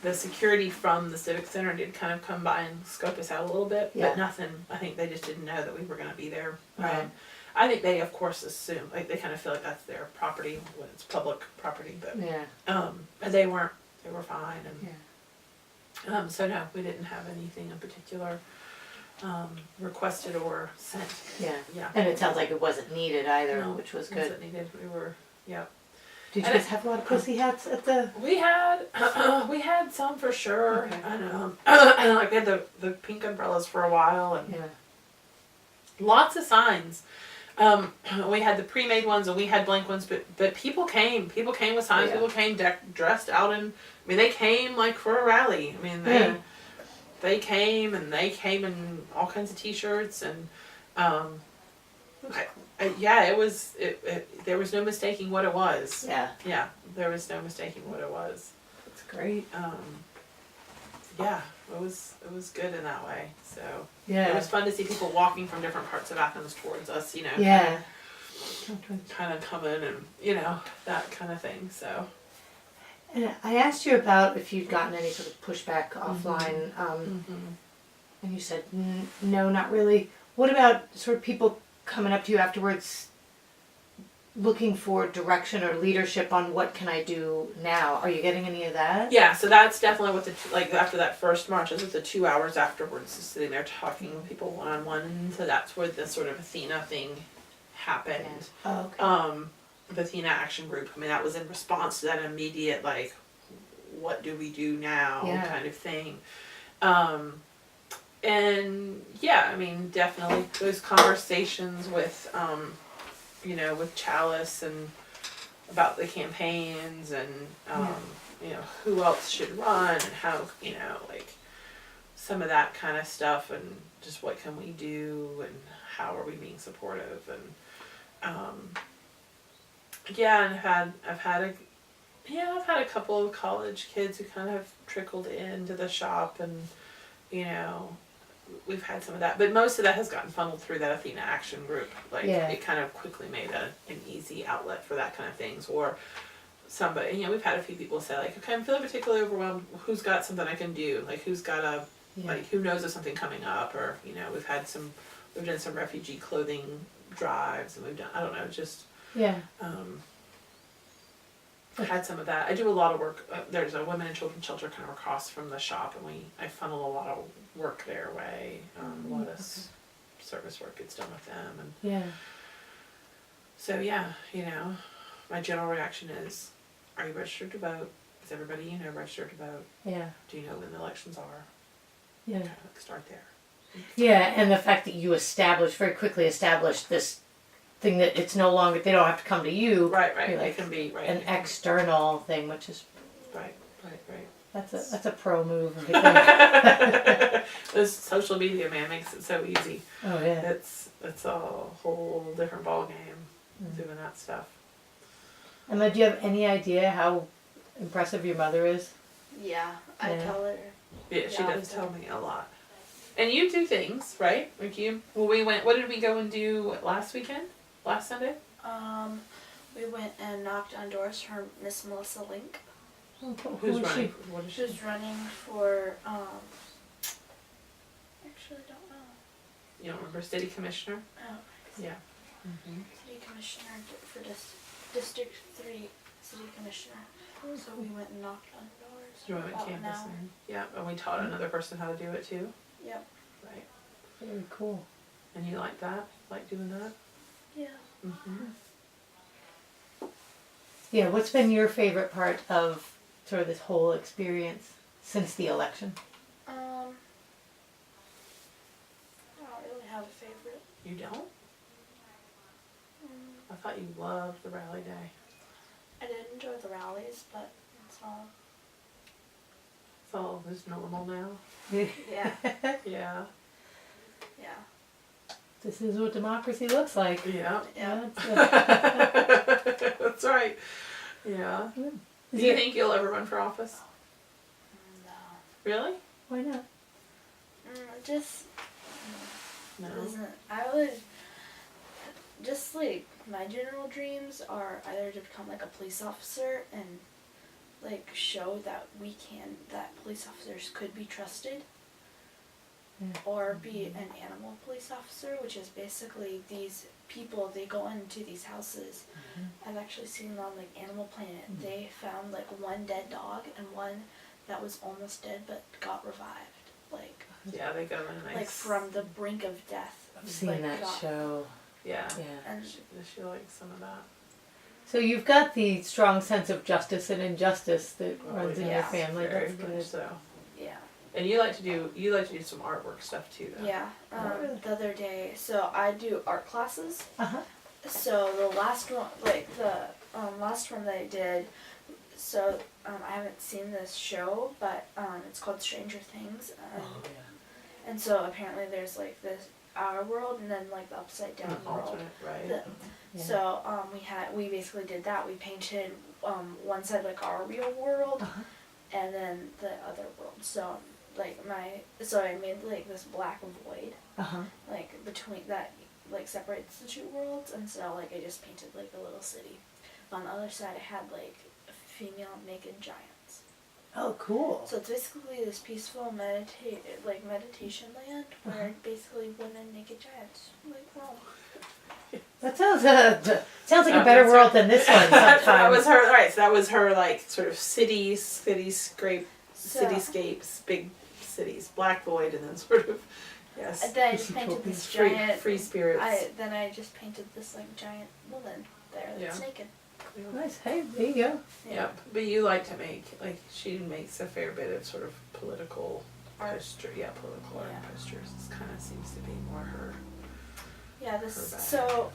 S2: The security from the Civic Center did kind of come by and scope us out a little bit, but nothing. I think they just didn't know that we were going to be there.
S1: Right.
S2: I think they, of course, assume, like, they kind of feel like that's their property when it's public property, but and they were fine, and so no, we didn't have anything in particular requested or sent. Yeah.
S1: And it sounds like it wasn't needed either,
S2: No,
S1: which was
S2: it
S1: good.
S2: wasn't needed. We were,
S1: Did you guys have a lot of pussy hats at the?
S2: We had some for sure,
S1: Okay.
S2: and like we had the pink umbrellas for a while, and lots of signs. We had the pre-made ones and we had blank ones, but people came with signs.
S1: Yeah.
S2: People came dressed out in. I mean, they came like for a rally. I mean, they came in all kinds of T-shirts and, it was there was no mistaking what it was.
S1: Yeah.
S2: There was no mistaking what it was.
S1: That's great.
S2: It was good in that way. So
S1: Yeah.
S2: it was fun to see people walking from different parts of Athens towards us. You know.
S1: Yeah.
S2: Kind of coming and that kind of thing. So.
S1: And I asked you about if you'd gotten any sort of pushback offline, and you said no, not really. What about sort of people coming up to you afterwards, looking for direction or leadership on what can I do now? Are you getting any of that?
S2: Yeah, so that's definitely what after that first march, it was the 2 hours afterwards, just sitting there talking with people one-on-one. So that's where the sort of Athena thing happened.
S1: Oh, okay.
S2: The Athena Action Group. I mean, that was in response to that immediate, like, what do we do now kind of thing. And yeah, I mean, definitely those conversations with, with Chalice and about the campaigns and, who else should run and how, like some of that kind of stuff and just what can we do and how are we being supportive and, and I've had a couple of college kids who kind of trickled into the shop and, we've had some of that, but most of that has gotten funneled through that Athena Action Group. Like it kind of quickly made an easy outlet for that kind of things. Or somebody, we've had a few people say like, okay, I'm feeling particularly overwhelmed. Who's got something I can do? Like who's got like who knows of something coming up? Or we've done some refugee clothing drives and we've done had some of that. I do a lot of work. There's a women and children's shelter kind of across from the shop, and I funnel a lot of work their way. A lot of service work gets done with them, and so my general reaction is, are you registered to vote? Is everybody registered to vote? Yeah. Do you know when the elections are? Yeah. Kind of start there.
S1: Yeah, and the fact that you very quickly established this thing that it's no longer, they don't have to come to you.
S2: Right.
S1: Like
S2: it can be
S1: an external thing, which is
S2: right.
S1: That's a pro move.
S2: This social media, man, makes it so easy.
S1: Oh yeah.
S2: It's a whole different ball game doing that stuff.
S1: Emma, do you have any idea how impressive your mother is?
S3: Yeah, I tell her.
S2: Yeah, she does tell me a lot. And you do things, right? Like we went. What did we go and do last weekend? Last Sunday?
S3: We went and knocked on doors for Miss Melissa Link.
S2: Who's running? What is she?
S3: She's running for, actually don't know.
S2: You don't remember City Commissioner?
S3: Oh.
S2: Yeah.
S3: City Commissioner for District 3 City Commissioner. So we went and knocked on doors.
S2: You went
S3: about
S2: campus
S3: an hour.
S2: Yeah, and we taught another person how to do it too.
S3: Yep.
S2: Right.
S1: Very cool.
S2: And you like that? Like doing that?
S3: Yeah.
S1: Yeah, what's been your favorite part of sort of this whole experience since the election?
S3: I don't really have a favorite.
S2: You don't? I thought you loved the rally day.
S3: I did enjoy the rallies, but it's all...
S2: It's all just normal now?
S3: Yeah.
S2: Yeah.
S3: Yeah.
S1: This is what democracy looks like.
S2: Yeah.
S3: Yeah.
S2: That's right. Yeah. Do you think you'll ever run for office?
S3: No.
S2: Really?
S1: Why not?
S2: No.
S3: I would just like my general dreams are either to become like a police officer and like show that that police officers could be trusted, or be an animal police officer, which is basically these people, they go into these houses. I've actually seen it on like Animal Planet. They found like one dead dog and one that was almost dead but got revived. Like
S2: they go in
S3: like from the brink of death.
S1: I've seen that show.
S2: Yeah.
S3: And
S2: she likes some of that.
S1: So you've got the strong sense of justice and injustice that runs in your family.
S2: Very
S1: That's good.
S2: much so.
S3: Yeah.
S2: And you like to do some artwork stuff too, though.
S3: Yeah.
S1: Really?
S3: The other day, so I do art classes.
S1: Uh-huh.
S3: So the last one, like the last one that I did, so I haven't seen this show, but it's called Stranger Things,
S2: Oh yeah.
S3: and so apparently there's like this our world and then like the upside down world.
S2: Alternate, right?
S3: The-
S1: Yeah.
S3: So we basically did that. We painted one side like our real world,
S1: Uh-huh.
S3: and then the other world. So like I made like this black void
S1: Uh-huh.
S3: like between that like separates the two worlds, and so like I just painted like a little city. On the other side I had like female naked giants.
S1: Oh, cool.
S3: So it's basically this peaceful meditation land where basically women naked giants like roam.
S1: That sounds sounds like a better world than this one sometimes.
S2: That was her. Right. So that was her like sort of cityscapes, big cities, black void, and then sort of yes.
S3: And then I just painted this giant
S2: free spirits.
S3: I just painted this like giant woman there that's naked.
S1: Nice. Hey, there you go.
S2: Yeah, but you like to make, like, she makes a fair bit of sort of political
S3: Art.
S2: poster, political art
S3: Yeah.
S2: posters. It kind of seems to be more her.
S3: Yeah,
S2: Her
S3: this
S2: bag.
S3: so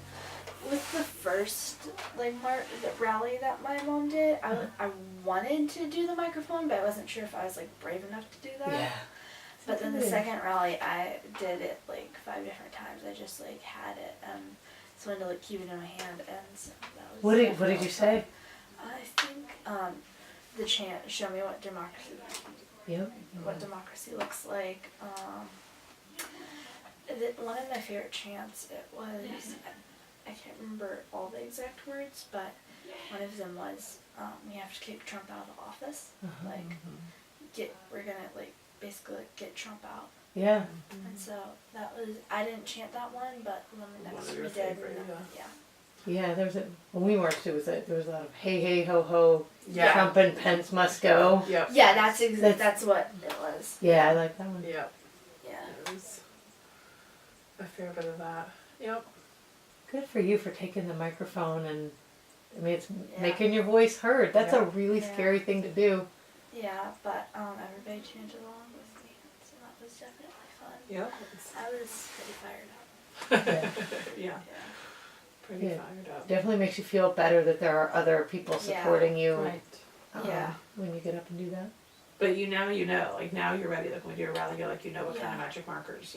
S3: with the first like the rally that my mom did, I wanted to do the microphone, but I wasn't sure if I was like brave enough to do that.
S1: Yeah.
S3: But then the
S1: Yeah.
S3: second rally, I did it like 5 different times. I just like had it, so I wanted to like keep it in my hand, and so that was.
S1: What did you
S3: definitely
S1: say?
S3: fun. I think the chant "Show me what democracy."
S1: Yep.
S3: What democracy looks like. One of my favorite chants, it was, I can't remember all the exact words, but one of them was, we have to kick Trump out of office.
S1: Uh-huh.
S3: We're gonna like basically like, get Trump out.
S1: Yeah.
S3: And so that was, I didn't chant that one, but the one
S2: One
S3: next
S2: of
S3: to me
S2: your
S3: did.
S2: favorite,
S3: Yeah.
S1: Yeah, there was when we worked, there was a lot of hey, hey, ho, ho,
S2: Yeah.
S1: Trump and Pence must go.
S2: Yep.
S3: Yeah, that's what it was.
S1: Yeah, I like that one.
S2: Yep.
S3: Yeah.
S2: It was a fair bit of that. Yep.
S1: Good for you for taking the microphone and, I mean, it's
S3: Yeah.
S1: making your voice heard. That's a
S2: Yeah.
S1: really
S3: Yeah.
S1: scary thing to do.
S3: Yeah, but everybody chanted along with me, so that was definitely fun.
S2: Yep.
S3: I was pretty fired up.
S1: Yeah.
S2: yeah.
S3: Yeah.
S2: Pretty
S1: Yeah.
S2: fired up.
S1: Definitely makes you feel better that there are other people
S3: Yeah.
S1: supporting you
S2: Right.
S3: Yeah.
S1: when you get up and do that.
S2: But you know, like now you're ready. Like when you're a rally, you're like, you know what kind of
S3: Yeah.
S2: magic markers,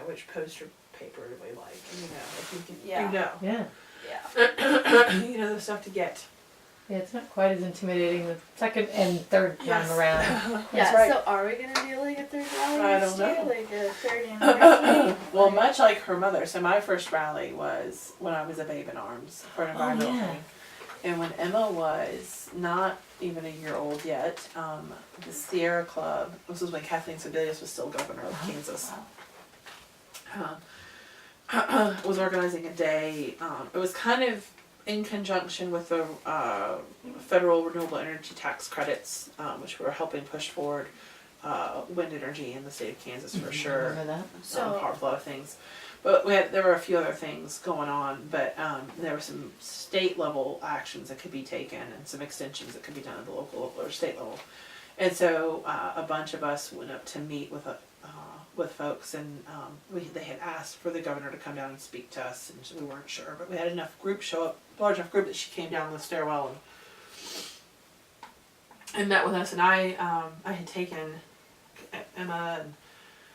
S2: which poster paper do we like, if you can,
S3: Yeah.
S1: Yeah.
S3: Yeah.
S2: you know the stuff to get.
S1: Yeah, it's not quite as intimidating the second and third
S2: Yes.
S1: time around.
S3: Yeah,
S2: right.
S3: so are we gonna do like a third rally
S2: I
S3: this
S2: don't
S3: year?
S2: know.
S3: Like a third anniversary?
S2: Well, much like her mother. So my first rally was when I was a babe in arms for an environmental
S1: yeah.
S2: thing. And when Emma was not even a year old yet, the Sierra Club, this was when Kathleen Sebelius was still governor of Kansas, was organizing a day. It was kind of in conjunction with the federal renewable energy tax credits, which were helping push forward wind energy in the state of Kansas for sure.
S1: Remember that?
S3: So-
S2: Part of a lot of things. But there were a few other things going on, but there were some state level actions that could be taken and some extensions that could be done at the local or state level. And so a bunch of us went up to meet with folks, and they had asked for the governor to come down and speak to us, and so we weren't sure, but we had enough group show up, large enough group that she came down the stairwell and met with us, and I had taken Emma and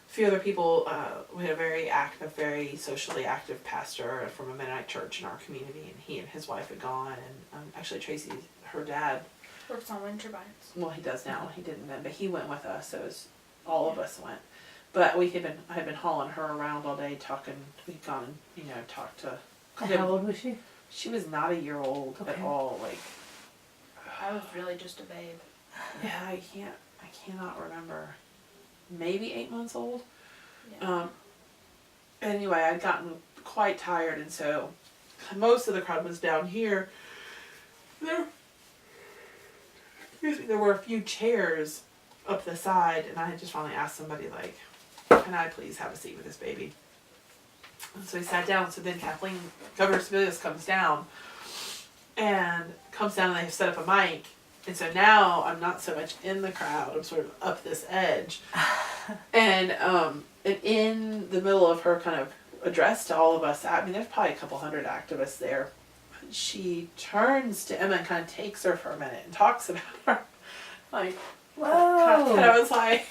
S2: a few other people. We had a very active, very socially active pastor from a Mennonite church in our community, and he and his wife had gone, and actually Tracy, her dad,
S3: Works on wind turbines.
S2: well, he does now. He didn't then, but he went with us. So it was, all of us went. But I had been hauling her around all day, talking. We'd gone and talked to.
S1: And how old was she?
S2: She was not a year old at
S1: Okay.
S2: all. Like,
S3: I was really just a babe.
S2: yeah, I cannot remember. Maybe 8 months old.
S3: Yeah.
S2: Anyway, I'd gotten quite tired, and so most of the crowd was down here. There were a few chairs up the side, and I had just finally asked somebody, like, can I please have a seat with this baby? And so he sat down. So then Governor Sebelius comes down, and they set up a mic, And so now I'm not so much in the crowd. I'm sort of up this edge. And in the middle of her kind of address to all of us, I mean, there's probably a couple hundred activists there. She turns to Emma and kind of takes her for a minute and talks about her. Like,
S1: Whoa.
S2: and I was like,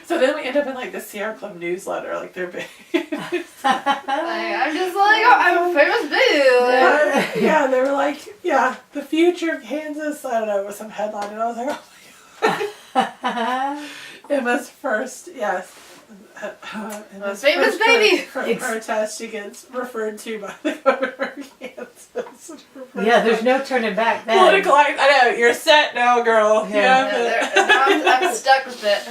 S2: so then we end up in like the Sierra Club newsletter, like they're big.
S3: I'm just like, oh, I'm a famous dude.
S2: Yeah, they were like, yeah, the future of Kansas, I don't know, it was some headline, and I was like, oh my god. Emma's first, yes. Emma's
S3: famous
S2: first
S3: baby.
S2: protest, she gets referred to by the governor of Kansas.
S1: Yeah, there's no turning back then.
S2: Political, I know, you're set now, girl.
S1: Yeah.
S3: I'm stuck with it.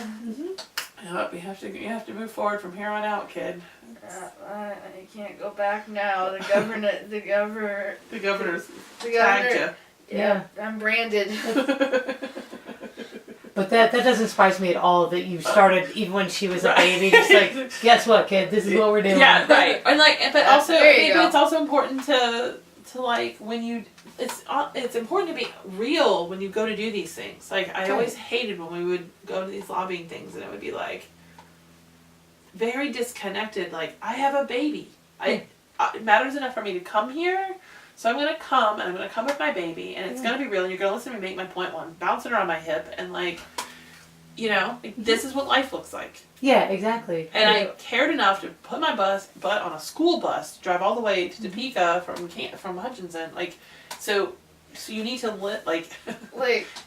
S2: Yep, you have to move forward from here on out, kid.
S3: I can't go back now. The
S2: governor's
S3: the
S2: tagged
S3: governor. Yeah, I'm branded.
S1: But that doesn't surprise me at all that you started even when she was a baby. Just like, guess what, kid? This is what we're doing.
S2: Yeah, right. And like, but also, maybe
S3: go.
S2: it's also important to like when you. It's important to be real when you go to do these things. Like I always hated when we would go to these lobbying things and it would be like very disconnected. Like I have a baby. It matters enough for me to come here, so I'm gonna come and I'm gonna come with my baby and it's gonna be real and you're gonna listen to me make my point while I'm bouncing around my hip and like, you know, this is what life looks like.
S1: Yeah, exactly.
S2: And I cared enough to put my butt on a school bus to drive all the way to Topeka from Hutchinson. Like, so you need to like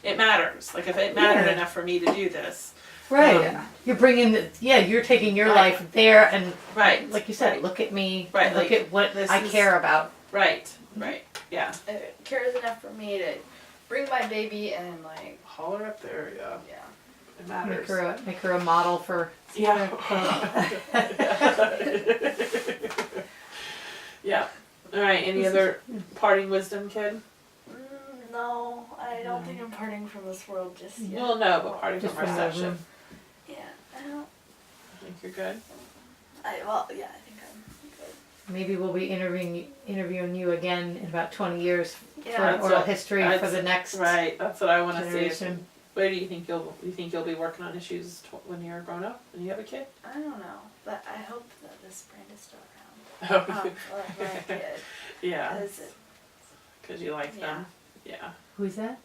S2: it matters. Like if it mattered enough for me to do this,
S1: right? You're bringing you're taking your life there and like you said, look at me.
S2: Right.
S1: Look at what I care about.
S2: Right. Right. Yeah.
S3: It cares enough for me to bring my baby and like
S2: holler up there. Yeah.
S3: Yeah.
S2: It matters.
S1: Make her a model for.
S2: Yeah. Yeah. All right. Any other parting wisdom, kid?
S3: No, I don't think I'm parting from this world just yet.
S2: Well, no, but parting
S1: Just
S2: from our
S1: from the
S2: session.
S1: room.
S3: Yeah, I don't.
S2: I think you're good.
S3: I think I'm good.
S1: Maybe we'll be interviewing you again in about 20 years
S3: Yeah,
S1: for
S2: that's
S1: oral
S2: what-
S1: history for the next
S2: Right. That's what I want to see.
S1: generation.
S2: Where do you think you'll be working on issues when you're grown up and you have a kid?
S3: I don't know, but I hope that this brand is still around.
S2: Oh,
S3: For like my kid.
S2: yeah.
S3: Because
S2: You like them. Yeah.
S1: Who's that?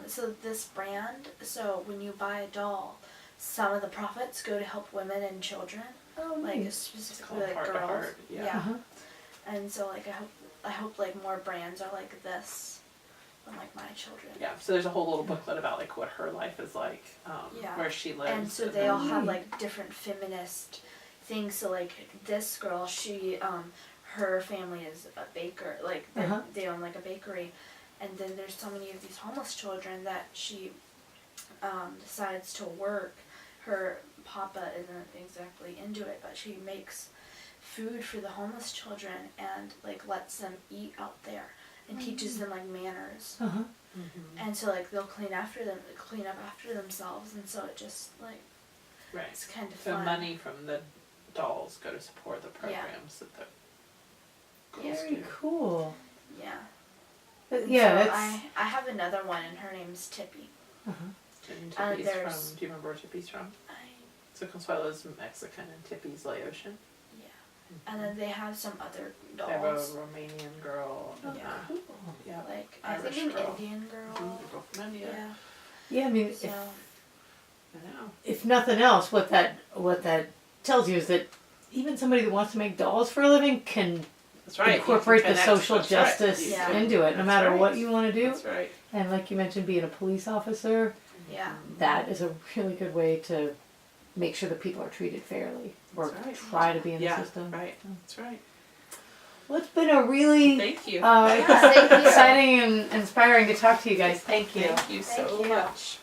S3: so this brand, so when you buy a doll, some of the profits go to help women and children, like specifically like
S2: Heart to
S3: girls.
S2: Heart. Yeah.
S1: Uh-huh.
S3: And so like I hope like more brands are like this when like my children.
S2: Yeah. So there's a whole little booklet about like what her life is like, where she lives.
S3: And so they all have like different feminist things. So like this girl, she her family is a baker, like they own like a bakery, and then there's so many of these homeless children that she decides to work. Her papa isn't exactly into it, but she makes food for the homeless children and like lets them eat out there and teaches them like manners.
S1: Uh-huh.
S2: Mm-hmm.
S3: And so like they'll clean up after themselves, and so it just like
S2: Right.
S3: it's kind of
S2: So
S3: fun.
S2: money from the dolls go to support the programs that the girls
S1: Very
S2: do.
S1: cool.
S3: Yeah.
S1: But
S3: So I have another one, and her name's Tippy.
S2: And Tippy's
S3: there's-
S2: from. Do you remember where Tippy's from?
S3: I
S2: So Consuelo's Mexican and Tippy's Laotian.
S3: and then they have some other
S2: They have a
S3: dolls.
S2: Romanian girl. And
S3: Yeah.
S2: yeah.
S3: Like I
S2: Irish
S3: think an
S2: girl.
S3: Indian girl.
S2: They go from India.
S3: Yeah.
S1: Yeah, I mean,
S3: So
S2: I know.
S1: if nothing else, what that tells you is that even somebody that wants to make dolls for a living can
S2: That's right.
S1: incorporate
S2: You can
S1: the
S2: connect.
S1: social
S2: That's right.
S1: justice
S3: Yeah.
S1: into it, no
S2: That's
S1: matter
S2: right.
S1: what you want to do.
S2: That's right.
S1: And like you mentioned, being a police officer,
S3: yeah.
S1: that is a really good way to make sure that people are treated fairly or
S2: That's right.
S1: try to be in
S2: Yeah.
S1: the system.
S2: Right. That's right.
S1: Well, it's been a really
S2: Thank you.
S3: Thank you.
S1: exciting and inspiring to talk to you guys. Thank you.
S2: Thank you so
S3: Thank you.
S2: much.